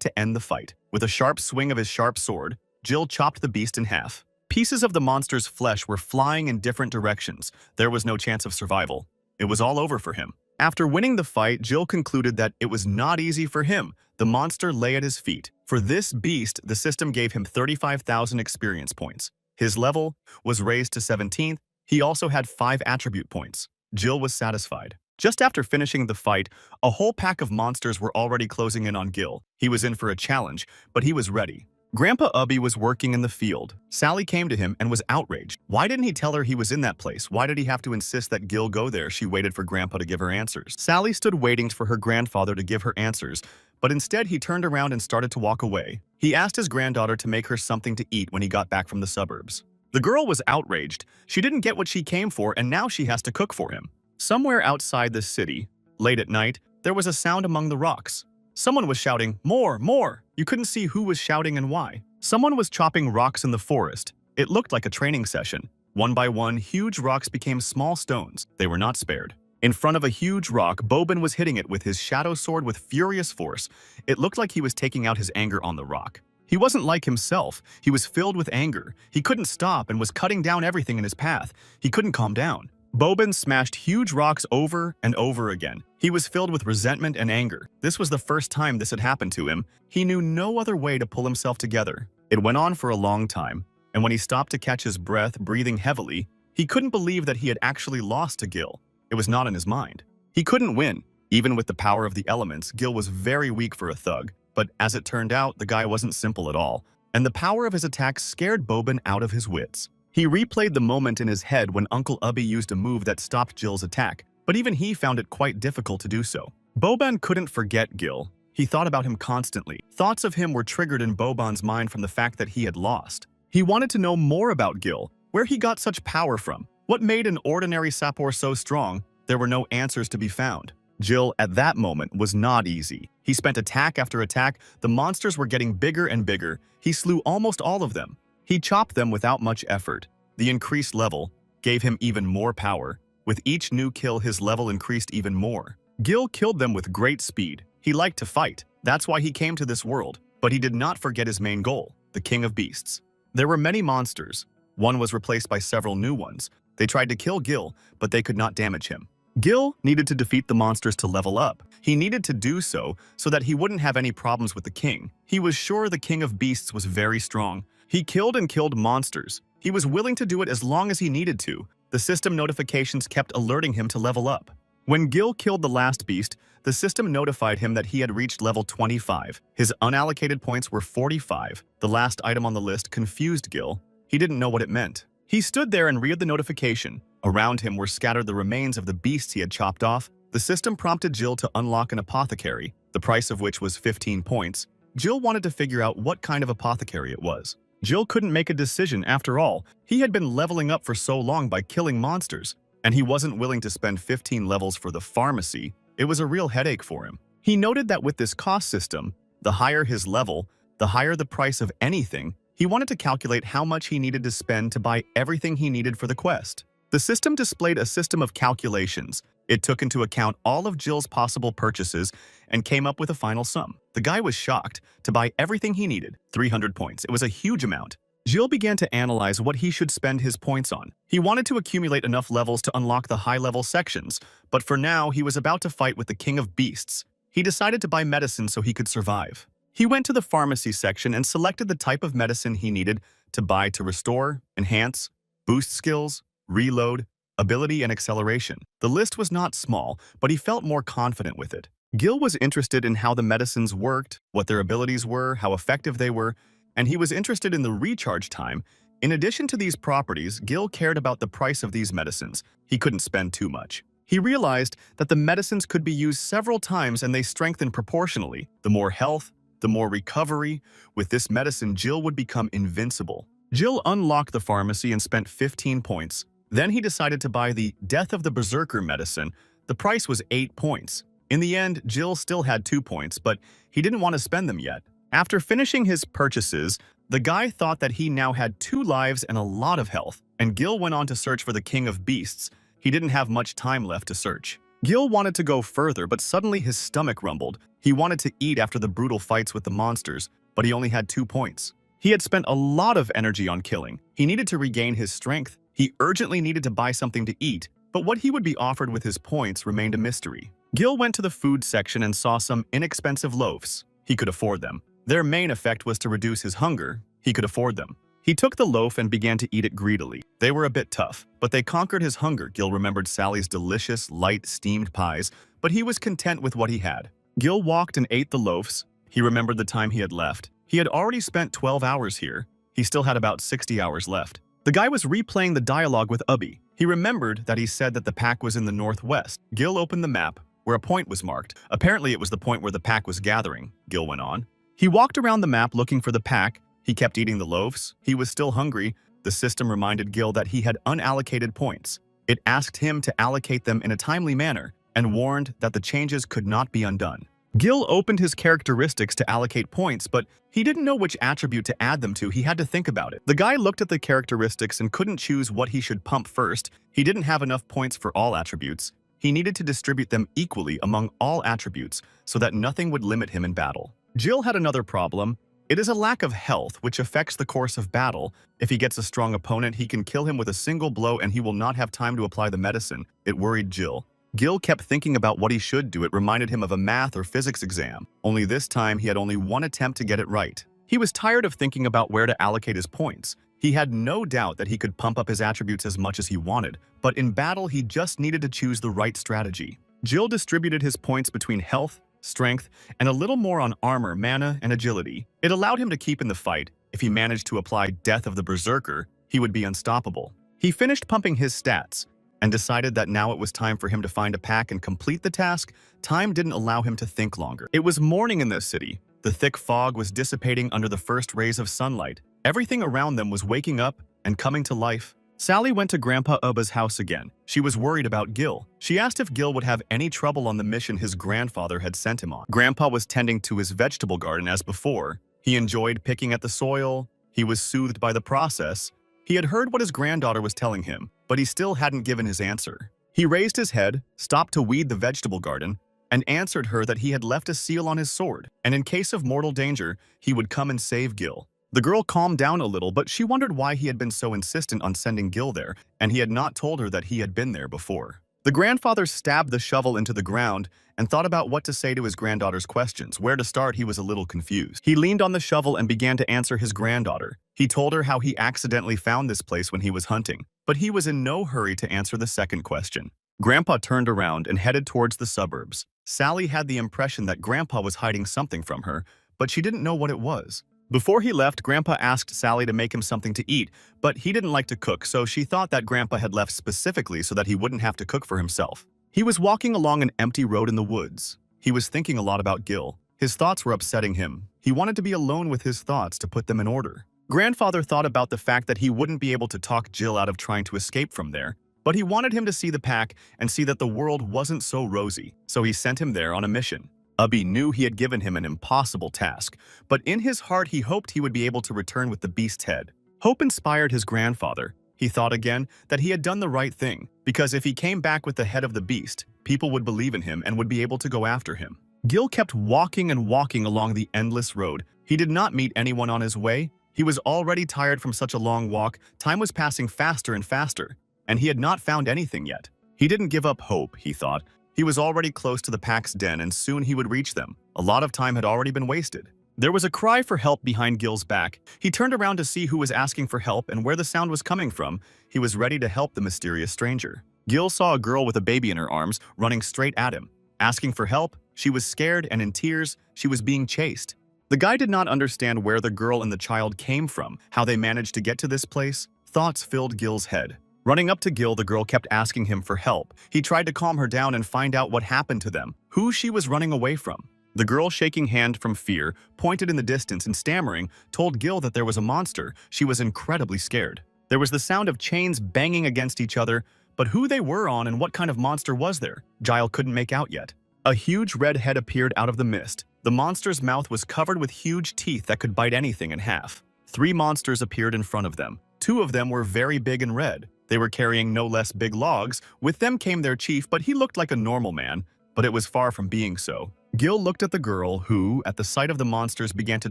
to end the fight. With a sharp swing of his sharp sword, Gil chopped the beast in half. Pieces of the monster's flesh were flying in different directions. There was no chance of survival. It was all over for him. After winning the fight, Gil concluded that it was not easy for him. The monster lay at his feet. For this beast, the system gave him 35,000 experience points. His level was raised to 17th. He also had 5 attribute points. Gil was satisfied. Just after finishing the fight, a whole pack of monsters were already closing in on Gil. He was in for a challenge, but he was ready. Grandpa Ubby was working in the field. Sally came to him and was outraged. Why didn't he tell her he was in that place? Why did he have to insist that Gil go there? She waited for Grandpa to give her answers. Sally stood waiting for her grandfather to give her answers, but instead he turned around and started to walk away. He asked his granddaughter to make her something to eat when he got back from the suburbs. The girl was outraged. She didn't get what she came for and now she has to cook for him. Somewhere outside the city, late at night, there was a sound among the rocks. Someone was shouting, "More, more!" You couldn't see who was shouting and why. Someone was chopping rocks in the forest. It looked like a training session. One by one, huge rocks became small stones. They were not spared. In front of a huge rock, Boban was hitting it with his shadow sword with furious force. It looked like he was taking out his anger on the rock. He wasn't like himself. He was filled with anger. He couldn't stop and was cutting down everything in his path. He couldn't calm down. Boban smashed huge rocks over and over again. He was filled with resentment and anger. This was the first time this had happened to him. He knew no other way to pull himself together. It went on for a long time, and when he stopped to catch his breath, breathing heavily, he couldn't believe that he had actually lost to Gil. It was not in his mind. He couldn't win. Even with the power of the elements, Gil was very weak for a thug. But as it turned out, the guy wasn't simple at all, and the power of his attack scared Boban out of his wits. He replayed the moment in his head when Uncle Ubby used a move that stopped Gil's attack, but even he found it quite difficult to do so. Boban couldn't forget Gil. He thought about him constantly. Thoughts of him were triggered in Boban's mind from the fact that he had lost. He wanted to know more about Gil, where he got such power from. What made an ordinary sapor so strong? There were no answers to be found. Gil, at that moment, was not easy. He spent attack after attack. The monsters were getting bigger and bigger. He slew almost all of them. He chopped them without much effort. The increased level gave him even more power. With each new kill, his level increased even more. Gil killed them with great speed. He liked to fight. That's why he came to this world. But he did not forget his main goal, the King of Beasts. There were many monsters. One was replaced by several new ones. They tried to kill Gil, but they could not damage him. Gil needed to defeat the monsters to level up. He needed to do so that he wouldn't have any problems with the king. He was sure the King of Beasts was very strong. He killed and killed monsters. He was willing to do it as long as he needed to. The system notifications kept alerting him to level up. When Gil killed the last beast, the system notified him that he had reached level 25. His unallocated points were 45. The last item on the list confused Gil. He didn't know what it meant. He stood there and read the notification. Around him were scattered the remains of the beasts he had chopped off. The system prompted Gil to unlock an apothecary, the price of which was 15 points. Gil wanted to figure out what kind of apothecary it was. Gil couldn't make a decision after all. He had been leveling up for so long by killing monsters, and he wasn't willing to spend 15 levels for the pharmacy. It was a real headache for him. He noted that with this cost system, the higher his level, the higher the price of anything. He wanted to calculate how much he needed to spend to buy everything he needed for the quest. The system displayed a system of calculations. It took into account all of Jill's possible purchases and came up with a final sum. The guy was shocked to buy everything he needed, 300 points. It was a huge amount. Jill began to analyze what he should spend his points on. He wanted to accumulate enough levels to unlock the high-level sections, but for now, he was about to fight with the King of Beasts. He decided to buy medicine so he could survive. He went to the pharmacy section and selected the type of medicine he needed to buy to restore, enhance, boost skills, reload, ability, and acceleration. The list was not small, but he felt more confident with it. Gil was interested in how the medicines worked, what their abilities were, how effective they were, and he was interested in the recharge time. In addition to these properties, Gil cared about the price of these medicines. He couldn't spend too much. He realized that the medicines could be used several times and they strengthened proportionally. The more health, the more recovery. With this medicine, Jill would become invincible. Jill unlocked the pharmacy and spent 15 points. Then he decided to buy the Death of the Berserker medicine. The price was 8 points. In the end, Jill still had 2 points, but he didn't want to spend them yet. After finishing his purchases, the guy thought that he now had 2 lives and a lot of health, and Gil went on to search for the King of Beasts. He didn't have much time left to search. Gil wanted to go further, but suddenly his stomach rumbled. He wanted to eat after the brutal fights with the monsters, but he only had 2 points. He had spent a lot of energy on killing. He needed to regain his strength. He urgently needed to buy something to eat, but what he would be offered with his points remained a mystery. Gil went to the food section and saw some inexpensive loaves. He could afford them. Their main effect was to reduce his hunger. He could afford them. He took the loaf and began to eat it greedily. They were a bit tough, but they conquered his hunger. Gil remembered Sally's delicious, light, steamed pies, but he was content with what he had. Gil walked and ate the loaves. He remembered the time he had left. He had already spent 12 hours here. He still had about 60 hours left. The guy was replaying the dialogue with Ubby. He remembered that he said that the pack was in the northwest. Gil opened the map, where a point was marked. Apparently, it was the point where the pack was gathering, Gil went on. He walked around the map looking for the pack. He kept eating the loaves. He was still hungry. The system reminded Gil that he had unallocated points. It asked him to allocate them in a timely manner and warned that the changes could not be undone. Gil opened his characteristics to allocate points, but he didn't know which attribute to add them to. He had to think about it. The guy looked at the characteristics and couldn't choose what he should pump first. He didn't have enough points for all attributes. He needed to distribute them equally among all attributes so that nothing would limit him in battle. Jill had another problem. It is a lack of health, which affects the course of battle. If he gets a strong opponent, he can kill him with a single blow and he will not have time to apply the medicine. It worried Jill. Gil kept thinking about what he should do. It reminded him of a math or physics exam. Only this time, he had only one attempt to get it right. He was tired of thinking about where to allocate his points. He had no doubt that he could pump up his attributes as much as he wanted, but in battle, he just needed to choose the right strategy. Jill distributed his points between health, strength, and a little more on armor, mana, and agility. It allowed him to keep in the fight. If he managed to apply Death of the Berserker, he would be unstoppable. He finished pumping his stats and decided that now it was time for him to find a pack and complete the task. Time didn't allow him to think longer. It was morning in the city. The thick fog was dissipating under the first rays of sunlight. Everything around them was waking up and coming to life. Sally went to Grandpa Ubba's house again. She was worried about Gil. She asked if Gil would have any trouble on the mission his grandfather had sent him on. Grandpa was tending to his vegetable garden as before. He enjoyed picking at the soil. He was soothed by the process. He had heard what his granddaughter was telling him, but he still hadn't given his answer. He raised his head, stopped to weed the vegetable garden, and answered her that he had left a seal on his sword, and in case of mortal danger, he would come and save Gil. The girl calmed down a little, but she wondered why he had been so insistent on sending Gil there, and he had not told her that he had been there before. The grandfather stabbed the shovel into the ground and thought about what to say to his granddaughter's questions. Where to start, he was a little confused. He leaned on the shovel and began to answer his granddaughter. He told her how he accidentally found this place when he was hunting, but he was in no hurry to answer the second question. Grandpa turned around and headed towards the suburbs. Sally had the impression that Grandpa was hiding something from her, but she didn't know what it was. Before he left, Grandpa asked Sally to make him something to eat, but he didn't like to cook, so she thought that Grandpa had left specifically so that he wouldn't have to cook for himself. He was walking along an empty road in the woods. He was thinking a lot about Gil. His thoughts were upsetting him. He wanted to be alone with his thoughts to put them in order. Grandfather thought about the fact that he wouldn't be able to talk Jill out of trying to escape from there, but he wanted him to see the pack and see that the world wasn't so rosy, so he sent him there on a mission. Ubby knew he had given him an impossible task, but in his heart he hoped he would be able to return with the beast's head. Hope inspired his grandfather. He thought again that he had done the right thing, because if he came back with the head of the beast, people would believe in him and would be able to go after him. Gil kept walking and walking along the endless road. He did not meet anyone on his way. He was already tired from such a long walk. Time was passing faster and faster, and he had not found anything yet. He didn't give up hope, he thought. He was already close to the pack's den, and soon he would reach them. A lot of time had already been wasted. There was a cry for help behind Gil's back. He turned around to see who was asking for help and where the sound was coming from. He was ready to help the mysterious stranger. Gil saw a girl with a baby in her arms running straight at him. Asking for help, she was scared and in tears. She was being chased. The guy did not understand where the girl and the child came from, how they managed to get to this place. Thoughts filled Gil's head. Running up to Gil, the girl kept asking him for help. He tried to calm her down and find out what happened to them, who she was running away from. The girl, shaking hand from fear, pointed in the distance and stammering, told Gil that there was a monster. She was incredibly scared. There was the sound of chains banging against each other, but who they were on and what kind of monster was there, Gil couldn't make out yet. A huge red head appeared out of the mist. The monster's mouth was covered with huge teeth that could bite anything in half. 3 monsters appeared in front of them. 2 of them were very big and red. They were carrying no less big logs. With them came their chief, but he looked like a normal man, but it was far from being so. Gil looked at the girl who, at the sight of the monsters, began to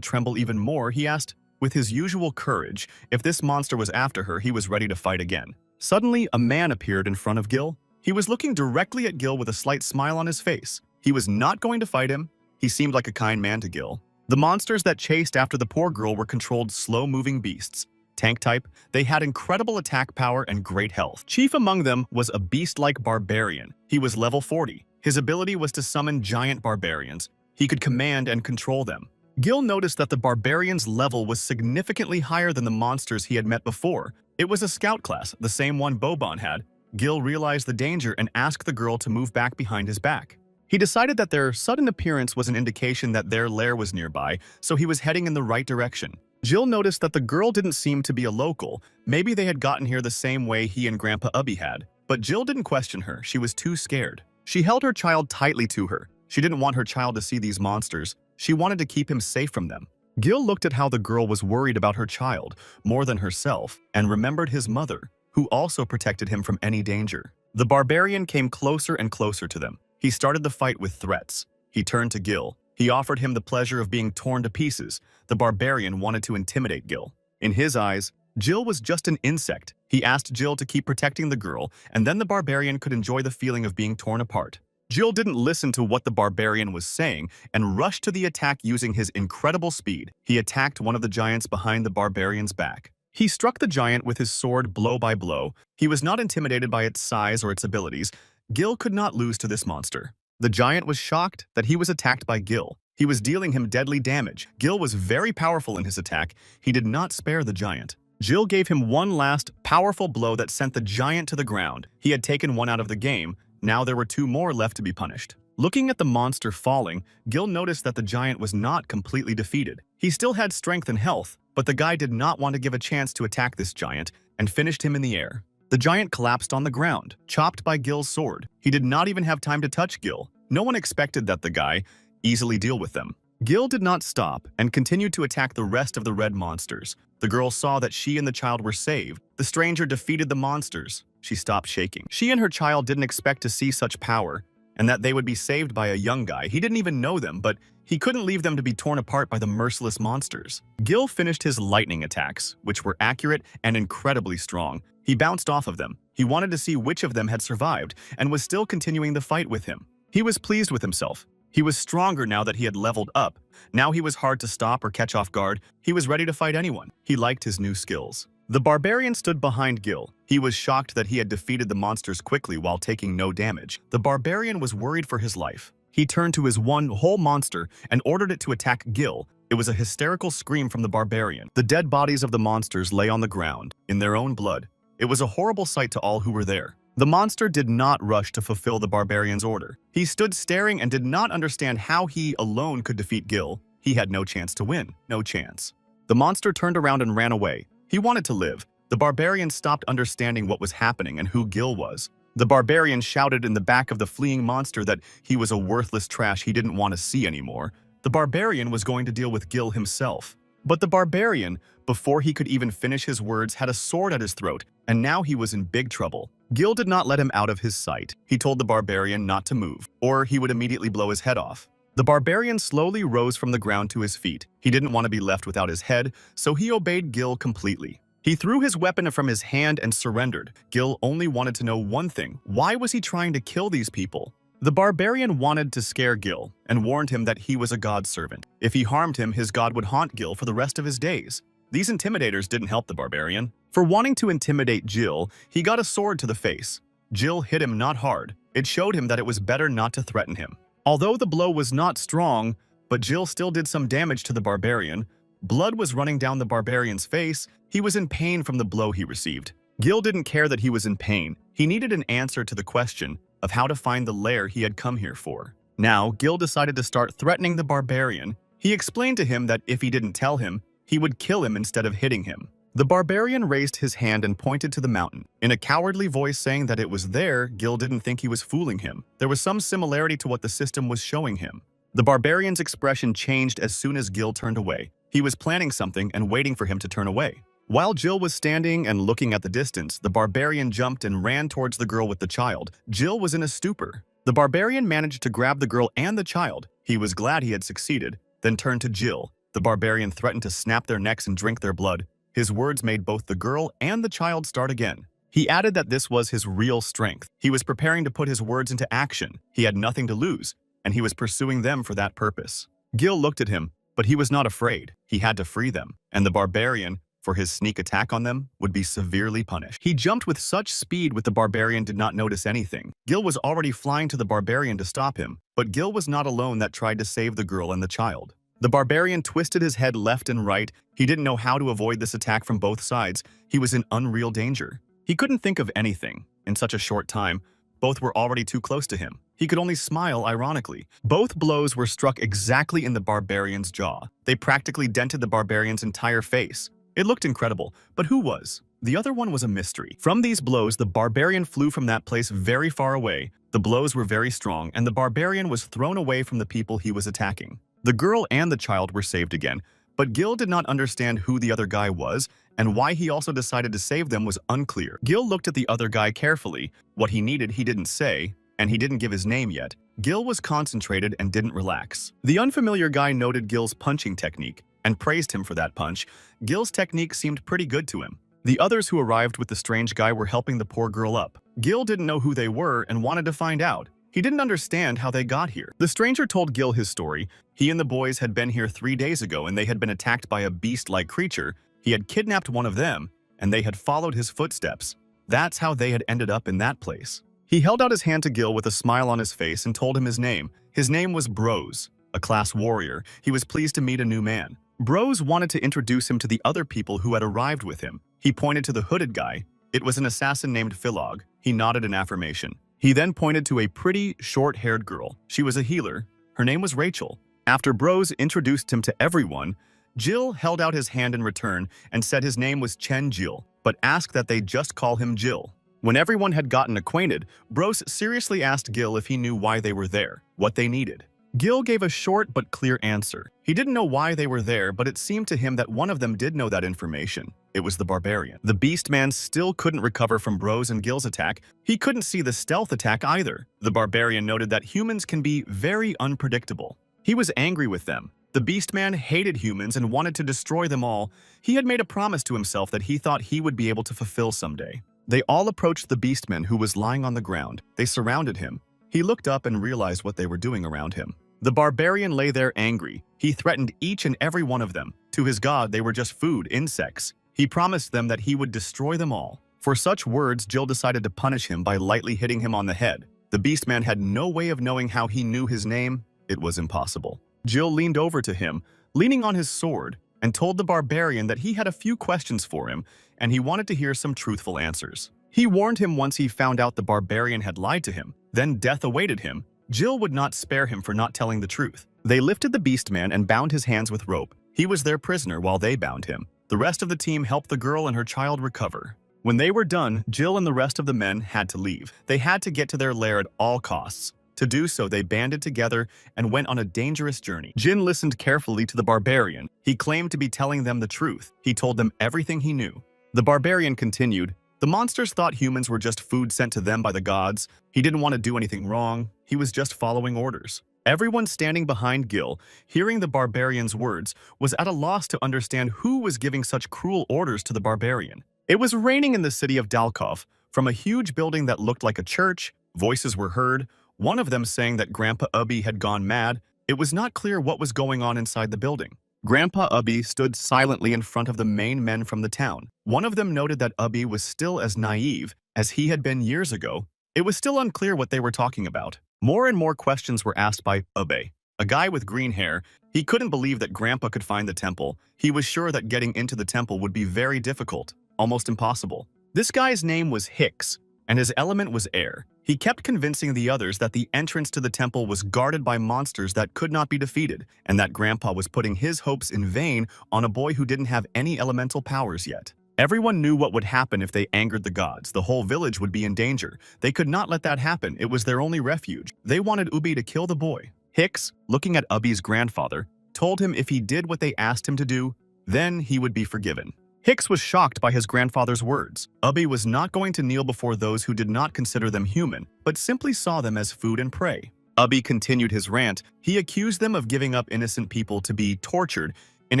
tremble even more. He asked, with his usual courage, if this monster was after her, he was ready to fight again. Suddenly, a man appeared in front of Gil. He was looking directly at Gil with a slight smile on his face. He was not going to fight him. He seemed like a kind man to Gil. The monsters that chased after the poor girl were controlled slow-moving beasts. Tank type, they had incredible attack power and great health. Chief among them was a beast-like barbarian. He was level 40. His ability was to summon giant barbarians. He could command and control them. Gil noticed that the barbarian's level was significantly higher than the monsters he had met before. It was a scout class, the same one Boban had. Gil realized the danger and asked the girl to move back behind his back. He decided that their sudden appearance was an indication that their lair was nearby, so he was heading in the right direction. Jill noticed that the girl didn't seem to be a local. Maybe they had gotten here the same way he and Grandpa Ubby had. But Jill didn't question her. She was too scared. She held her child tightly to her. She didn't want her child to see these monsters. She wanted to keep him safe from them. Gil looked at how the girl was worried about her child, more than herself, and remembered his mother, who also protected him from any danger. The barbarian came closer and closer to them. He started the fight with threats. He turned to Gil. He offered him the pleasure of being torn to pieces. The barbarian wanted to intimidate Gil. In his eyes, Jill was just an insect. He asked Jill to keep protecting the girl, and then the barbarian could enjoy the feeling of being torn apart. Jill didn't listen to what the barbarian was saying and rushed to the attack using his incredible speed. He attacked one of the giants behind the barbarian's back. He struck the giant with his sword blow by blow. He was not intimidated by its size or its abilities. Gil could not lose to this monster. The giant was shocked that he was attacked by Gil. He was dealing him deadly damage. Gil was very powerful in his attack. He did not spare the giant. Jill gave him one last, powerful blow that sent the giant to the ground. He had taken one out of the game. Now there were 2 more left to be punished. Looking at the monster falling, Gil noticed that the giant was not completely defeated. He still had strength and health, but the guy did not want to give a chance to attack this giant and finished him in the air. The giant collapsed on the ground, chopped by Gil's sword. He did not even have time to touch Gil. No one expected that the guy easily deal with them. Gil did not stop and continued to attack the rest of the red monsters. The girl saw that she and the child were saved. The stranger defeated the monsters. She stopped shaking. She and her child didn't expect to see such power, and that they would be saved by a young guy. He didn't even know them, but he couldn't leave them to be torn apart by the merciless monsters. Gil finished his lightning attacks, which were accurate and incredibly strong. He bounced off of them. He wanted to see which of them had survived and was still continuing the fight with him. He was pleased with himself. He was stronger now that he had leveled up. Now he was hard to stop or catch off guard. He was ready to fight anyone. He liked his new skills. The barbarian stood behind Gil. He was shocked that he had defeated the monsters quickly while taking no damage. The barbarian was worried for his life. He turned to his one whole monster and ordered it to attack Gil. It was a hysterical scream from the barbarian. The dead bodies of the monsters lay on the ground, in their own blood. It was a horrible sight to all who were there. The monster did not rush to fulfill the barbarian's order. He stood staring and did not understand how he alone could defeat Gil. He had no chance to win. No chance. The monster turned around and ran away. He wanted to live. The barbarian stopped understanding what was happening and who Gil was. The barbarian shouted in the back of the fleeing monster that he was a worthless trash he didn't want to see anymore. The barbarian was going to deal with Gil himself. But the barbarian, before he could even finish his words, had a sword at his throat, and now he was in big trouble. Gil did not let him out of his sight. He told the barbarian not to move, or he would immediately blow his head off. The barbarian slowly rose from the ground to his feet. He didn't want to be left without his head, so he obeyed Gil completely. He threw his weapon from his hand and surrendered. Gil only wanted to know one thing: why was he trying to kill these people? The barbarian wanted to scare Gil and warned him that he was a god's servant. If he harmed him, his god would haunt Gil for the rest of his days. These intimidators didn't help the barbarian. For wanting to intimidate Gil, he got a sword to the face. Gil hit him not hard. It showed him that it was better not to threaten him. Although the blow was not strong, but Gil still did some damage to the barbarian. Blood was running down the barbarian's face. He was in pain from the blow he received. Gil didn't care that he was in pain. He needed an answer to the question of how to find the lair he had come here for. Now, Gil decided to start threatening the barbarian. He explained to him that if he didn't tell him, he would kill him instead of hitting him. The barbarian raised his hand and pointed to the mountain. In a cowardly voice saying that it was there, Gil didn't think he was fooling him. There was some similarity to what the system was showing him. The barbarian's expression changed as soon as Gil turned away. He was planning something and waiting for him to turn away. While Gil was standing and looking at the distance, the barbarian jumped and ran towards the girl with the child. Gil was in a stupor. The barbarian managed to grab the girl and the child. He was glad he had succeeded, then turned to Gil. The barbarian threatened to snap their necks and drink their blood. His words made both the girl and the child start again. He added that this was his real strength. He was preparing to put his words into action. He had nothing to lose, and he was pursuing them for that purpose. Gil looked at him, but he was not afraid. He had to free them, and the barbarian, for his sneak attack on them, would be severely punished. He jumped with such speed that the barbarian did not notice anything. Gil was already flying to the barbarian to stop him, but Gil was not alone that tried to save the girl and the child. The barbarian twisted his head left and right. He didn't know how to avoid this attack from both sides. He was in unreal danger. He couldn't think of anything. In such a short time, both were already too close to him. He could only smile ironically. Both blows were struck exactly in the barbarian's jaw. They practically dented the barbarian's entire face. It looked incredible, but who was? The other one was a mystery. From these blows, the barbarian flew from that place very far away. The blows were very strong, and the barbarian was thrown away from the people he was attacking. The girl and the child were saved again, but Gil did not understand who the other guy was, and why he also decided to save them was unclear. Gil looked at the other guy carefully. What he needed he didn't say, and he didn't give his name yet. Gil was concentrated and didn't relax. The unfamiliar guy noted Gil's punching technique and praised him for that punch. Gil's technique seemed pretty good to him. The others who arrived with the strange guy were helping the poor girl up. Gil didn't know who they were and wanted to find out. He didn't understand how they got here. The stranger told Gil his story. He and the boys had been here 3 days ago and they had been attacked by a beast-like creature. He had kidnapped one of them and they had followed his footsteps. That's how they had ended up in that place. He held out his hand to Gil with a smile on his face and told him his name. His name was Bros, a class warrior. He was pleased to meet a new man. Bros wanted to introduce him to the other people who had arrived with him. He pointed to the hooded guy. It was an assassin named Philog. He nodded in affirmation. He then pointed to a pretty, short-haired girl. She was a healer. Her name was Rachel. After Bros introduced him to everyone, Gil held out his hand in return and said his name was Chen Gil, but asked that they just call him Gil. When everyone had gotten acquainted, Bros seriously asked Gil if he knew why they were there, what they needed. Gil gave a short but clear answer. He didn't know why they were there, but it seemed to him that one of them did know that information. It was the barbarian. The beast man still couldn't recover from Bros and Gil's attack. He couldn't see the stealth attack either. The barbarian noted that humans can be very unpredictable. He was angry with them. The beast man hated humans and wanted to destroy them all. He had made a promise to himself that he thought he would be able to fulfill someday. They all approached the beastman who was lying on the ground. They surrounded him. He looked up and realized what they were doing around him. The barbarian lay there angry. He threatened each and every one of them. To his god, they were just food, insects. He promised them that he would destroy them all. For such words, Gil decided to punish him by lightly hitting him on the head. The beastman had no way of knowing how he knew his name. It was impossible. Gil leaned over to him, leaning on his sword, and told the barbarian that he had a few questions for him, and he wanted to hear some truthful answers. He warned him once he found out the barbarian had lied to him, then death awaited him. Gil would not spare him for not telling the truth. They lifted the beastman and bound his hands with rope. He was their prisoner while they bound him. The rest of the team helped the girl and her child recover. When they were done, Gil and the rest of the men had to leave. They had to get to their lair at all costs. To do so, they banded together and went on a dangerous journey. Jin listened carefully to the barbarian. He claimed to be telling them the truth. He told them everything he knew. The barbarian continued, "The monsters thought humans were just food sent to them by the gods. He didn't want to do anything wrong. He was just following orders." Everyone standing behind Gil, hearing the barbarian's words, was at a loss to understand who was giving such cruel orders to the barbarian. It was raining in the city of Dalkov. From a huge building that looked like a church, voices were heard, one of them saying that Grandpa Ubby had gone mad. It was not clear what was going on inside the building. Grandpa Ubby stood silently in front of the main men from the town. One of them noted that Ubby was still as naive as he had been years ago. It was still unclear what they were talking about. More and more questions were asked by Ubby, a guy with green hair. He couldn't believe that Grandpa could find the temple. He was sure that getting into the temple would be very difficult, almost impossible. This guy's name was Hicks, and his element was air. He kept convincing the others that the entrance to the temple was guarded by monsters that could not be defeated, and that Grandpa was putting his hopes in vain on a boy who didn't have any elemental powers yet. Everyone knew what would happen if they angered the gods. The whole village would be in danger. They could not let that happen. It was their only refuge. They wanted Ubby to kill the boy. Hicks, looking at Ubby's grandfather, told him if he did what they asked him to do, then he would be forgiven. Hicks was shocked by his grandfather's words. Ubby was not going to kneel before those who did not consider them human, but simply saw them as food and prey. Ubby continued his rant. He accused them of giving up innocent people to be tortured in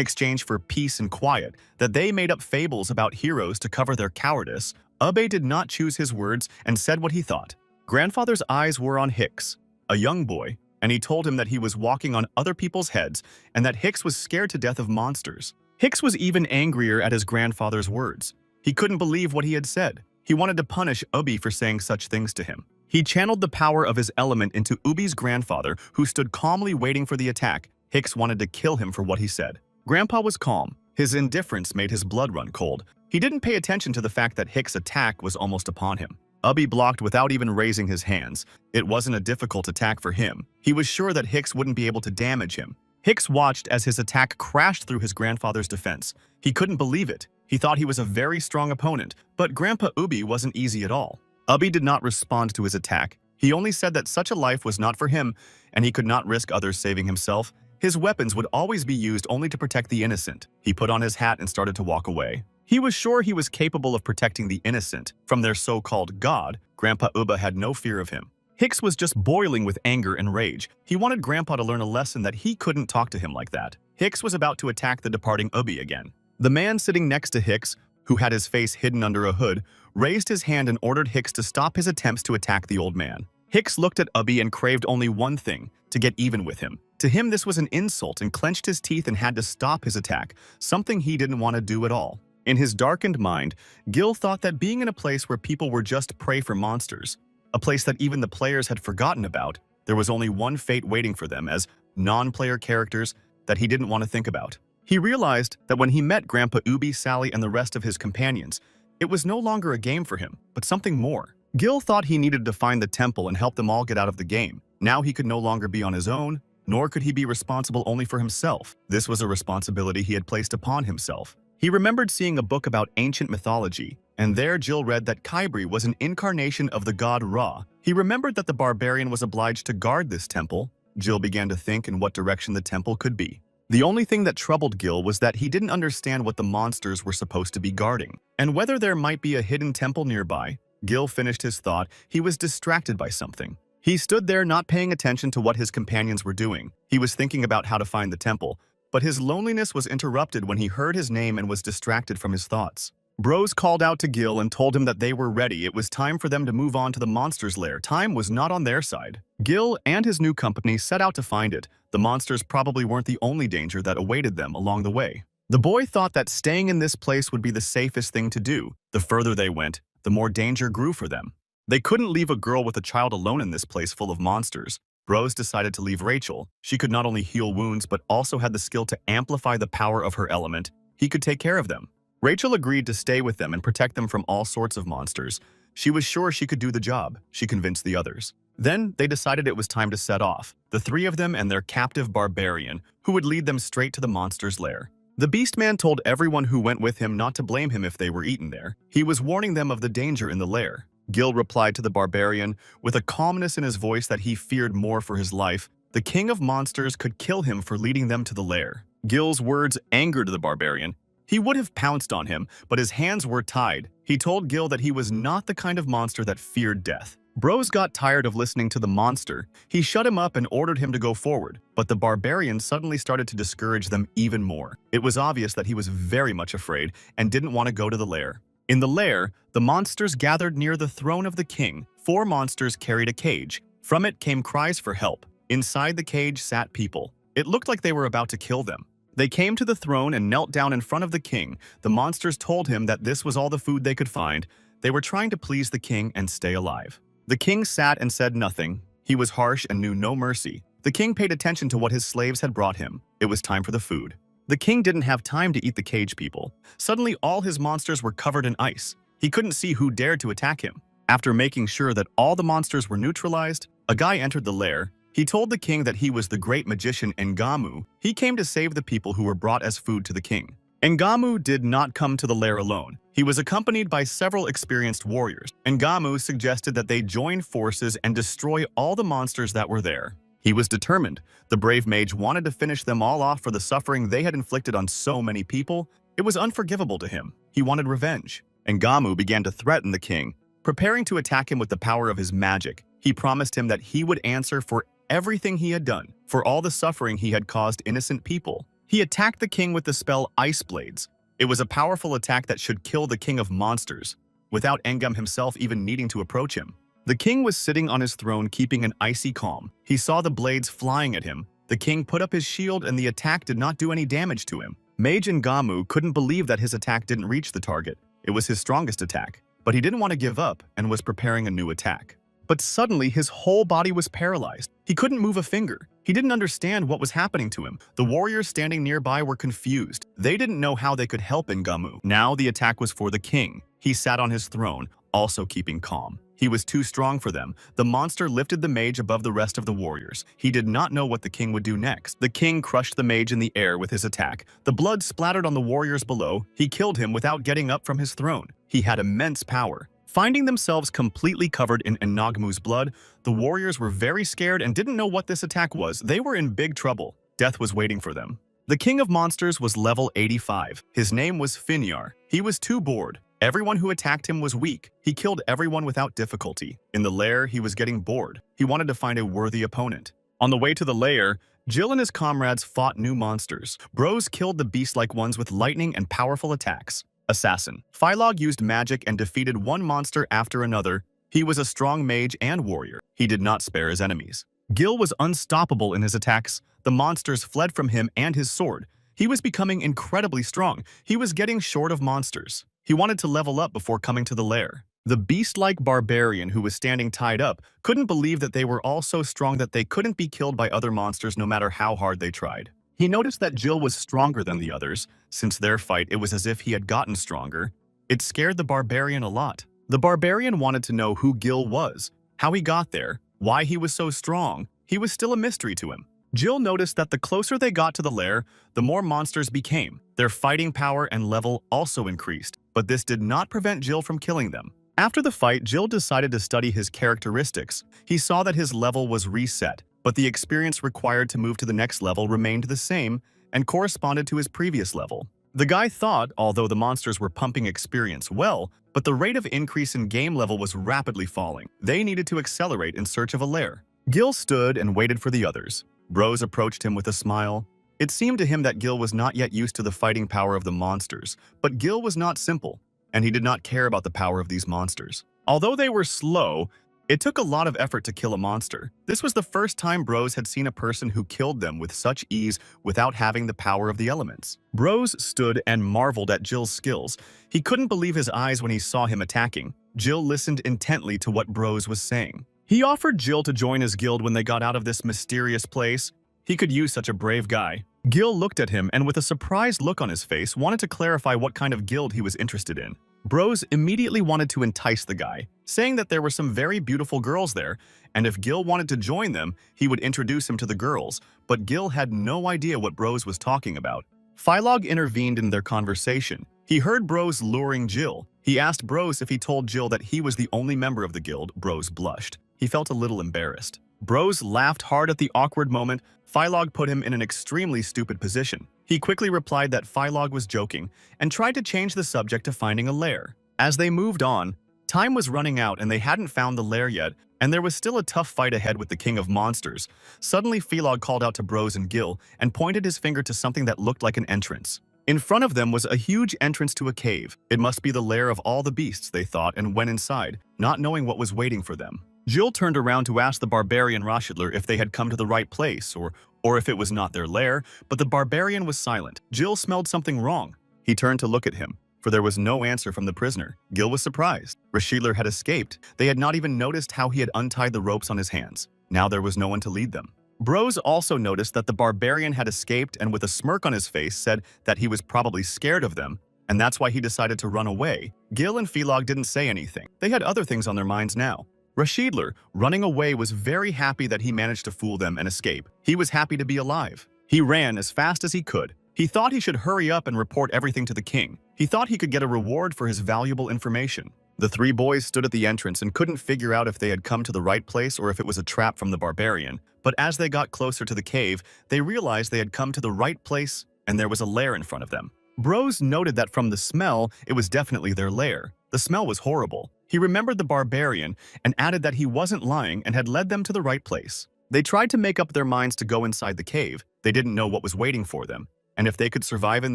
exchange for peace and quiet, that they made up fables about heroes to cover their cowardice. Ubby did not choose his words and said what he thought. Grandfather's eyes were on Hicks, a young boy, and he told him that he was walking on other people's heads and that Hicks was scared to death of monsters. Hicks was even angrier at his grandfather's words. He couldn't believe what he had said. He wanted to punish Ubby for saying such things to him. He channeled the power of his element into Ubby's grandfather, who stood calmly waiting for the attack. Hicks wanted to kill him for what he said. Grandpa was calm. His indifference made his blood run cold. He didn't pay attention to the fact that Hicks' attack was almost upon him. Ubby blocked without even raising his hands. It wasn't a difficult attack for him. He was sure that Hicks wouldn't be able to damage him. Hicks watched as his attack crashed through his grandfather's defense. He couldn't believe it. He thought he was a very strong opponent, but Grandpa Ubby wasn't easy at all. Ubby did not respond to his attack. He only said that such a life was not for him, and he could not risk others saving himself. His weapons would always be used only to protect the innocent. He put on his hat and started to walk away. He was sure he was capable of protecting the innocent from their so-called god. Grandpa Ubba had no fear of him. Hicks was just boiling with anger and rage. He wanted Grandpa to learn a lesson that he couldn't talk to him like that. Hicks was about to attack the departing Ubby again. The man sitting next to Hicks, who had his face hidden under a hood, raised his hand and ordered Hicks to stop his attempts to attack the old man. Hicks looked at Ubby and craved only one thing: to get even with him. To him, this was an insult, and clenched his teeth and had to stop his attack, something he didn't want to do at all. In his darkened mind, Gil thought that being in a place where people were just prey for monsters, a place that even the players had forgotten about, there was only one fate waiting for them as non-player characters that he didn't want to think about. He realized that when he met Grandpa Ubby, Sally, and the rest of his companions, it was no longer a game for him, but something more. Gil thought he needed to find the temple and help them all get out of the game. Now he could no longer be on his own, nor could he be responsible only for himself. This was a responsibility he had placed upon himself. He remembered seeing a book about ancient mythology, and there Jill read that Kybri was an incarnation of the god Ra. He remembered that the barbarian was obliged to guard this temple. Jill began to think in what direction the temple could be. The only thing that troubled Gil was that he didn't understand what the monsters were supposed to be guarding, and whether there might be a hidden temple nearby. Gil finished his thought. He was distracted by something. He stood there not paying attention to what his companions were doing. He was thinking about how to find the temple, but his loneliness was interrupted when he heard his name and was distracted from his thoughts. Bros called out to Gil and told him that they were ready. It was time for them to move on to the monster's lair. Time was not on their side. Gil and his new company set out to find it. The monsters probably weren't the only danger that awaited them along the way. The boy thought that staying in this place would be the safest thing to do. The further they went, the more danger grew for them. They couldn't leave a girl with a child alone in this place full of monsters. Bros decided to leave Rachel. She could not only heal wounds but also had the skill to amplify the power of her element. He could take care of them. Rachel agreed to stay with them and protect them from all sorts of monsters. She was sure she could do the job. She convinced the others. Then they decided it was time to set off, the three of them and their captive barbarian, who would lead them straight to the monster's lair. The Beastman told everyone who went with him not to blame him if they were eaten there. He was warning them of the danger in the lair. Gil replied to the barbarian with a calmness in his voice that he feared more for his life. The king of monsters could kill him for leading them to the lair. Gil's words angered the barbarian. He would have pounced on him, but his hands were tied. He told Gil that he was not the kind of monster that feared death. Bros got tired of listening to the monster. He shut him up and ordered him to go forward, but the barbarian suddenly started to discourage them even more. It was obvious that he was very much afraid and didn't want to go to the lair. In the lair, the monsters gathered near the throne of the king. 4 monsters carried a cage. From it came cries for help. Inside the cage sat people. It looked like they were about to kill them. They came to the throne and knelt down in front of the king. The monsters told him that this was all the food they could find. They were trying to please the king and stay alive. The king sat and said nothing. He was harsh and knew no mercy. The king paid attention to what his slaves had brought him. It was time for the food. The king didn't have time to eat the cage people. Suddenly, all his monsters were covered in ice. He couldn't see who dared to attack him. After making sure that all the monsters were neutralized, a guy entered the lair. He told the king that he was the great magician Ngamu. He came to save the people who were brought as food to the king. Ngamu did not come to the lair alone. He was accompanied by several experienced warriors. Ngamu suggested that they join forces and destroy all the monsters that were there. He was determined. The brave mage wanted to finish them all off for the suffering they had inflicted on so many people. It was unforgivable to him. He wanted revenge. Ngamu began to threaten the king, preparing to attack him with the power of his magic. He promised him that he would answer for everything he had done, for all the suffering he had caused innocent people. He attacked the king with the spell Ice Blades. It was a powerful attack that should kill the king of monsters, without Ngam himself even needing to approach him. The king was sitting on his throne keeping an icy calm. He saw the blades flying at him. The king put up his shield and the attack did not do any damage to him. Mage Ngamu couldn't believe that his attack didn't reach the target. It was his strongest attack, but he didn't want to give up and was preparing a new attack. But suddenly, his whole body was paralyzed. He couldn't move a finger. He didn't understand what was happening to him. The warriors standing nearby were confused. They didn't know how they could help Ngamu. Now the attack was for the king. He sat on his throne, also keeping calm. He was too strong for them. The monster lifted the mage above the rest of the warriors. He did not know what the king would do next. The king crushed the mage in the air with his attack. The blood splattered on the warriors below. He killed him without getting up from his throne. He had immense power. Finding themselves completely covered in Ngmu's blood, the warriors were very scared and didn't know what this attack was. They were in big trouble. Death was waiting for them. The king of monsters was level 85. His name was Finyar. He was too bored. Everyone who attacked him was weak. He killed everyone without difficulty. In the lair, he was getting bored. He wanted to find a worthy opponent. On the way to the lair, Jill and his comrades fought new monsters. Bros killed the beast-like ones with lightning and powerful attacks. Assassin. Phylog used magic and defeated one monster after another. He was a strong mage and warrior. He did not spare his enemies. Gil was unstoppable in his attacks. The monsters fled from him and his sword. He was becoming incredibly strong. He was getting short of monsters. He wanted to level up before coming to the lair. The beast-like barbarian who was standing tied up couldn't believe that they were all so strong that they couldn't be killed by other monsters no matter how hard they tried. He noticed that Jill was stronger than the others. Since their fight, it was as if he had gotten stronger. It scared the barbarian a lot. The barbarian wanted to know who Gil was, how he got there, why he was so strong. He was still a mystery to him. Jill noticed that the closer they got to the lair, the more monsters became. Their fighting power and level also increased, but this did not prevent Jill from killing them. After the fight, Jill decided to study his characteristics. He saw that his level was reset, but the experience required to move to the next level remained the same and corresponded to his previous level. The guy thought, although the monsters were pumping experience well, but the rate of increase in game level was rapidly falling. They needed to accelerate in search of a lair. Gil stood and waited for the others. Bros approached him with a smile. It seemed to him that Gil was not yet used to the fighting power of the monsters, but Gil was not simple, and he did not care about the power of these monsters. Although they were slow, it took a lot of effort to kill a monster. This was the first time Bros had seen a person who killed them with such ease without having the power of the elements. Bros stood and marveled at Jill's skills. He couldn't believe his eyes when he saw him attacking. Jill listened intently to what Bros was saying. He offered Jill to join his guild when they got out of this mysterious place. He could use such a brave guy. Gil looked at him and with a surprised look on his face wanted to clarify what kind of guild he was interested in. Bros immediately wanted to entice the guy, saying that there were some very beautiful girls there, and if Gil wanted to join them, he would introduce him to the girls, but Gil had no idea what Bros was talking about. Phylog intervened in their conversation. He heard Bros luring Jill. He asked Bros if he told Jill that he was the only member of the guild. Bros blushed. He felt a little embarrassed. Bros laughed hard at the awkward moment. Philog put him in an extremely stupid position. He quickly replied that Philog was joking and tried to change the subject to finding a lair. As they moved on, time was running out and they hadn't found the lair yet, and there was still a tough fight ahead with the king of monsters. Suddenly, Philog called out to Bros and Gil and pointed his finger to something that looked like an entrance. In front of them was a huge entrance to a cave. It must be the lair of all the beasts, they thought, and went inside, not knowing what was waiting for them. Jill turned around to ask the barbarian Roshidler if they had come to the right place or if it was not their lair, but the barbarian was silent. Jill smelled something wrong. He turned to look at him, for there was no answer from the prisoner. Gil was surprised. Roshidler had escaped. They had not even noticed how he had untied the ropes on his hands. Now there was no one to lead them. Bros also noticed that the barbarian had escaped and with a smirk on his face said that he was probably scared of them, and that's why he decided to run away. Gil and Philog didn't say anything. They had other things on their minds now. Roshidler, running away, was very happy that he managed to fool them and escape. He was happy to be alive. He ran as fast as he could. He thought he should hurry up and report everything to the king. He thought he could get a reward for his valuable information. The three boys stood at the entrance and couldn't figure out if they had come to the right place or if it was a trap from the barbarian. But as they got closer to the cave, they realized they had come to the right place and there was a lair in front of them. Bros noted that from the smell, it was definitely their lair. The smell was horrible. He remembered the barbarian and added that he wasn't lying and had led them to the right place. They tried to make up their minds to go inside the cave. They didn't know what was waiting for them. And if they could survive in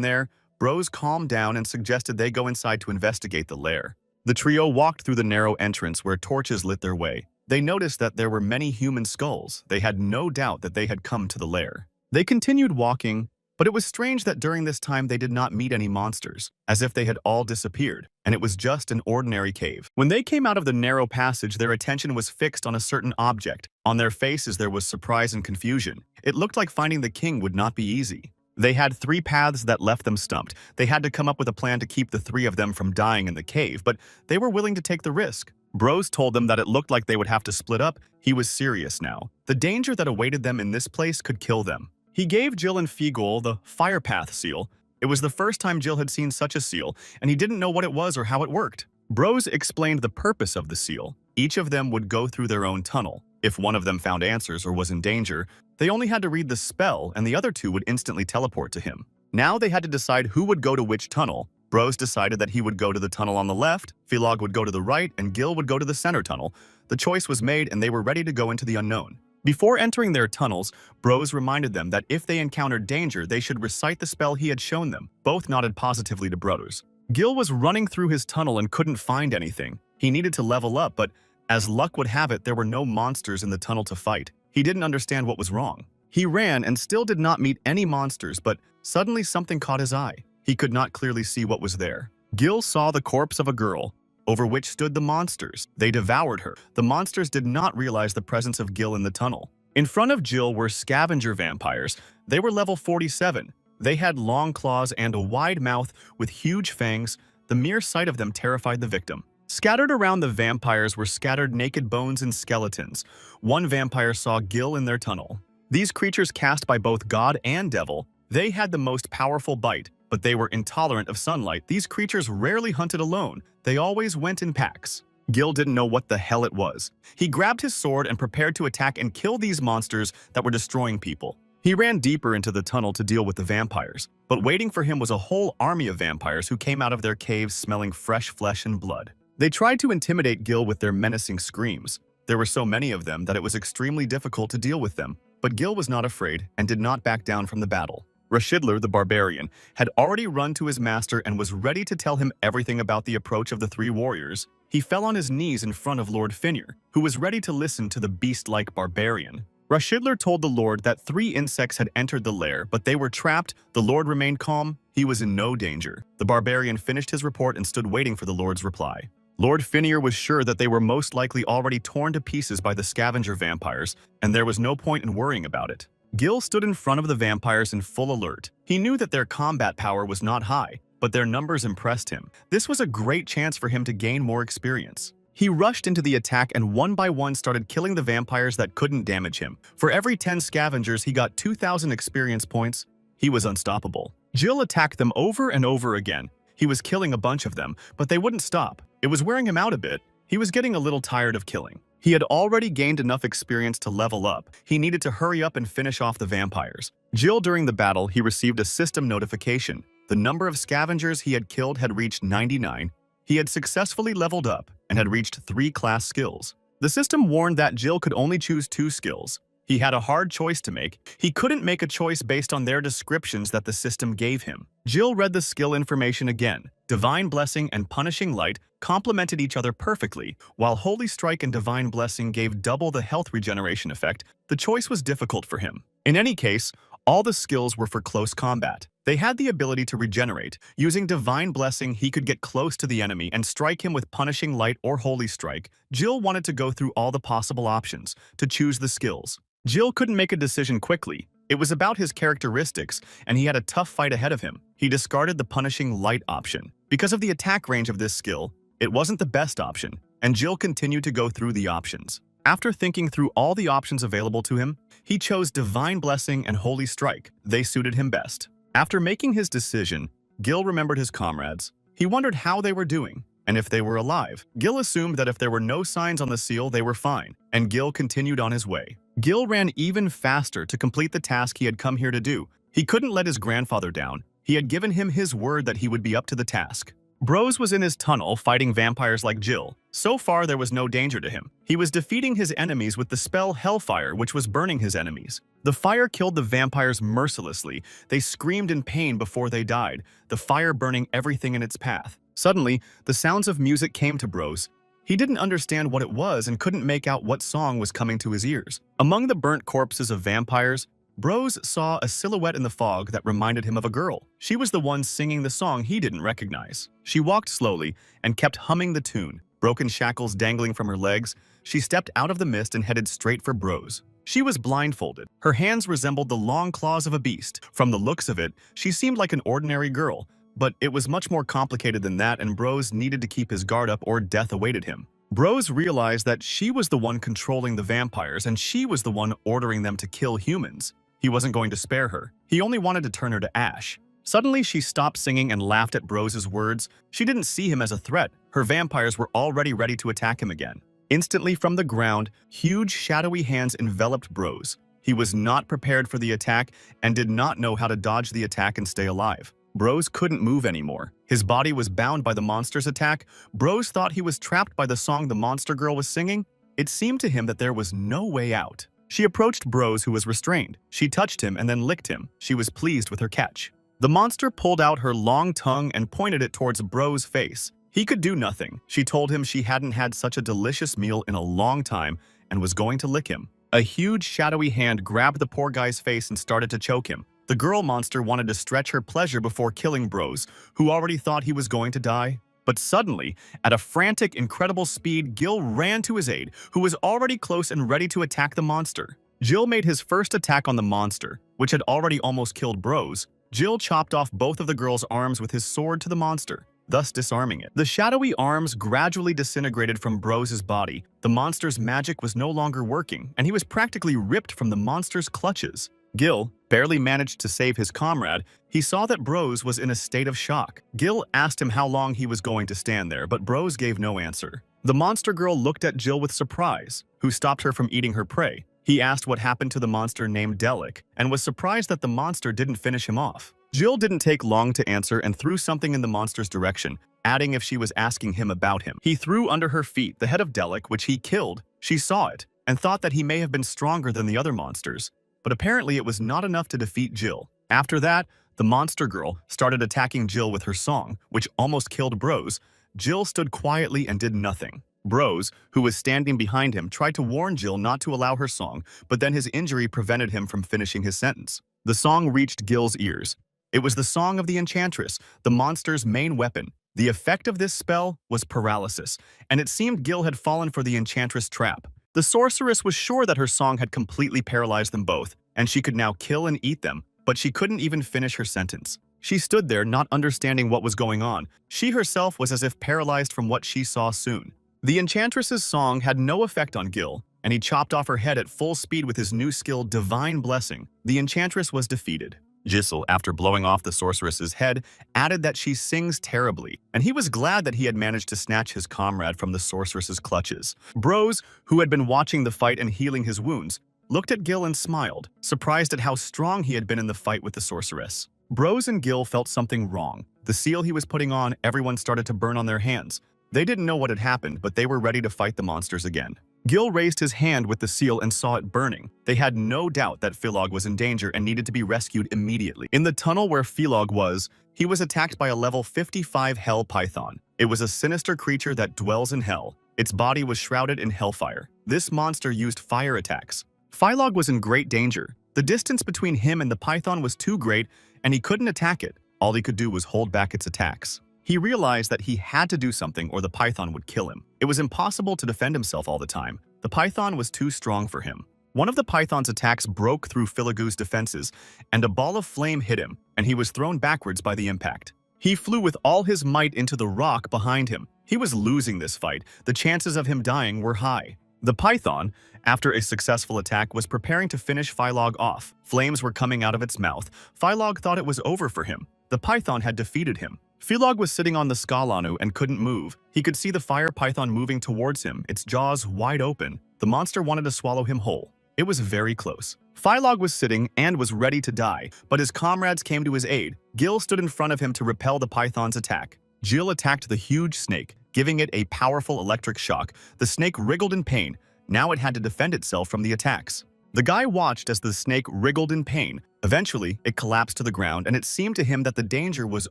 there, Bros calmed down and suggested they go inside to investigate the lair. The trio walked through the narrow entrance where torches lit their way. They noticed that there were many human skulls. They had no doubt that they had come to the lair. They continued walking, but it was strange that during this time they did not meet any monsters, as if they had all disappeared, and it was just an ordinary cave. When they came out of the narrow passage, their attention was fixed on a certain object. On their faces there was surprise and confusion. It looked like finding the king would not be easy. They had three paths that left them stumped. They had to come up with a plan to keep the three of them from dying in the cave, but they were willing to take the risk. Bros told them that it looked like they would have to split up. He was serious now. The danger that awaited them in this place could kill them. He gave Jill and Figol the Firepath seal. It was the first time Jill had seen such a seal, and he didn't know what it was or how it worked. Bros explained the purpose of the seal. Each of them would go through their own tunnel. If one of them found answers or was in danger, they only had to read the spell and the other two would instantly teleport to him. Now they had to decide who would go to which tunnel. Bros decided that he would go to the tunnel on the left, Philog would go to the right, and Gil would go to the center tunnel. The choice was made and they were ready to go into the unknown. Before entering their tunnels, Bros reminded them that if they encountered danger, they should recite the spell he had shown them. Both nodded positively to Bros. Gil was running through his tunnel and couldn't find anything. He needed to level up, but as luck would have it, there were no monsters in the tunnel to fight. He didn't understand what was wrong. He ran and still did not meet any monsters, but suddenly something caught his eye. He could not clearly see what was there. Gil saw the corpse of a girl, over which stood the monsters. They devoured her. The monsters did not realize the presence of Gil in the tunnel. In front of Jill were scavenger vampires. They were level 47. They had long claws and a wide mouth with huge fangs. The mere sight of them terrified the victim. Scattered around the vampires were scattered naked bones and skeletons. One vampire saw Gil in their tunnel. These creatures cast by both god and devil. They had the most powerful bite, but they were intolerant of sunlight. These creatures rarely hunted alone. They always went in packs. Gil didn't know what the hell it was. He grabbed his sword and prepared to attack and kill these monsters that were destroying people. He ran deeper into the tunnel to deal with the vampires, but waiting for him was a whole army of vampires who came out of their caves smelling fresh flesh and blood. They tried to intimidate Gil with their menacing screams. There were so many of them that it was extremely difficult to deal with them, but Gil was not afraid and did not back down from the battle. Roshidler, the barbarian, had already run to his master and was ready to tell him everything about the approach of the three warriors. He fell on his knees in front of Lord Finir, who was ready to listen to the beast-like barbarian. Roshidler told the Lord that 3 insects had entered the lair, but they were trapped. The Lord remained calm. He was in no danger. The barbarian finished his report and stood waiting for the Lord's reply. Lord Finir was sure that they were most likely already torn to pieces by the scavenger vampires, and there was no point in worrying about it. Gil stood in front of the vampires in full alert. He knew that their combat power was not high, but their numbers impressed him. This was a great chance for him to gain more experience. He rushed into the attack and one by one started killing the vampires that couldn't damage him. For every 10 scavengers, he got 2,000 experience points. He was unstoppable. Jill attacked them over and over again. He was killing a bunch of them, but they wouldn't stop. It was wearing him out a bit. He was getting a little tired of killing. He had already gained enough experience to level up. He needed to hurry up and finish off the vampires. During the battle, he received a system notification. The number of scavengers he had killed had reached 99. He had successfully leveled up and had reached 3 class skills. The system warned that Jill could only choose 2 skills. He had a hard choice to make. He couldn't make a choice based on their descriptions that the system gave him. Jill read the skill information again. Divine Blessing and Punishing Light complemented each other perfectly. While Holy Strike and Divine Blessing gave double the health regeneration effect, the choice was difficult for him. In any case, all the skills were for close combat. They had the ability to regenerate. Using Divine Blessing, he could get close to the enemy and strike him with Punishing Light or Holy Strike. Jill wanted to go through all the possible options to choose the skills. Jill couldn't make a decision quickly. It was about his characteristics, and he had a tough fight ahead of him. He discarded the Punishing Light option. Because of the attack range of this skill, it wasn't the best option, and Jill continued to go through the options. After thinking through all the options available to him, he chose Divine Blessing and Holy Strike. They suited him best. After making his decision, Gil remembered his comrades. He wondered how they were doing, and if they were alive. Gil assumed that if there were no signs on the seal, they were fine, and Gil continued on his way. Gil ran even faster to complete the task he had come here to do. He couldn't let his grandfather down. He had given him his word that he would be up to the task. Bros was in his tunnel fighting vampires like Jill. So far, there was no danger to him. He was defeating his enemies with the spell Hellfire, which was burning his enemies. The fire killed the vampires mercilessly. They screamed in pain before they died, the fire burning everything in its path. Suddenly, the sounds of music came to Bros. He didn't understand what it was and couldn't make out what song was coming to his ears. Among the burnt corpses of vampires, Bros saw a silhouette in the fog that reminded him of a girl. She was the one singing the song he didn't recognize. She walked slowly and kept humming the tune. Broken shackles dangling from her legs, she stepped out of the mist and headed straight for Bros. She was blindfolded. Her hands resembled the long claws of a beast. From the looks of it, she seemed like an ordinary girl. But it was much more complicated than that, and Bros needed to keep his guard up or death awaited him. Bros realized that she was the one controlling the vampires, and she was the one ordering them to kill humans. He wasn't going to spare her. He only wanted to turn her to ash. Suddenly, she stopped singing and laughed at Bros' words. She didn't see him as a threat. Her vampires were already ready to attack him again. Instantly from the ground, huge shadowy hands enveloped Bros. He was not prepared for the attack and did not know how to dodge the attack and stay alive. Bros couldn't move anymore. His body was bound by the monster's attack. Bros thought he was trapped by the song the monster girl was singing. It seemed to him that there was no way out. She approached Bros, who was restrained. She touched him and then licked him. She was pleased with her catch. The monster pulled out her long tongue and pointed it towards Bros' face. He could do nothing. She told him she hadn't had such a delicious meal in a long time and was going to lick him. A huge shadowy hand grabbed the poor guy's face and started to choke him. The girl monster wanted to stretch her pleasure before killing Bros, who already thought he was going to die. But suddenly, at a frantic, incredible speed, Gil ran to his aid, who was already close and ready to attack the monster. Jill made his first attack on the monster, which had already almost killed Bros. Jill chopped off both of the girl's arms with his sword to the monster, thus disarming it. The shadowy arms gradually disintegrated from Bros' body. The monster's magic was no longer working, and he was practically ripped from the monster's clutches. Gil barely managed to save his comrade. He saw that Bros was in a state of shock. Gil asked him how long he was going to stand there, but Bros gave no answer. The monster girl looked at Jill with surprise, who stopped her from eating her prey. He asked what happened to the monster named Delic, and was surprised that the monster didn't finish him off. Jill didn't take long to answer and threw something in the monster's direction, adding if she was asking him about him. He threw under her feet the head of Delic, which he killed. She saw it, and thought that he may have been stronger than the other monsters. But apparently it was not enough to defeat Jill. After that, the monster girl started attacking Jill with her song, which almost killed Bros. Jill stood quietly and did nothing. Bros, who was standing behind him, tried to warn Jill not to allow her song, but then his injury prevented him from finishing his sentence. The song reached Gil's ears. It was the song of the Enchantress, the monster's main weapon. The effect of this spell was paralysis, and it seemed Gil had fallen for the Enchantress trap. The sorceress was sure that her song had completely paralyzed them both, and she could now kill and eat them, but she couldn't even finish her sentence. She stood there, not understanding what was going on. She herself was as if paralyzed from what she saw soon. The Enchantress's song had no effect on Gil, and he chopped off her head at full speed with his new skill, Divine Blessing. The Enchantress was defeated. Giselle, after blowing off the sorceress's head, added that she sings terribly, and he was glad that he had managed to snatch his comrade from the sorceress's clutches. Bros, who had been watching the fight and healing his wounds, looked at Gil and smiled, surprised at how strong he had been in the fight with the sorceress. Bros and Gil felt something wrong. The seal he was putting on, everyone started to burn on their hands. They didn't know what had happened, but they were ready to fight the monsters again. Gil raised his hand with the seal and saw it burning. They had no doubt that Philog was in danger and needed to be rescued immediately. In the tunnel where Philog was, he was attacked by a level 55 hell python. It was a sinister creature that dwells in hell. Its body was shrouded in hellfire. This monster used fire attacks. Philog was in great danger. The distance between him and the python was too great, and he couldn't attack it. All he could do was hold back its attacks. He realized that he had to do something or the python would kill him. It was impossible to defend himself all the time. The python was too strong for him. One of the python's attacks broke through Philogoo's defenses, and a ball of flame hit him, and he was thrown backwards by the impact. He flew with all his might into the rock behind him. He was losing this fight. The chances of him dying were high. The python, after a successful attack, was preparing to finish Philog off. Flames were coming out of its mouth. Philog thought it was over for him. The python had defeated him. Philog was sitting on the Skalanu and couldn't move. He could see the fire python moving towards him, its jaws wide open. The monster wanted to swallow him whole. It was very close. Philog was sitting and was ready to die, but his comrades came to his aid. Gil stood in front of him to repel the python's attack. Gil attacked the huge snake, giving it a powerful electric shock. The snake wriggled in pain. Now it had to defend itself from the attacks. The guy watched as the snake wriggled in pain. Eventually, it collapsed to the ground, and it seemed to him that the danger was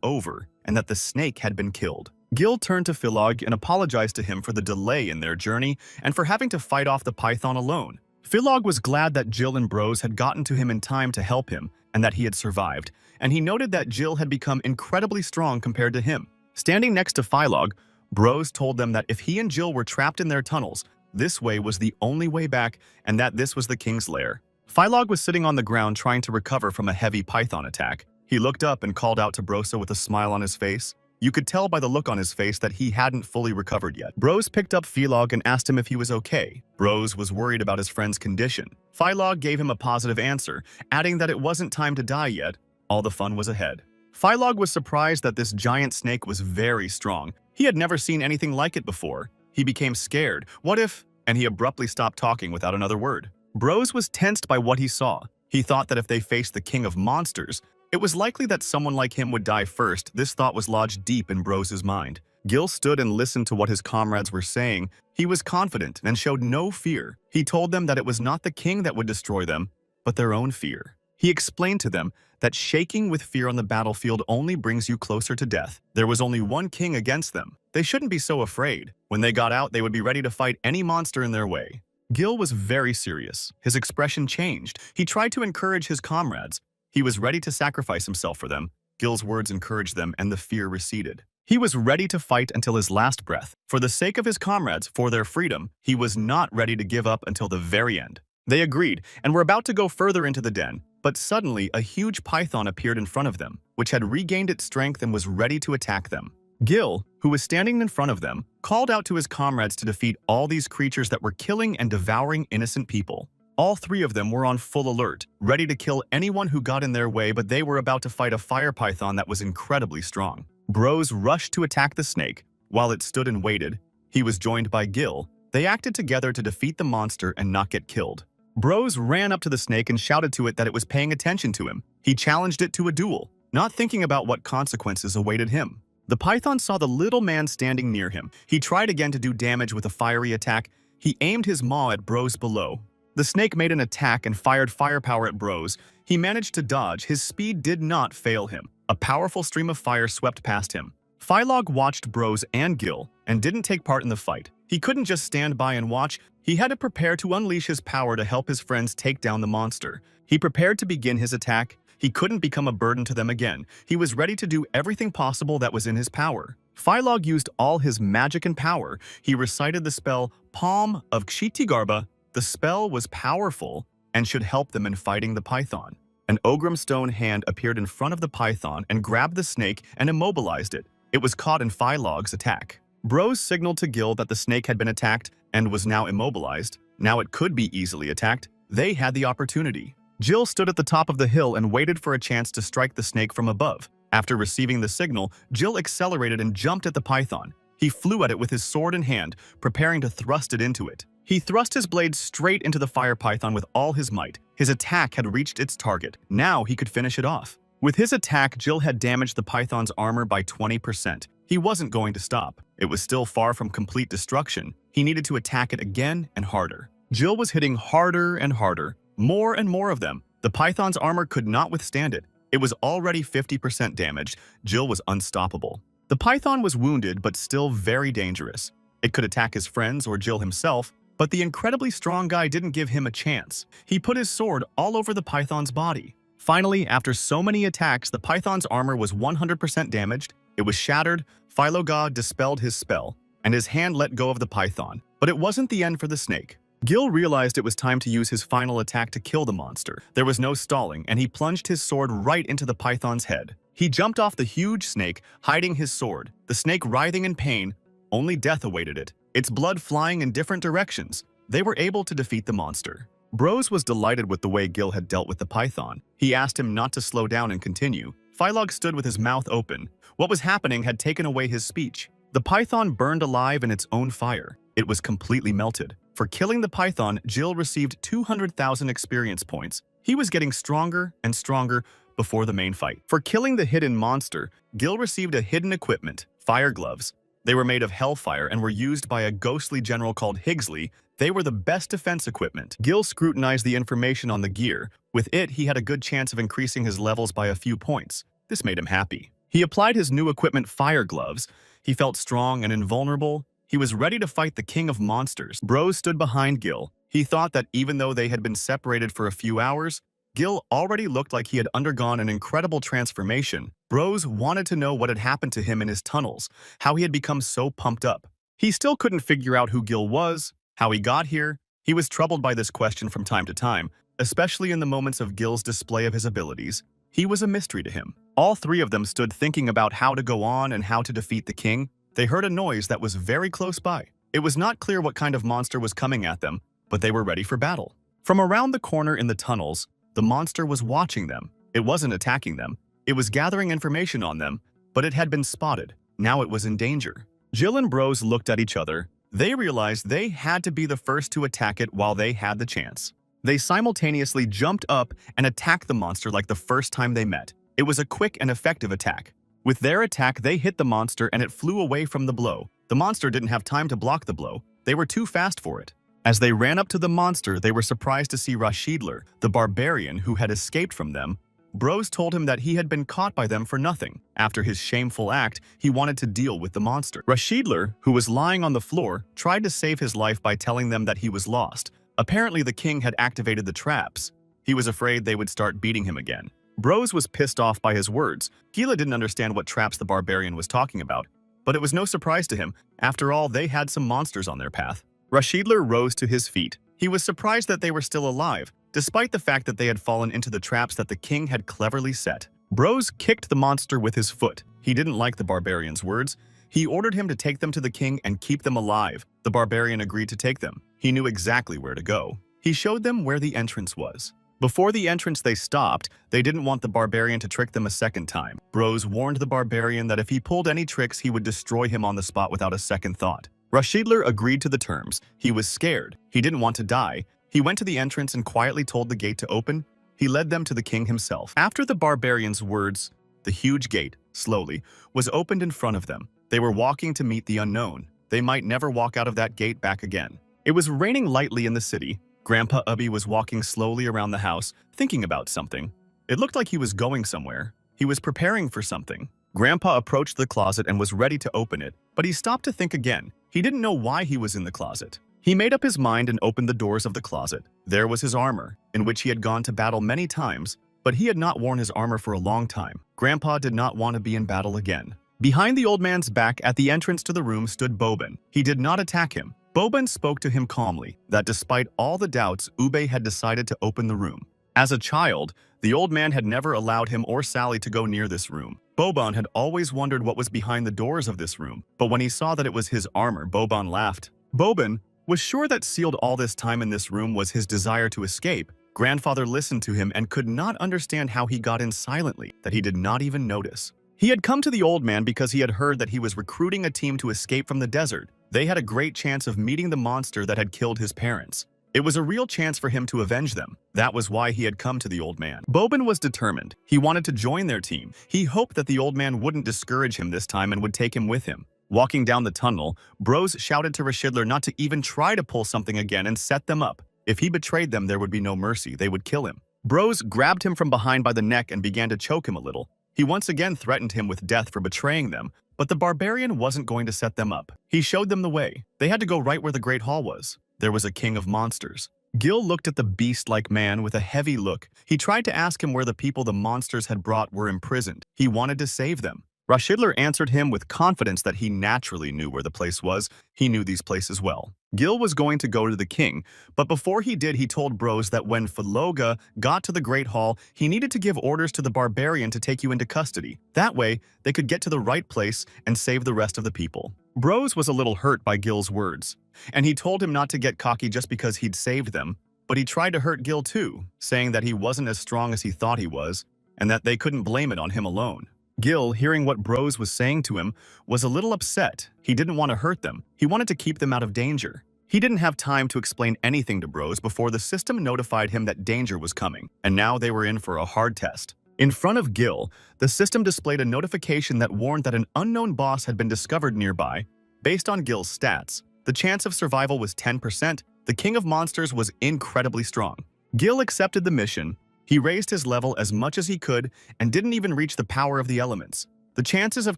over and that the snake had been killed. Gil turned to Philog and apologized to him for the delay in their journey and for having to fight off the python alone. Philog was glad that Jill and Bros had gotten to him in time to help him and that he had survived, and he noted that Jill had become incredibly strong compared to him. Standing next to Philog, Bros told them that if he and Jill were trapped in their tunnels, this way was the only way back and that this was the king's lair. Philog was sitting on the ground trying to recover from a heavy python attack. He looked up and called out to Brosa with a smile on his face. You could tell by the look on his face that he hadn't fully recovered yet. Bros picked up Philog and asked him if he was okay. Bros was worried about his friend's condition. Philog gave him a positive answer, adding that it wasn't time to die yet. All the fun was ahead. Philog was surprised that this giant snake was very strong. He had never seen anything like it before. He became scared. What if? And he abruptly stopped talking without another word. Bros was tensed by what he saw. He thought that if they faced the king of monsters, it was likely that someone like him would die first. This thought was lodged deep in Bros' mind. Gil stood and listened to what his comrades were saying. He was confident and showed no fear. He told them that it was not the king that would destroy them, but their own fear. He explained to them that shaking with fear on the battlefield only brings you closer to death. There was only one king against them. They shouldn't be so afraid. When they got out, they would be ready to fight any monster in their way. Gil was very serious. His expression changed. He tried to encourage his comrades. He was ready to sacrifice himself for them. Gil's words encouraged them, and the fear receded. He was ready to fight until his last breath. For the sake of his comrades, for their freedom, he was not ready to give up until the very end. They agreed, and were about to go further into the den, but suddenly a huge python appeared in front of them, which had regained its strength and was ready to attack them. Gil, who was standing in front of them, called out to his comrades to defeat all these creatures that were killing and devouring innocent people. All three of them were on full alert, ready to kill anyone who got in their way, but they were about to fight a fire python that was incredibly strong. Bros rushed to attack the snake. While it stood and waited, he was joined by Gil. They acted together to defeat the monster and not get killed. Bros ran up to the snake and shouted to it that it was paying attention to him. He challenged it to a duel, not thinking about what consequences awaited him. The python saw the little man standing near him. He tried again to do damage with a fiery attack. He aimed his maw at Bros below. The snake made an attack and fired firepower at Bros. He managed to dodge. His speed did not fail him. A powerful stream of fire swept past him. Philog watched Bros and Gil and didn't take part in the fight. He couldn't just stand by and watch. He had to prepare to unleash his power to help his friends take down the monster. He prepared to begin his attack. He couldn't become a burden to them again. He was ready to do everything possible that was in his power. Philog used all his magic and power. He recited the spell Palm of Kshitigarbha. The spell was powerful and should help them in fighting the python. An Ogrim stone hand appeared in front of the python and grabbed the snake and immobilized it. It was caught in Philog's attack. Bros signaled to Gil that the snake had been attacked and was now immobilized. Now it could be easily attacked. They had the opportunity. Jill stood at the top of the hill and waited for a chance to strike the snake from above. After receiving the signal, Jill accelerated and jumped at the python. He flew at it with his sword in hand, preparing to thrust it into it. He thrust his blade straight into the fire python with all his might. His attack had reached its target. Now he could finish it off. With his attack, Jill had damaged the python's armor by 20%. He wasn't going to stop. It was still far from complete destruction. He needed to attack it again and harder. Jill was hitting harder and harder, more and more of them. The python's armor could not withstand it. It was already 50% damaged. Jill was unstoppable. The python was wounded but still very dangerous. It could attack his friends or Jill himself, but the incredibly strong guy didn't give him a chance. He put his sword all over the python's body. Finally, after so many attacks, the python's armor was 100% damaged. It was shattered. Philogod dispelled his spell, and his hand let go of the python. But it wasn't the end for the snake. Gil realized it was time to use his final attack to kill the monster. There was no stalling, and he plunged his sword right into the python's head. He jumped off the huge snake, hiding his sword. The snake writhing in pain, only death awaited it, its blood flying in different directions. They were able to defeat the monster. Bros was delighted with the way Gil had dealt with the python. He asked him not to slow down and continue. Philog stood with his mouth open. What was happening had taken away his speech. The python burned alive in its own fire. It was completely melted. For killing the python, Jill received 200,000 experience points. He was getting stronger and stronger before the main fight. For killing the hidden monster, Gil received a hidden equipment, fire gloves. They were made of hellfire and were used by a ghostly general called Higsley. They were the best defense equipment. Gil scrutinized the information on the gear. With it, he had a good chance of increasing his levels by a few points. This made him happy. He applied his new equipment, fire gloves. He felt strong and invulnerable. He was ready to fight the king of monsters. Bros stood behind Gil. He thought that even though they had been separated for a few hours, Gil already looked like he had undergone an incredible transformation. Bros wanted to know what had happened to him in his tunnels, how he had become so pumped up. He still couldn't figure out who Gil was, how he got here. He was troubled by this question from time to time, especially in the moments of Gil's display of his abilities. He was a mystery to him. All three of them stood thinking about how to go on and how to defeat the king. They heard a noise that was very close by. It was not clear what kind of monster was coming at them, but they were ready for battle. From around the corner in the tunnels, the monster was watching them. It wasn't attacking them. It was gathering information on them, but it had been spotted. Now it was in danger. Jill and Bros looked at each other. They realized they had to be the first to attack it while they had the chance. They simultaneously jumped up and attacked the monster like the first time they met. It was a quick and effective attack. With their attack, they hit the monster and it flew away from the blow. The monster didn't have time to block the blow. They were too fast for it. As they ran up to the monster, they were surprised to see Rashidler, the barbarian who had escaped from them. Bros told him that he had been caught by them for nothing. After his shameful act, he wanted to deal with the monster. Rashidler, who was lying on the floor, tried to save his life by telling them that he was lost. Apparently, the king had activated the traps. He was afraid they would start beating him again. Bros was pissed off by his words. Gila didn't understand what traps the barbarian was talking about, but it was no surprise to him. After all, they had some monsters on their path. Rashidler rose to his feet. He was surprised that they were still alive, despite the fact that they had fallen into the traps that the king had cleverly set. Bros kicked the monster with his foot. He didn't like the barbarian's words. He ordered him to take them to the king and keep them alive. The barbarian agreed to take them. He knew exactly where to go. He showed them where the entrance was. Before the entrance they stopped. They didn't want the barbarian to trick them a second time. Bros warned the barbarian that if he pulled any tricks, he would destroy him on the spot without a second thought. Rashidler agreed to the terms. He was scared. He didn't want to die. He went to the entrance and quietly told the gate to open. He led them to the king himself. After the barbarian's words, the huge gate, slowly, was opened in front of them. They were walking to meet the unknown. They might never walk out of that gate back again. It was raining lightly in the city. Grandpa Ubby was walking slowly around the house, thinking about something. It looked like he was going somewhere. He was preparing for something. Grandpa approached the closet and was ready to open it, but he stopped to think again. He didn't know why he was in the closet. He made up his mind and opened the doors of the closet. There was his armor, in which he had gone to battle many times, but he had not worn his armor for a long time. Grandpa did not want to be in battle again. Behind the old man's back at the entrance to the room stood Boban. He did not attack him. Boban spoke to him calmly, that despite all the doubts, Ube had decided to open the room. As a child, the old man had never allowed him or Sally to go near this room. Boban had always wondered what was behind the doors of this room, but when he saw that it was his armor, Boban laughed. Boban was sure that sealed all this time in this room was his desire to escape. Grandfather listened to him and could not understand how he got in silently, that he did not even notice. He had come to the old man because he had heard that he was recruiting a team to escape from the desert. They had a great chance of meeting the monster that had killed his parents. It was a real chance for him to avenge them. That was why he had come to the old man. Bobin was determined. He wanted to join their team. He hoped that the old man wouldn't discourage him this time and would take him with him. Walking down the tunnel, Bros shouted to Rashidler not to even try to pull something again and set them up. If he betrayed them, there would be no mercy. They would kill him. Bros grabbed him from behind by the neck and began to choke him a little. He once again threatened him with death for betraying them, but the barbarian wasn't going to set them up. He showed them the way. They had to go right where the Great Hall was. There was a king of monsters. Gil looked at the beast-like man with a heavy look. He tried to ask him where the people the monsters had brought were imprisoned. He wanted to save them. Rashidler answered him with confidence that he naturally knew where the place was. He knew these places well. Gil was going to go to the king, but before he did, he told Bros that when Faloga got to the Great Hall, he needed to give orders to the barbarian to take you into custody. That way, they could get to the right place and save the rest of the people. Bros was a little hurt by Gil's words, and he told him not to get cocky just because he'd saved them, but he tried to hurt Gil too, saying that he wasn't as strong as he thought he was, and that they couldn't blame it on him alone. Gil, hearing what Bros was saying to him, was a little upset. He didn't want to hurt them. He wanted to keep them out of danger. He didn't have time to explain anything to Bros before the system notified him that danger was coming, and now they were in for a hard test. In front of Gil, the system displayed a notification that warned that an unknown boss had been discovered nearby. Based on Gil's stats, the chance of survival was 10%. The King of Monsters was incredibly strong. Gil accepted the mission. He raised his level as much as he could and didn't even reach the power of the elements. The chances of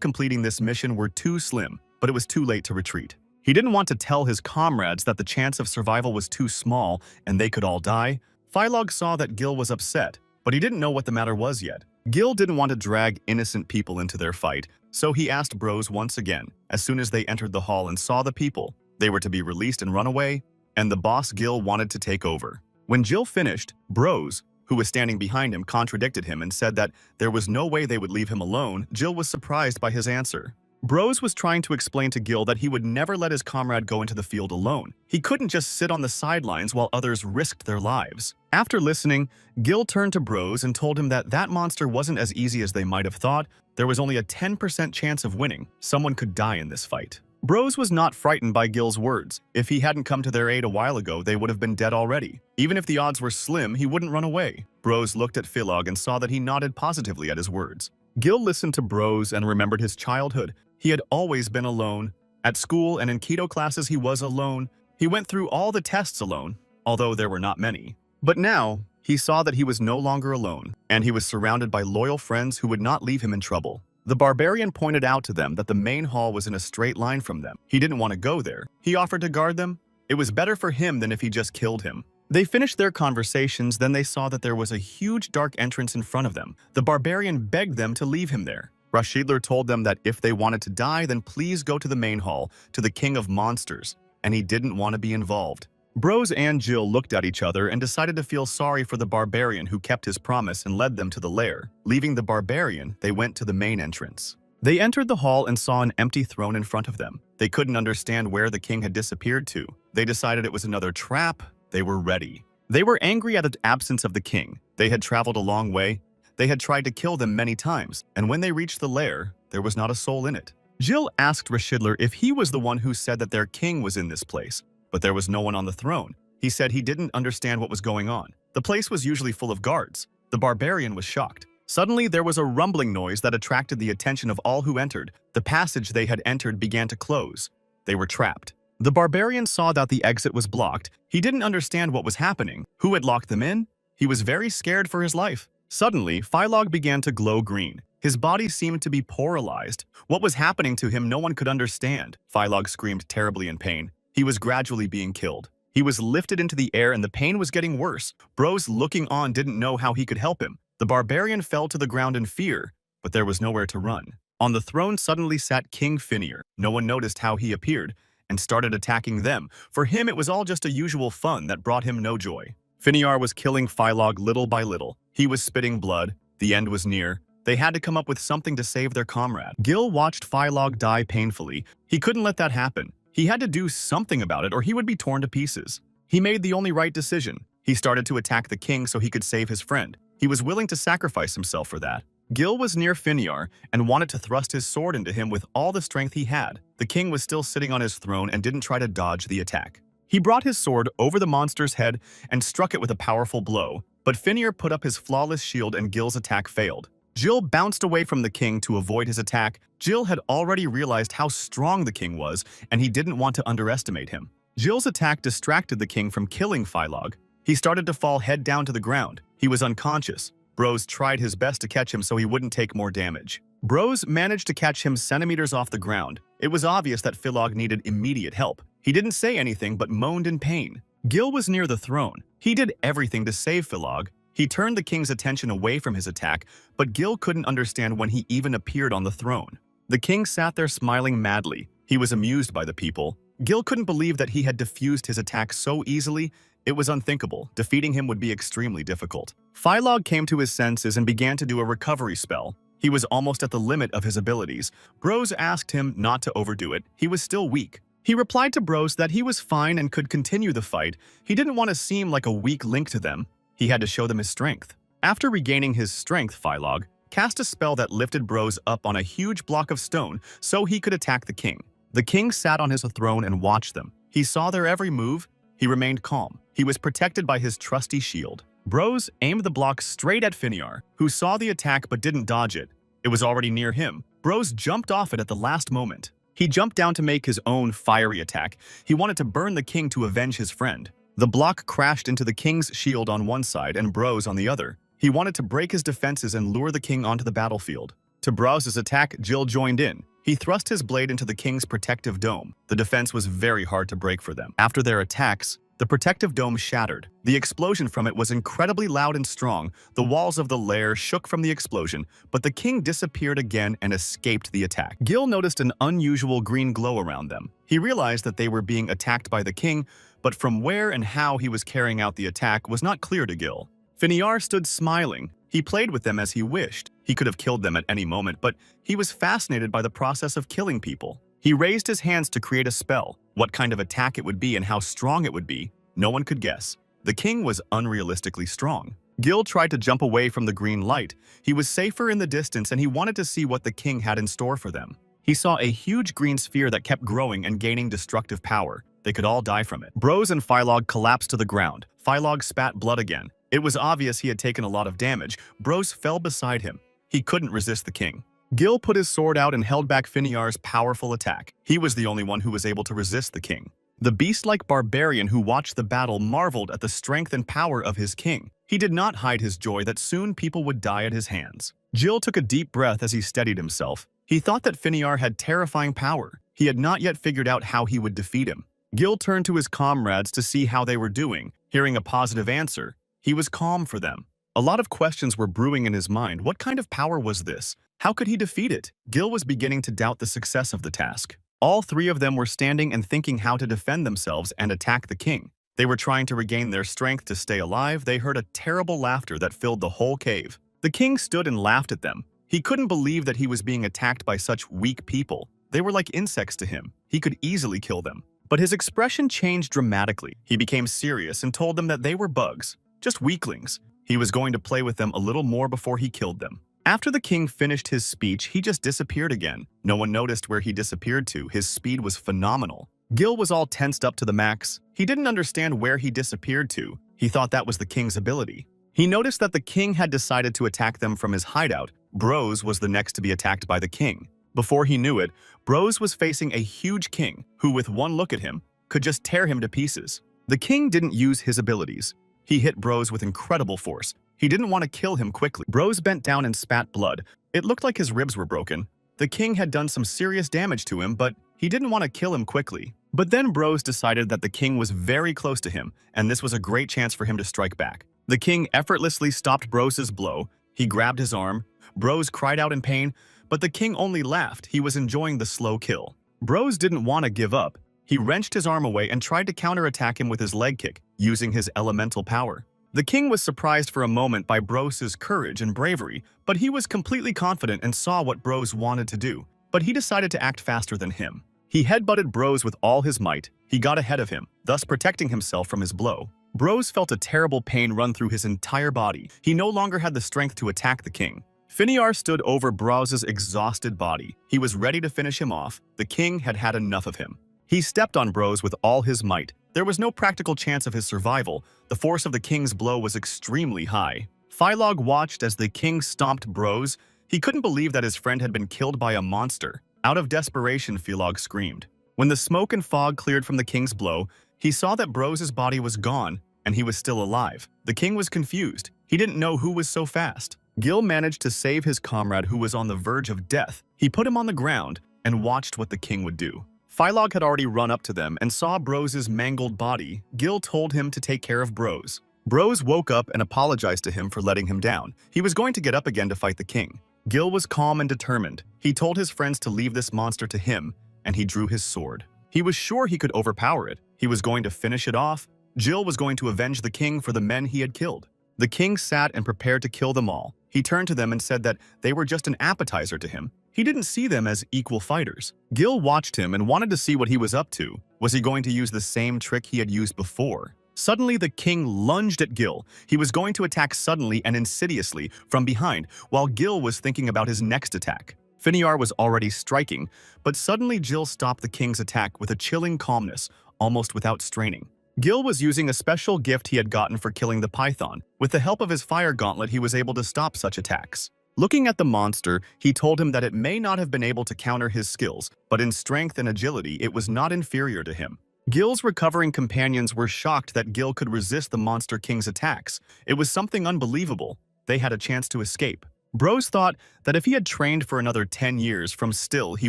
completing this mission were too slim, but it was too late to retreat. He didn't want to tell his comrades that the chance of survival was too small and they could all die. Phylog saw that Gil was upset, but he didn't know what the matter was yet. Gil didn't want to drag innocent people into their fight, so he asked Bros once again. As soon as they entered the hall and saw the people, they were to be released and run away, and the boss Gil wanted to take over. When Gil finished, Bros, who was standing behind him, contradicted him and said that there was no way they would leave him alone. Gil was surprised by his answer. Bros was trying to explain to Gil that he would never let his comrade go into the field alone. He couldn't just sit on the sidelines while others risked their lives. After listening, Gil turned to Bros and told him that that monster wasn't as easy as they might have thought. There was only a 10% chance of winning. Someone could die in this fight. Bros was not frightened by Gil's words. If he hadn't come to their aid a while ago, they would have been dead already. Even if the odds were slim, he wouldn't run away. Bros looked at Philog and saw that he nodded positively at his words. Gil listened to Bros and remembered his childhood. He had always been alone. At school and in keto classes, he was alone. He went through all the tests alone, although there were not many. But now, he saw that he was no longer alone, and he was surrounded by loyal friends who would not leave him in trouble. The barbarian pointed out to them that the main hall was in a straight line from them. He didn't want to go there. He offered to guard them. It was better for him than if he just killed him. They finished their conversations, then they saw that there was a huge dark entrance in front of them. The barbarian begged them to leave him there. Rashidler told them that if they wanted to die, then please go to the main hall, to the King of Monsters, and he didn't want to be involved. Bros and Jill looked at each other and decided to feel sorry for the barbarian who kept his promise and led them to the lair. Leaving the barbarian, they went to the main entrance. They entered the hall and saw an empty throne in front of them. They couldn't understand where the king had disappeared to. They decided it was another trap. They were ready. They were angry at the absence of the king. They had traveled a long way. They had tried to kill them many times, and when they reached the lair, there was not a soul in it. Jill asked Rashidler if he was the one who said that their king was in this place, but there was no one on the throne. He said he didn't understand what was going on. The place was usually full of guards. The barbarian was shocked. Suddenly, there was a rumbling noise that attracted the attention of all who entered. The passage they had entered began to close. They were trapped. The barbarian saw that the exit was blocked. He didn't understand what was happening. Who had locked them in? He was very scared for his life. Suddenly, Phylog began to glow green. His body seemed to be paralyzed. What was happening to him no one could understand. Phylog screamed terribly in pain. He was gradually being killed. He was lifted into the air and the pain was getting worse. Bros looking on didn't know how he could help him. The barbarian fell to the ground in fear, but there was nowhere to run. On the throne suddenly sat King Finiar. No one noticed how he appeared and started attacking them. For him, it was all just a usual fun that brought him no joy. Finiar was killing Phylog little by little. He was spitting blood. The end was near. They had to come up with something to save their comrade. Gil watched Phylog die painfully. He couldn't let that happen. He had to do something about it or he would be torn to pieces. He made the only right decision. He started to attack the king so he could save his friend. He was willing to sacrifice himself for that. Gil was near Finiar and wanted to thrust his sword into him with all the strength he had. The king was still sitting on his throne and didn't try to dodge the attack. He brought his sword over the monster's head and struck it with a powerful blow, but Finiar put up his flawless shield and Gil's attack failed. Gil bounced away from the king to avoid his attack. Gil had already realized how strong the king was, and he didn't want to underestimate him. Gil's attack distracted the king from killing Philog. He started to fall head down to the ground. He was unconscious. Bros tried his best to catch him so he wouldn't take more damage. Bros managed to catch him centimeters off the ground. It was obvious that Philog needed immediate help. He didn't say anything but moaned in pain. Gil was near the throne. He did everything to save Philog. He turned the king's attention away from his attack, but Gil couldn't understand when he even appeared on the throne. The king sat there smiling madly. He was amused by the people. Gil couldn't believe that he had defused his attack so easily. It was unthinkable. Defeating him would be extremely difficult. Philog came to his senses and began to do a recovery spell. He was almost at the limit of his abilities. Bros asked him not to overdo it. He was still weak. He replied to Bros that he was fine and could continue the fight. He didn't want to seem like a weak link to them. He had to show them his strength. After regaining his strength, Philog cast a spell that lifted Bros up on a huge block of stone so he could attack the king. The king sat on his throne and watched them. He saw their every move. He remained calm. He was protected by his trusty shield. Bros aimed the block straight at Finiar, who saw the attack but didn't dodge it. It was already near him. Bros jumped off it at the last moment. He jumped down to make his own fiery attack. He wanted to burn the king to avenge his friend. The block crashed into the king's shield on one side and Bros on the other. He wanted to break his defenses and lure the king onto the battlefield. To Bros' attack, Gil joined in. He thrust his blade into the king's protective dome. The defense was very hard to break for them. After their attacks, the protective dome shattered. The explosion from it was incredibly loud and strong. The walls of the lair shook from the explosion, but the king disappeared again and escaped the attack. Gil noticed an unusual green glow around them. He realized that they were being attacked by the king, but from where and how he was carrying out the attack was not clear to Gil. Finiar stood smiling. He played with them as he wished. He could have killed them at any moment, but he was fascinated by the process of killing people. He raised his hands to create a spell. What kind of attack it would be and how strong it would be, no one could guess. The king was unrealistically strong. Gil tried to jump away from the green light. He was safer in the distance and he wanted to see what the king had in store for them. He saw a huge green sphere that kept growing and gaining destructive power. They could all die from it. Bros and Philog collapsed to the ground. Philog spat blood again. It was obvious he had taken a lot of damage. Bros fell beside him. He couldn't resist the king. Gil put his sword out and held back Finiar's powerful attack. He was the only one who was able to resist the king. The beast-like barbarian who watched the battle marveled at the strength and power of his king. He did not hide his joy that soon people would die at his hands. Gil took a deep breath as he steadied himself. He thought that Finiar had terrifying power. He had not yet figured out how he would defeat him. Gil turned to his comrades to see how they were doing. Hearing a positive answer, he was calm for them. A lot of questions were brewing in his mind. What kind of power was this? How could he defeat it? Gil was beginning to doubt the success of the task. All three of them were standing and thinking how to defend themselves and attack the king. They were trying to regain their strength to stay alive. They heard a terrible laughter that filled the whole cave. The king stood and laughed at them. He couldn't believe that he was being attacked by such weak people. They were like insects to him. He could easily kill them. But his expression changed dramatically. He became serious and told them that they were bugs, just weaklings. He was going to play with them a little more before he killed them. After the king finished his speech, he just disappeared again. No one noticed where he disappeared to. His speed was phenomenal. Gil was all tensed up to the max. He didn't understand where he disappeared to. He thought that was the king's ability. He noticed that the king had decided to attack them from his hideout. Bros was the next to be attacked by the king. Before he knew it, Bros was facing a huge king who, with one look at him, could just tear him to pieces. The king didn't use his abilities. He hit Bros with incredible force. He didn't want to kill him quickly. Bros bent down and spat blood. It looked like his ribs were broken. The king had done some serious damage to him, but he didn't want to kill him quickly. But then Bros decided that the king was very close to him, and this was a great chance for him to strike back. The king effortlessly stopped Bros' blow. He grabbed his arm. Bros cried out in pain, but the king only laughed. He was enjoying the slow kill. Bros didn't want to give up. He wrenched his arm away and tried to counterattack him with his leg kick, using his elemental power. The king was surprised for a moment by Bros' courage and bravery, but he was completely confident and saw what Bros wanted to do. But he decided to act faster than him. He headbutted Bros with all his might. He got ahead of him, thus protecting himself from his blow. Bros felt a terrible pain run through his entire body. He no longer had the strength to attack the king. Finiar stood over Bros's exhausted body. He was ready to finish him off. The king had had enough of him. He stepped on Bros with all his might. There was no practical chance of his survival. The force of the king's blow was extremely high. Philog watched as the king stomped Bros. He couldn't believe that his friend had been killed by a monster. Out of desperation, Philog screamed. When the smoke and fog cleared from the king's blow, he saw that Bros's body was gone, and he was still alive. The king was confused. He didn't know who was so fast. Gil managed to save his comrade who was on the verge of death. He put him on the ground and watched what the king would do. Philog had already run up to them and saw Bros's mangled body. Gil told him to take care of Bros. Bros woke up and apologized to him for letting him down. He was going to get up again to fight the king. Gil was calm and determined. He told his friends to leave this monster to him, and he drew his sword. He was sure he could overpower it. He was going to finish it off. Gil was going to avenge the king for the men he had killed. The king sat and prepared to kill them all. He turned to them and said that they were just an appetizer to him. He didn't see them as equal fighters. Gil watched him and wanted to see what he was up to. Was he going to use the same trick he had used before? Suddenly, the king lunged at Gil. He was going to attack suddenly and insidiously from behind, while Gil was thinking about his next attack. Finiar was already striking, but suddenly Gil stopped the king's attack with a chilling calmness, almost without straining. Gil was using a special gift he had gotten for killing the python. With the help of his fire gauntlet, he was able to stop such attacks. Looking at the monster, he told him that it may not have been able to counter his skills, but in strength and agility, it was not inferior to him. Gil's recovering companions were shocked that Gil could resist the monster king's attacks. It was something unbelievable. They had a chance to escape. Bros thought that if he had trained for another 10 years from still, he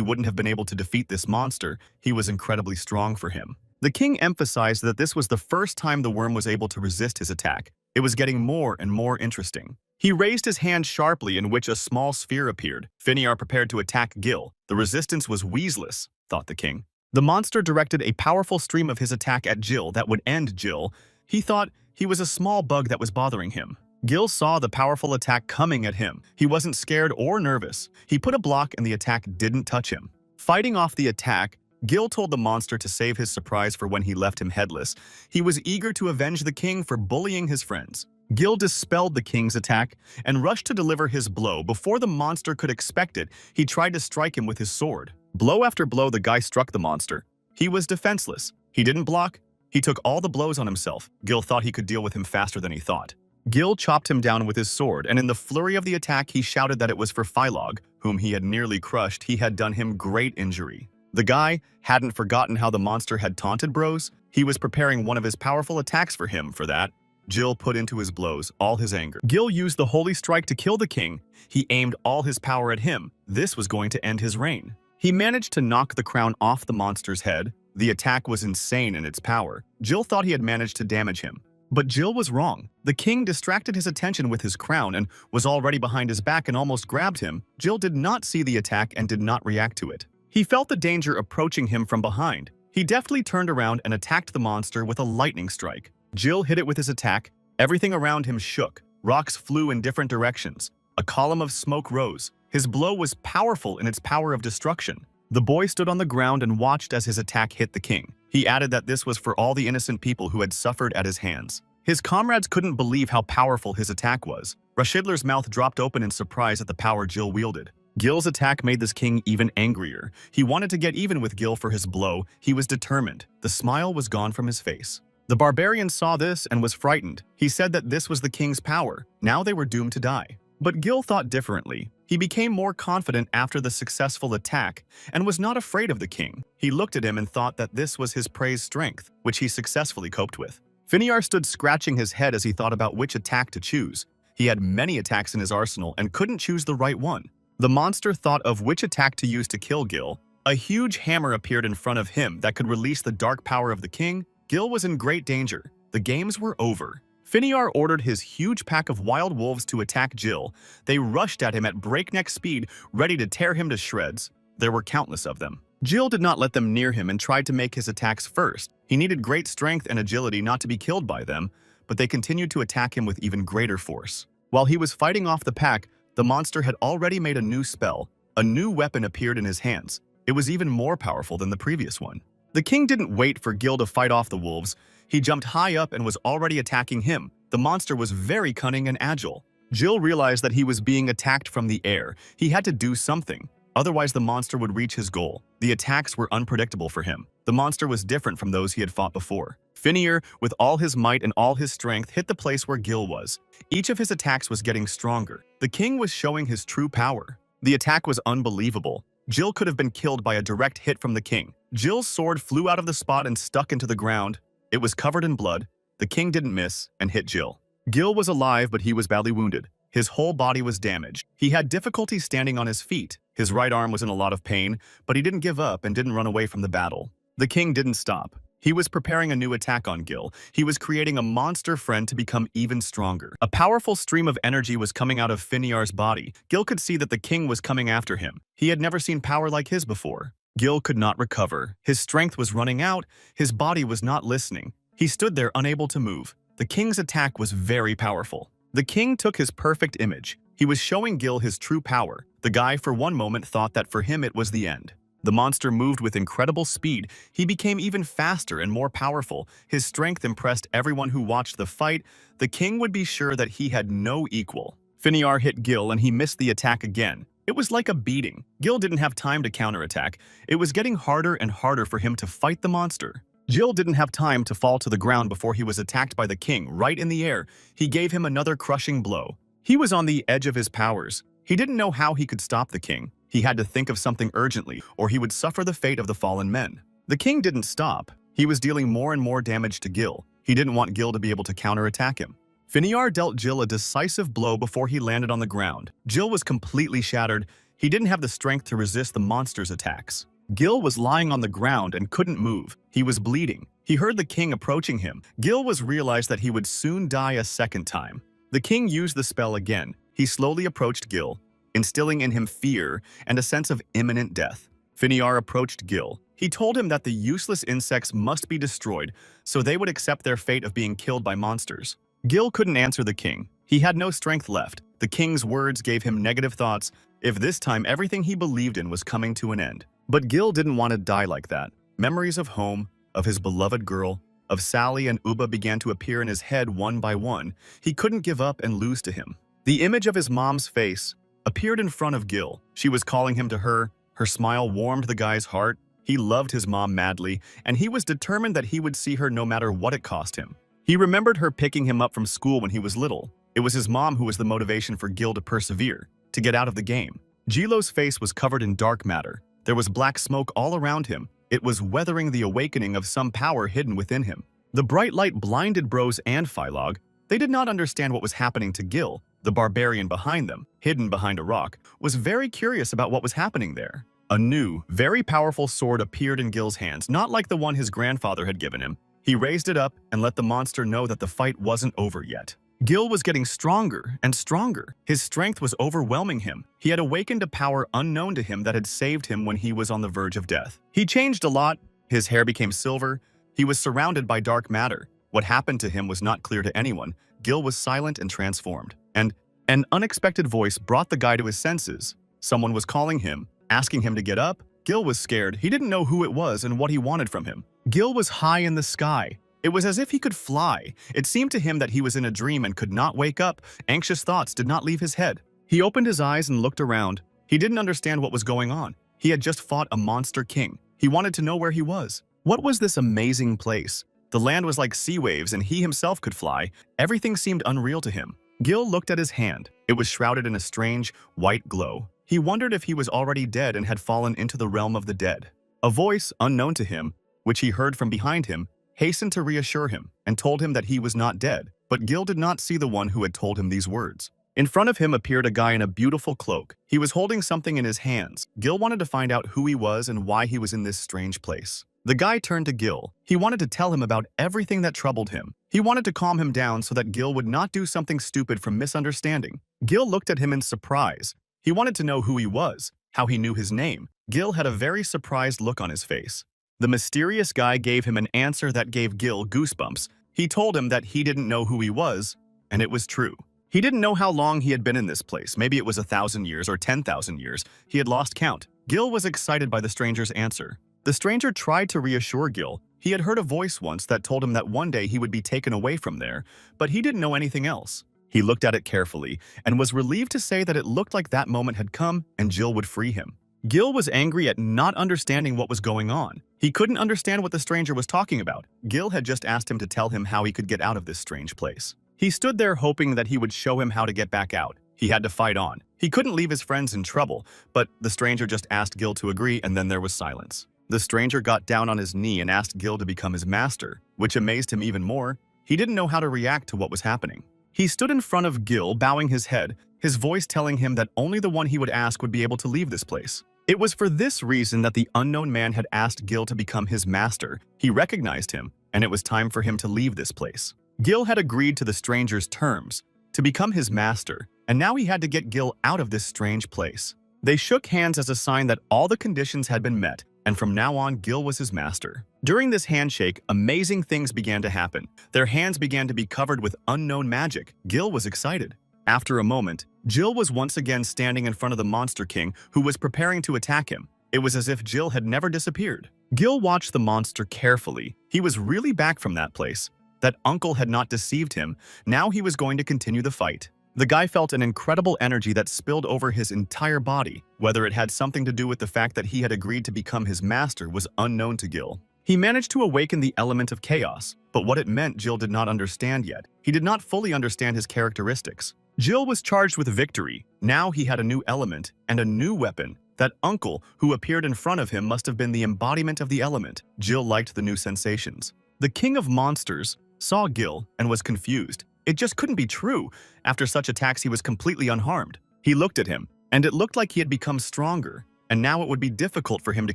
wouldn't have been able to defeat this monster. He was incredibly strong for him. The king emphasized that this was the first time the worm was able to resist his attack. It was getting more and more interesting. He raised his hand sharply, in which a small sphere appeared. Finiar prepared to attack Gil. The resistance was weaseless, thought the king. The monster directed a powerful stream of his attack at Gil that would end Gil. He thought he was a small bug that was bothering him. Gil saw the powerful attack coming at him. He wasn't scared or nervous. He put a block and the attack didn't touch him. Fighting off the attack, Gil told the monster to save his surprise for when he left him headless. He was eager to avenge the king for bullying his friends. Gil dispelled the king's attack and rushed to deliver his blow. Before the monster could expect it, he tried to strike him with his sword. Blow after blow, the guy struck the monster. He was defenseless. He didn't block. He took all the blows on himself. Gil thought he could deal with him faster than he thought. Gil chopped him down with his sword, and in the flurry of the attack, he shouted that it was for Philog, whom he had nearly crushed. He had done him great injury. The guy hadn't forgotten how the monster had taunted Bros. He was preparing one of his powerful attacks for him for that. Gil put into his blows all his anger. Gil used the holy strike to kill the king. He aimed all his power at him. This was going to end his reign. He managed to knock the crown off the monster's head. The attack was insane in its power. Gil thought he had managed to damage him. But Gil was wrong. The king distracted his attention with his crown and was already behind his back and almost grabbed him. Gil did not see the attack and did not react to it. He felt the danger approaching him from behind. He deftly turned around and attacked the monster with a lightning strike. Gil hit it with his attack. Everything around him shook. Rocks flew in different directions. A column of smoke rose. His blow was powerful in its power of destruction. The boy stood on the ground and watched as his attack hit the king. He added that this was for all the innocent people who had suffered at his hands. His comrades couldn't believe how powerful his attack was. Rashidler's mouth dropped open in surprise at the power Gil wielded. Gil's attack made this king even angrier. He wanted to get even with Gil for his blow. He was determined. The smile was gone from his face. The barbarian saw this and was frightened. He said that this was the king's power. Now they were doomed to die. But Gil thought differently. He became more confident after the successful attack and was not afraid of the king. He looked at him and thought that this was his praised strength, which he successfully coped with. Finiar stood scratching his head as he thought about which attack to choose. He had many attacks in his arsenal and couldn't choose the right one. The monster thought of which attack to use to kill Gil. A huge hammer appeared in front of him that could release the dark power of the king. Gil was in great danger. The games were over. Finiar ordered his huge pack of wild wolves to attack Gil. They rushed at him at breakneck speed, ready to tear him to shreds. There were countless of them. Gil did not let them near him and tried to make his attacks first. He needed great strength and agility not to be killed by them, but they continued to attack him with even greater force. While he was fighting off the pack, the monster had already made a new spell. A new weapon appeared in his hands. It was even more powerful than the previous one. The king didn't wait for Gil to fight off the wolves. He jumped high up and was already attacking him. The monster was very cunning and agile. Jill realized that he was being attacked from the air. He had to do something. Otherwise, the monster would reach his goal. The attacks were unpredictable for him. The monster was different from those he had fought before. Finnear, with all his might and all his strength, hit the place where Gil was. Each of his attacks was getting stronger. The king was showing his true power. The attack was unbelievable. Jill could have been killed by a direct hit from the king. Jill's sword flew out of the spot and stuck into the ground. It was covered in blood. The king didn't miss and hit Jill. Gil was alive, but he was badly wounded. His whole body was damaged. He had difficulty standing on his feet. His right arm was in a lot of pain, but he didn't give up and didn't run away from the battle. The king didn't stop. He was preparing a new attack on Gil. He was creating a monster friend to become even stronger. A powerful stream of energy was coming out of Finnear's body. Gil could see that the king was coming after him. He had never seen power like his before. Gil could not recover. His strength was running out. His body was not listening. He stood there unable to move. The king's attack was very powerful. The king took his perfect image. He was showing Gil his true power. The guy for one moment thought that for him it was the end. The monster moved with incredible speed. He became even faster and more powerful. His strength impressed everyone who watched the fight. The king would be sure that he had no equal. Finnear hit Gil and he missed the attack again. It was like a beating. Gil didn't have time to counterattack. It was getting harder and harder for him to fight the monster. Jill didn't have time to fall to the ground before he was attacked by the king right in the air. He gave him another crushing blow. He was on the edge of his powers. He didn't know how he could stop the king. He had to think of something urgently, or he would suffer the fate of the fallen men. The king didn't stop. He was dealing more and more damage to Gil. He didn't want Gil to be able to counterattack him. Finnear dealt Jill a decisive blow before he landed on the ground. Jill was completely shattered. He didn't have the strength to resist the monster's attacks. Gil was lying on the ground and couldn't move. He was bleeding. He heard the king approaching him. Gil realized that he would soon die a second time. The king used the spell again. He slowly approached Gil, instilling in him fear and a sense of imminent death. Finnear approached Gil. He told him that the useless insects must be destroyed, so they would accept their fate of being killed by monsters. Gil couldn't answer the king. He had no strength left. The king's words gave him negative thoughts. If this time everything he believed in was coming to an end. But Gil didn't want to die like that. Memories of home, of his beloved girl, of Sally and Uba began to appear in his head one by one. He couldn't give up and lose to him. The image of his mom's face appeared in front of Gil. She was calling him to her. Her smile warmed the guy's heart. He loved his mom madly, and he was determined that he would see her no matter what it cost him. He remembered her picking him up from school when he was little. It was his mom who was the motivation for Gil to persevere, to get out of the game. Gilo's face was covered in dark matter. There was black smoke all around him. It was weathering the awakening of some power hidden within him. The bright light blinded Bros and Phylog. They did not understand what was happening to Gil. The barbarian behind them, hidden behind a rock, was very curious about what was happening there. A new, very powerful sword appeared in Gil's hands, not like the one his grandfather had given him. He raised it up and let the monster know that the fight wasn't over yet. Gil was getting stronger and stronger. His strength was overwhelming him. He had awakened a power unknown to him that had saved him when he was on the verge of death. He changed a lot. His hair became silver. He was surrounded by dark matter. What happened to him was not clear to anyone. Gil was silent and transformed. And an unexpected voice brought the guy to his senses. Someone was calling him, asking him to get up. Gil was scared. He didn't know who it was and what he wanted from him. Gil was high in the sky. It was as if he could fly. It seemed to him that he was in a dream and could not wake up. Anxious thoughts did not leave his head. He opened his eyes and looked around. He didn't understand what was going on. He had just fought a monster king. He wanted to know where he was. What was this amazing place? The land was like sea waves and he himself could fly. Everything seemed unreal to him. Gil looked at his hand. It was shrouded in a strange, white glow. He wondered if he was already dead and had fallen into the realm of the dead. A voice, unknown to him, which he heard from behind him, hastened to reassure him and told him that he was not dead. But Gil did not see the one who had told him these words. In front of him appeared a guy in a beautiful cloak. He was holding something in his hands. Gil wanted to find out who he was and why he was in this strange place. The guy turned to Gil. He wanted to tell him about everything that troubled him. He wanted to calm him down so that Gil would not do something stupid from misunderstanding. Gil looked at him in surprise. He wanted to know who he was, how he knew his name. Gil had a very surprised look on his face. The mysterious guy gave him an answer that gave Gil goosebumps. He told him that he didn't know who he was, and it was true. He didn't know how long he had been in this place. Maybe it was 1,000 years or 10,000 years. He had lost count. Gil was excited by the stranger's answer. The stranger tried to reassure Gil. He had heard a voice once that told him that one day he would be taken away from there, but he didn't know anything else. He looked at it carefully and was relieved to say that it looked like that moment had come and Jill would free him. Gil was angry at not understanding what was going on. He couldn't understand what the stranger was talking about. Gil had just asked him to tell him how he could get out of this strange place. He stood there hoping that he would show him how to get back out. He had to fight on. He couldn't leave his friends in trouble, but the stranger just asked Gil to agree, and then there was silence. The stranger got down on his knee and asked Gil to become his master, which amazed him even more. He didn't know how to react to what was happening. He stood in front of Gil, bowing his head, his voice telling him that only the one he would ask would be able to leave this place. It was for this reason that the unknown man had asked Gil to become his master. He recognized him, and it was time for him to leave this place. Gil had agreed to the stranger's terms, to become his master, and now he had to get Gil out of this strange place. They shook hands as a sign that all the conditions had been met, and from now on, Gil was his master. During this handshake, amazing things began to happen. Their hands began to be covered with unknown magic. Gil was excited. After a moment, Jill was once again standing in front of the Monster King, who was preparing to attack him. It was as if Jill had never disappeared. Gil watched the monster carefully. He was really back from that place. That uncle had not deceived him. Now he was going to continue the fight. The guy felt an incredible energy that spilled over his entire body. Whether it had something to do with the fact that he had agreed to become his master was unknown to Gil. He managed to awaken the element of chaos, but what it meant Jill did not understand yet. He did not fully understand his characteristics. Jill was charged with victory. Now he had a new element and a new weapon. That uncle who appeared in front of him must have been the embodiment of the element. Jill liked the new sensations. The king of monsters saw Gil and was confused. It just couldn't be true. After such attacks, he was completely unharmed. He looked at him, and it looked like he had become stronger, and now it would be difficult for him to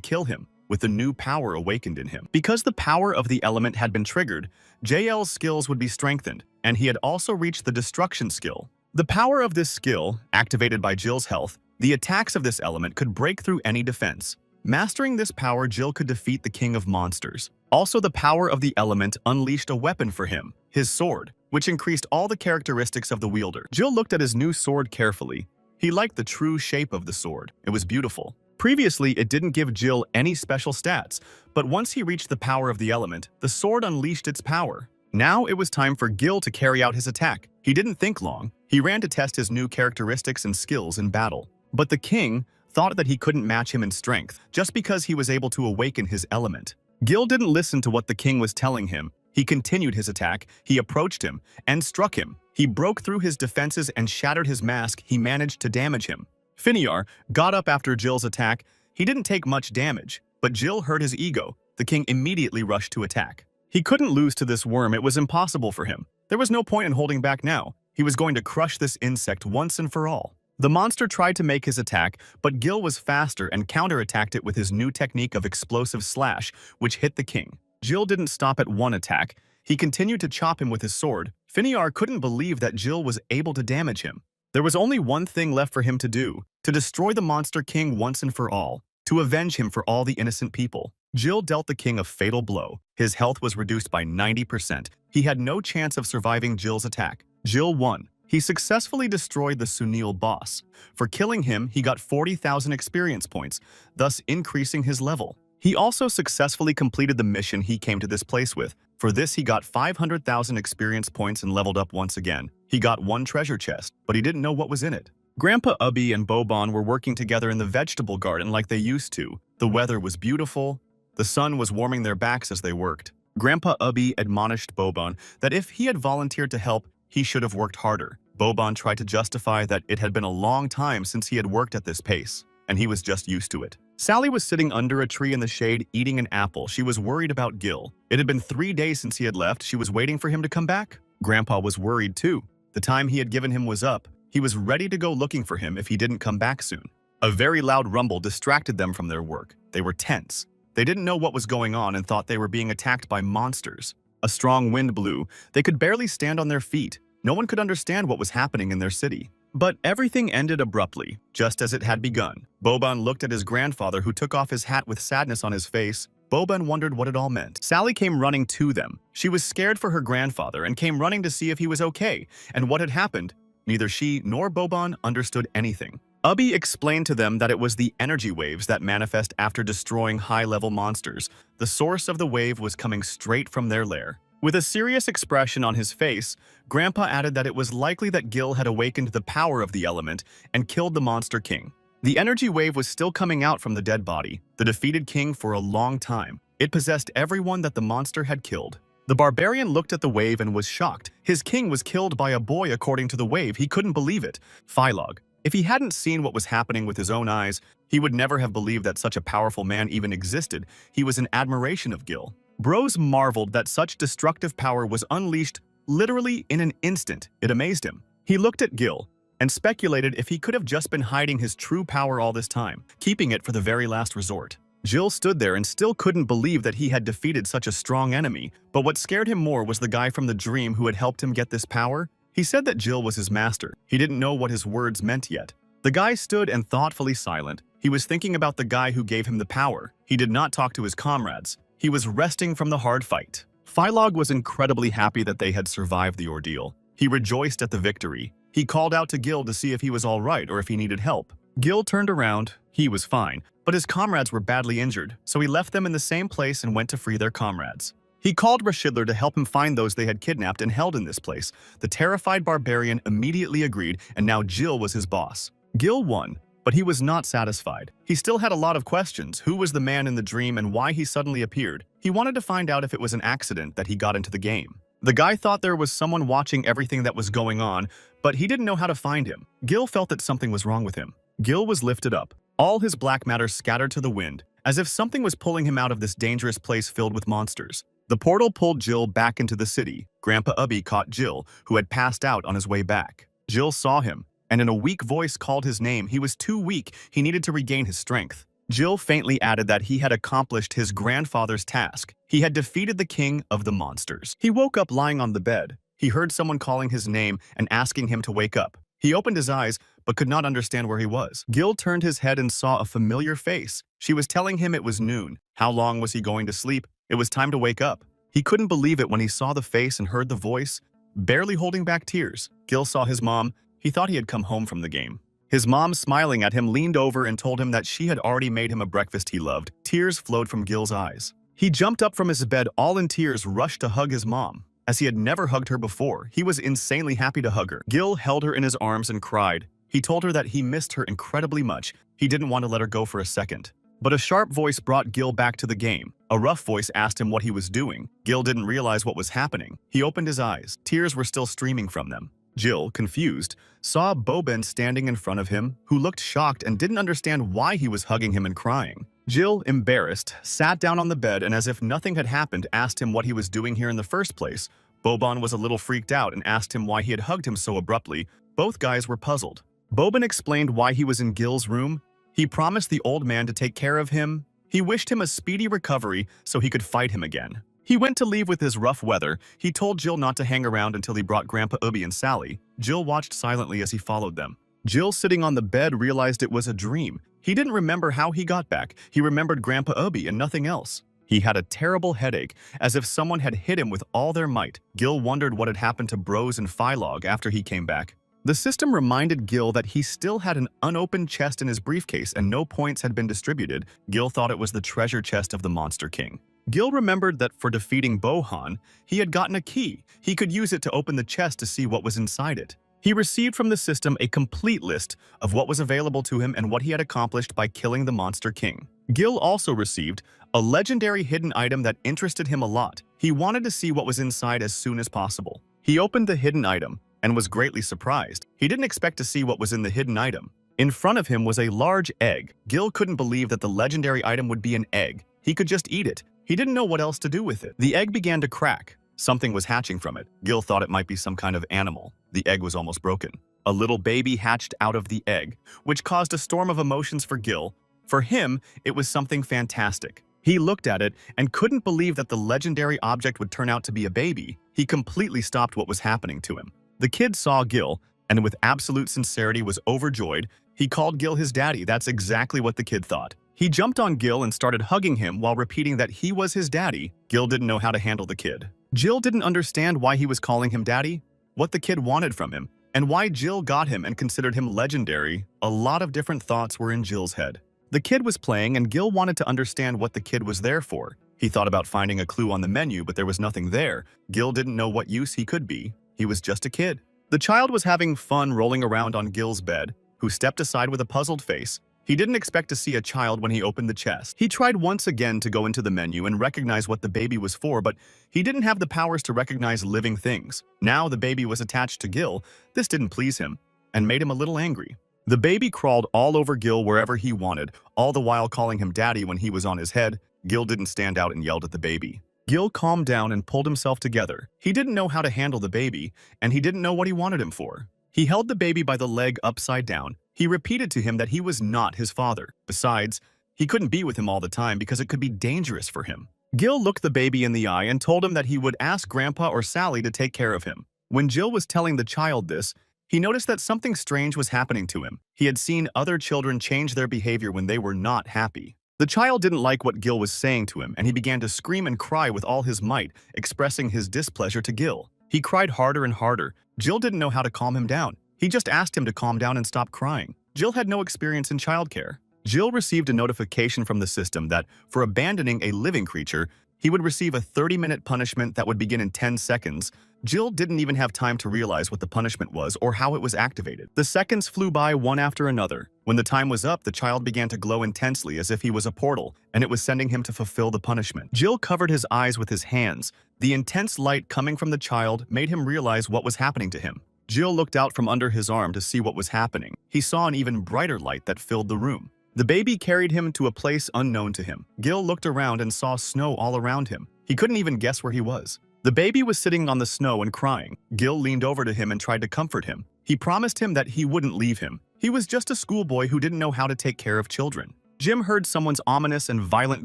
kill him, with the new power awakened in him. Because the power of the element had been triggered, JL's skills would be strengthened, and he had also reached the destruction skill. The power of this skill, activated by Jill's health, the attacks of this element could break through any defense. Mastering this power, Jill could defeat the king of monsters. Also, the power of the element unleashed a weapon for him, his sword, which increased all the characteristics of the wielder. Jill looked at his new sword carefully. He liked the true shape of the sword. It was beautiful. Previously, it didn't give Jill any special stats, but once he reached the power of the element, the sword unleashed its power. Now it was time for Gil to carry out his attack. He didn't think long. He ran to test his new characteristics and skills in battle. But the king thought that he couldn't match him in strength, just because he was able to awaken his element. Gil didn't listen to what the king was telling him. He continued his attack. He approached him and struck him. He broke through his defenses and shattered his mask. He managed to damage him. Finiar got up after Jill's attack. He didn't take much damage, but Jill hurt his ego. The king immediately rushed to attack. He couldn't lose to this worm. It was impossible for him. There was no point in holding back now. He was going to crush this insect once and for all. The monster tried to make his attack, but Gil was faster and counterattacked it with his new technique of explosive slash, which hit the king. Jill didn't stop at one attack. He continued to chop him with his sword. Finiar couldn't believe that Jill was able to damage him. There was only one thing left for him to do, to destroy the Monster King once and for all, to avenge him for all the innocent people. Jill dealt the king a fatal blow. His health was reduced by 90%. He had no chance of surviving Jill's attack. Jill won. He successfully destroyed the Sunil boss. For killing him, he got 40,000 experience points, thus increasing his level. He also successfully completed the mission he came to this place with. For this, he got 500,000 experience points and leveled up once again. He got one treasure chest, but he didn't know what was in it. Grandpa Ubby and Boban were working together in the vegetable garden like they used to. The weather was beautiful. The sun was warming their backs as they worked. Grandpa Ubby admonished Boban that if he had volunteered to help, he should have worked harder. Boban tried to justify that it had been a long time since he had worked at this pace, and he was just used to it. Sally was sitting under a tree in the shade eating an apple. She was worried about Gil. It had been 3 days since he had left. She was waiting for him to come back. Grandpa was worried too. The time he had given him was up. He was ready to go looking for him if he didn't come back soon. A very loud rumble distracted them from their work. They were tense. They didn't know what was going on and thought they were being attacked by monsters. A strong wind blew. They could barely stand on their feet. No one could understand what was happening in their city. But everything ended abruptly, just as it had begun. Boban looked at his grandfather, who took off his hat with sadness on his face. Boban wondered what it all meant. Sally came running to them. She was scared for her grandfather and came running to see if he was okay and what had happened. Neither she nor Boban understood anything. Ubby explained to them that it was the energy waves that manifest after destroying high-level monsters. The source of the wave was coming straight from their lair. With a serious expression on his face, Grandpa added that it was likely that Gil had awakened the power of the element and killed the Monster King. The energy wave was still coming out from the dead body, the defeated king for a long time. It possessed everyone that the monster had killed. The barbarian looked at the wave and was shocked. His king was killed by a boy according to the wave. He couldn't believe it. Philog. If he hadn't seen what was happening with his own eyes, he would never have believed that such a powerful man even existed. He was in admiration of Gil. Bros marveled that such destructive power was unleashed literally in an instant. It amazed him. He looked at Gil and speculated if he could have just been hiding his true power all this time, keeping it for the very last resort. Gil stood there and still couldn't believe that he had defeated such a strong enemy, but what scared him more was the guy from the dream who had helped him get this power. He said that Gil was his master. He didn't know what his words meant yet. The guy stood and thoughtfully silent. He was thinking about the guy who gave him the power. He did not talk to his comrades. He was resting from the hard fight. Philog was incredibly happy that they had survived the ordeal. He rejoiced at the victory. He called out to Gil to see if he was all right or if he needed help. Gil turned around. He was fine, but his comrades were badly injured, so he left them in the same place and went to free their comrades. He called Rashidler to help him find those they had kidnapped and held in this place. The terrified barbarian immediately agreed, and now Gil was his boss. Gil won, but he was not satisfied. He still had a lot of questions. Who was the man in the dream and why he suddenly appeared? He wanted to find out if it was an accident that he got into the game. The guy thought there was someone watching everything that was going on, but he didn't know how to find him. Gil felt that something was wrong with him. Gil was lifted up. All his black matter scattered to the wind, as if something was pulling him out of this dangerous place filled with monsters. The portal pulled Gil back into the city. Grandpa Ubby caught Gil, who had passed out on his way back. Gil saw him, and in a weak voice called his name. He was too weak. He needed to regain his strength. Gil faintly added that he had accomplished his grandfather's task. He had defeated the king of the monsters. He woke up lying on the bed. He heard someone calling his name and asking him to wake up. He opened his eyes, but could not understand where he was. Gil turned his head and saw a familiar face. She was telling him it was noon. How long was he going to sleep? It was time to wake up. He couldn't believe it when he saw the face and heard the voice, barely holding back tears. Gil saw his mom. He thought he had come home from the game. His mom, smiling at him, leaned over and told him that she had already made him a breakfast he loved. Tears flowed from Gil's eyes. He jumped up from his bed, all in tears, rushed to hug his mom. As he had never hugged her before, he was insanely happy to hug her. Gil held her in his arms and cried. He told her that he missed her incredibly much. He didn't want to let her go for a second. But a sharp voice brought Gil back to the game. A rough voice asked him what he was doing. Gil didn't realize what was happening. He opened his eyes. Tears were still streaming from them. Gil, confused, saw Boben standing in front of him, who looked shocked and didn't understand why he was hugging him and crying. Gil, embarrassed, sat down on the bed and as if nothing had happened, asked him what he was doing here in the first place. Boban was a little freaked out and asked him why he had hugged him so abruptly. Both guys were puzzled. Boban explained why he was in Gil's room. He promised the old man to take care of him. He wished him a speedy recovery so he could fight him again. He went to leave with his rough weather. He told Gil not to hang around until he brought Grandpa Ubby and Sally. Gil watched silently as he followed them. Gil, sitting on the bed, realized it was a dream. He didn't remember how he got back. He remembered Grandpa Ubby and nothing else. He had a terrible headache, as if someone had hit him with all their might. Gil wondered what had happened to Bros and Philog after he came back. The system reminded Gil that he still had an unopened chest in his briefcase and no points had been distributed. Gil thought it was the treasure chest of the Monster King. Gil remembered that for defeating Bohan, he had gotten a key. He could use it to open the chest to see what was inside it. He received from the system a complete list of what was available to him and what he had accomplished by killing the Monster King. Gil also received a legendary hidden item that interested him a lot. He wanted to see what was inside as soon as possible. He opened the hidden item and was greatly surprised. He didn't expect to see what was in the hidden item. In front of him was a large egg. Gil couldn't believe that the legendary item would be an egg. He could just eat it. He didn't know what else to do with it. The egg began to crack. Something was hatching from it. Gil thought it might be some kind of animal. The egg was almost broken. A little baby hatched out of the egg, which caused a storm of emotions for Gil. For him, it was something fantastic. He looked at it and couldn't believe that the legendary object would turn out to be a baby. He completely stopped what was happening to him. The kid saw Gil, and with absolute sincerity was overjoyed. He called Gil his daddy. That's exactly what the kid thought. He jumped on Gil and started hugging him while repeating that he was his daddy. Gil didn't know how to handle the kid. Gil didn't understand why he was calling him daddy, what the kid wanted from him. and why Jill got him and considered him legendary. A lot of different thoughts were in Jill's head. The kid was playing, and Gil wanted to understand what the kid was there for. He thought about finding a clue on the menu, but there was nothing there. Gil didn't know what use he could be. He was just a kid. The child was having fun rolling around on Gil's bed, who stepped aside with a puzzled face. He didn't expect to see a child when he opened the chest. He tried once again to go into the menu and recognize what the baby was for, but he didn't have the powers to recognize living things. Now the baby was attached to Gil. This didn't please him and made him a little angry. The baby crawled all over Gil wherever he wanted, all the while calling him daddy when he was on his head. Gil didn't stand out and yelled at the baby. Gil calmed down and pulled himself together. He didn't know how to handle the baby, and he didn't know what he wanted him for. He held the baby by the leg upside down. He repeated to him that he was not his father. Besides, he couldn't be with him all the time because it could be dangerous for him. Gil looked the baby in the eye and told him that he would ask Grandpa or Sally to take care of him. When Jill was telling the child this, he noticed that something strange was happening to him. He had seen other children change their behavior when they were not happy. The child didn't like what Gil was saying to him, and he began to scream and cry with all his might, expressing his displeasure to Gil. He cried harder and harder. Jill didn't know how to calm him down. He just asked him to calm down and stop crying. Jill had no experience in childcare. Jill received a notification from the system that, for abandoning a living creature, he would receive a 30-minute punishment that would begin in 10 seconds. Jill didn't even have time to realize what the punishment was or how it was activated. The seconds flew by one after another. When the time was up, the child began to glow intensely as if he was a portal, and it was sending him to fulfill the punishment. Jill covered his eyes with his hands. The intense light coming from the child made him realize what was happening to him. Jill looked out from under his arm to see what was happening. He saw an even brighter light that filled the room. The baby carried him to a place unknown to him. Gil looked around and saw snow all around him. He couldn't even guess where he was. The baby was sitting on the snow and crying. Gil leaned over to him and tried to comfort him. He promised him that he wouldn't leave him. He was just a schoolboy who didn't know how to take care of children. Jim heard someone's ominous and violent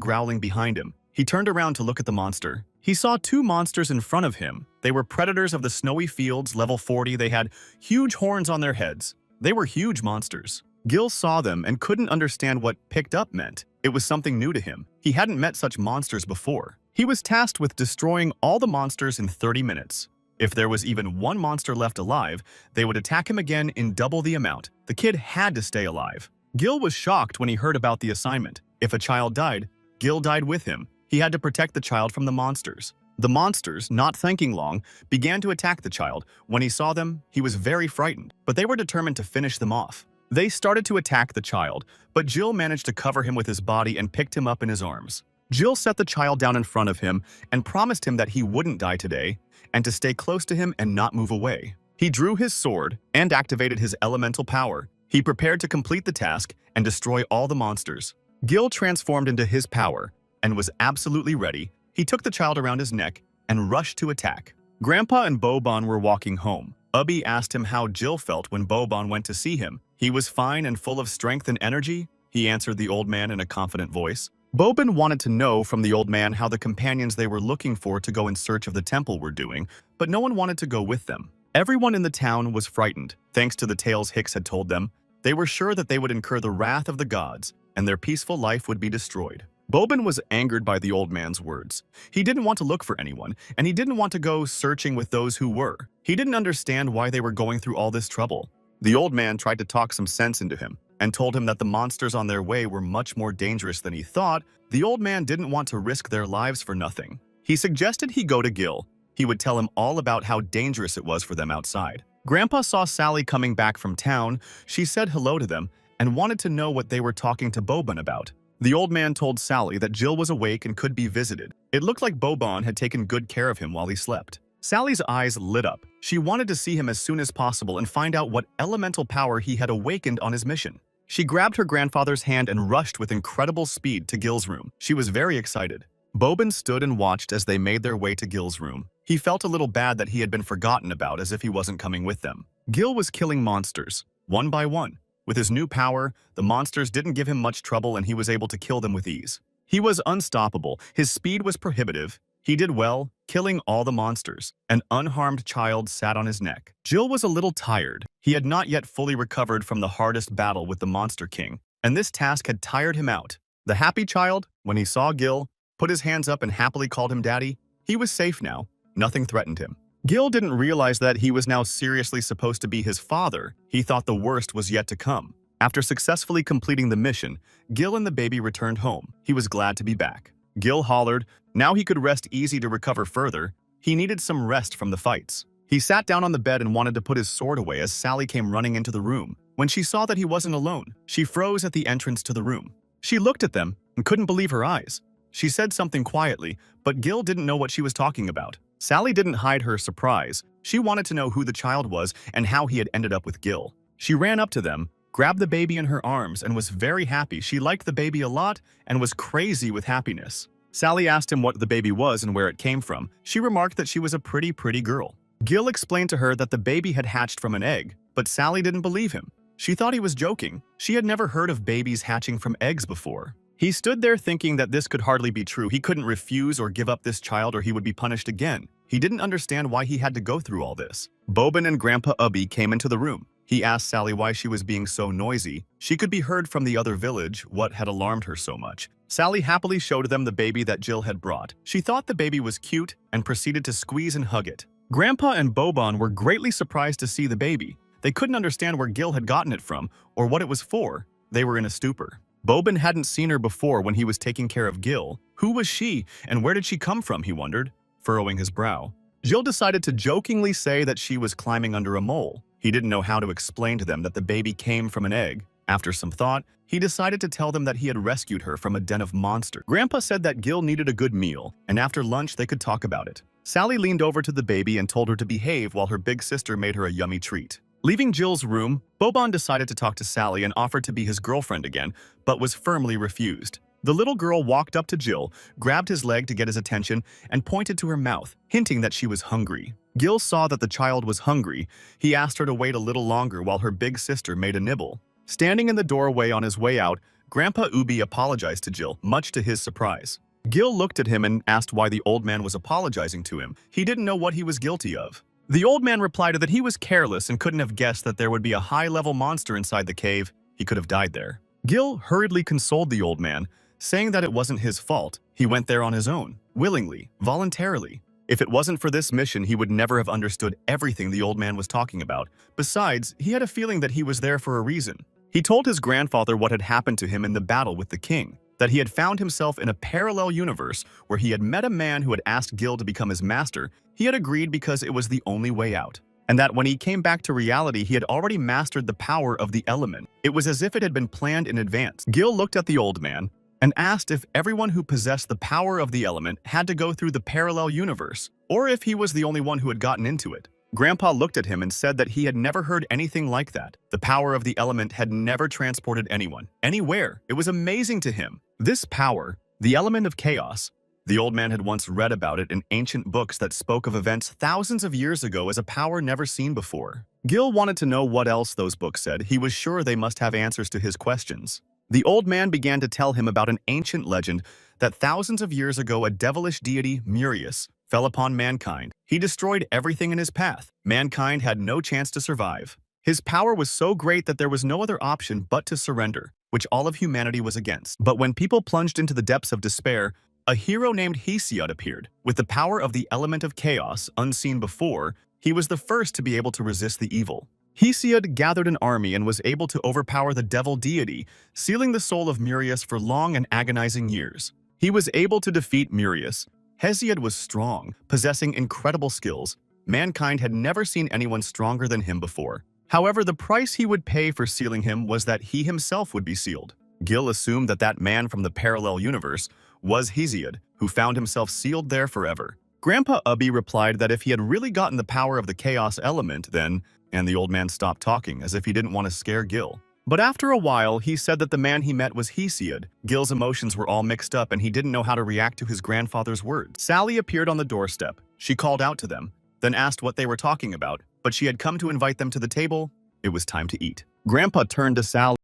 growling behind him. He turned around to look at the monster. He saw two monsters in front of him. They were predators of the snowy fields, level 40. They had huge horns on their heads. They were huge monsters. Gil saw them and couldn't understand what picked up meant. It was something new to him. He hadn't met such monsters before. He was tasked with destroying all the monsters in 30 minutes. If there was even one monster left alive, they would attack him again in double the amount. The kid had to stay alive. Gil was shocked when he heard about the assignment. If a child died, Gil died with him. He had to protect the child from the monsters. The monsters, not thinking long, began to attack the child. When he saw them, he was very frightened, but they were determined to finish them off. They started to attack the child, but Jill managed to cover him with his body and picked him up in his arms. Jill set the child down in front of him and promised him that he wouldn't die today and to stay close to him and not move away. He drew his sword and activated his elemental power. He prepared to complete the task and destroy all the monsters. Gil transformed into his power and was absolutely ready. He took the child around his neck and rushed to attack. Grandpa and Boban were walking home. Ubby asked him how Jill felt when Boban went to see him. He was fine and full of strength and energy, he answered the old man in a confident voice. Boban wanted to know from the old man how the companions they were looking for to go in search of the temple were doing, but no one wanted to go with them. Everyone in the town was frightened, thanks to the tales Hicks had told them. They were sure that they would incur the wrath of the gods, and their peaceful life would be destroyed. Boban was angered by the old man's words. He didn't want to look for anyone, and he didn't want to go searching with those who were. He didn't understand why they were going through all this trouble. The old man tried to talk some sense into him and told him that the monsters on their way were much more dangerous than he thought. The old man didn't want to risk their lives for nothing. He suggested he go to Gil. He would tell him all about how dangerous it was for them outside. Grandpa saw Sally coming back from town. She said hello to them and wanted to know what they were talking to Boban about. The old man told Sally that Jill was awake and could be visited. It looked like Boban had taken good care of him while he slept. Sally's eyes lit up. She wanted to see him as soon as possible and find out what elemental power he had awakened on his mission. She grabbed her grandfather's hand and rushed with incredible speed to Gil's room. She was very excited. Boban stood and watched as they made their way to Gil's room. He felt a little bad that he had been forgotten about, as if he wasn't coming with them. Gil was killing monsters, one by one. With his new power, the monsters didn't give him much trouble and he was able to kill them with ease. He was unstoppable. His speed was prohibitive. He did well, killing all the monsters. An unharmed child sat on his neck. Jill was a little tired. He had not yet fully recovered from the hardest battle with the Monster King, and this task had tired him out. The happy child, when he saw Gil, put his hands up and happily called him daddy. He was safe now. Nothing threatened him. Gil didn't realize that he was now seriously supposed to be his father. He thought the worst was yet to come. After successfully completing the mission, Gil and the baby returned home. He was glad to be back. Gil hollered. Now he could rest easy to recover further. He needed some rest from the fights. He sat down on the bed and wanted to put his sword away as Sally came running into the room. When she saw that he wasn't alone, she froze at the entrance to the room. She looked at them and couldn't believe her eyes. She said something quietly, but Gil didn't know what she was talking about. Sally didn't hide her surprise. She wanted to know who the child was and how he had ended up with Gil. She ran up to them, grabbed the baby in her arms, and was very happy. She liked the baby a lot and was crazy with happiness. Sally asked him what the baby was and where it came from. She remarked that she was a pretty girl. Gil explained to her that the baby had hatched from an egg, but Sally didn't believe him. She thought he was joking. She had never heard of babies hatching from eggs before. He stood there thinking that this could hardly be true. He couldn't refuse or give up this child or he would be punished again. He didn't understand why he had to go through all this. Boban and Grandpa Ubby came into the room. He asked Sally why she was being so noisy. She could be heard from the other village what had alarmed her so much. Sally happily showed them the baby that Jill had brought. She thought the baby was cute and proceeded to squeeze and hug it. Grandpa and Boban were greatly surprised to see the baby. They couldn't understand where Gil had gotten it from or what it was for. They were in a stupor. Boban hadn't seen her before when he was taking care of Gil. Who was she and where did she come from, he wondered, furrowing his brow. Jill decided to jokingly say that she was climbing under a mole. He didn't know how to explain to them that the baby came from an egg. After some thought, he decided to tell them that he had rescued her from a den of monsters. Grandpa said that Gil needed a good meal, and after lunch they could talk about it. Sally leaned over to the baby and told her to behave while her big sister made her a yummy treat. Leaving Jill's room, Boban decided to talk to Sally and offered to be his girlfriend again, but was firmly refused. The little girl walked up to Jill, grabbed his leg to get his attention, and pointed to her mouth, hinting that she was hungry. Gil saw that the child was hungry. He asked her to wait a little longer while her big sister made a nibble. Standing in the doorway on his way out, Grandpa Ubi apologized to Jill, much to his surprise. Gil looked at him and asked why the old man was apologizing to him. He didn't know what he was guilty of. The old man replied that he was careless and couldn't have guessed that there would be a high-level monster inside the cave. He could have died there. Gil hurriedly consoled the old man, saying that it wasn't his fault. He went there on his own, willingly, voluntarily. If it wasn't for this mission, he would never have understood everything the old man was talking about. Besides, he had a feeling that he was there for a reason. He told his grandfather what had happened to him in the battle with the king, that he had found himself in a parallel universe where he had met a man who had asked Gil to become his master. He had agreed because it was the only way out, and that when he came back to reality, he had already mastered the power of the element. It was as if it had been planned in advance. Gil looked at the old man and asked if everyone who possessed the power of the element had to go through the parallel universe, or if he was the only one who had gotten into it. Grandpa looked at him and said that he had never heard anything like that. The power of the element had never transported anyone, anywhere. It was amazing to him. This power, the element of chaos, the old man had once read about it in ancient books that spoke of events thousands of years ago as a power never seen before. Gil wanted to know what else those books said. He was sure they must have answers to his questions. The old man began to tell him about an ancient legend that thousands of years ago a devilish deity, Murius, fell upon mankind. He destroyed everything in his path. Mankind had no chance to survive. His power was so great that there was no other option but to surrender, which all of humanity was against. But when people plunged into the depths of despair, a hero named Hesiod appeared. With the power of the element of chaos, unseen before, he was the first to be able to resist the evil. Hesiod gathered an army and was able to overpower the devil deity, sealing the soul of Murius for long and agonizing years. He was able to defeat Murius. Hesiod was strong, possessing incredible skills. Mankind had never seen anyone stronger than him before. However, the price he would pay for sealing him was that he himself would be sealed. Gil assumed that that man from the parallel universe was Hesiod, who found himself sealed there forever. Grandpa Ubby replied that if he had really gotten the power of the chaos element, then, and the old man stopped talking as if he didn't want to scare Gil. But after a while, he said that the man he met was Hesiod. Gil's emotions were all mixed up and he didn't know how to react to his grandfather's words. Sally appeared on the doorstep. She called out to them, then asked what they were talking about, but she had come to invite them to the table. It was time to eat. Grandpa turned to Sally.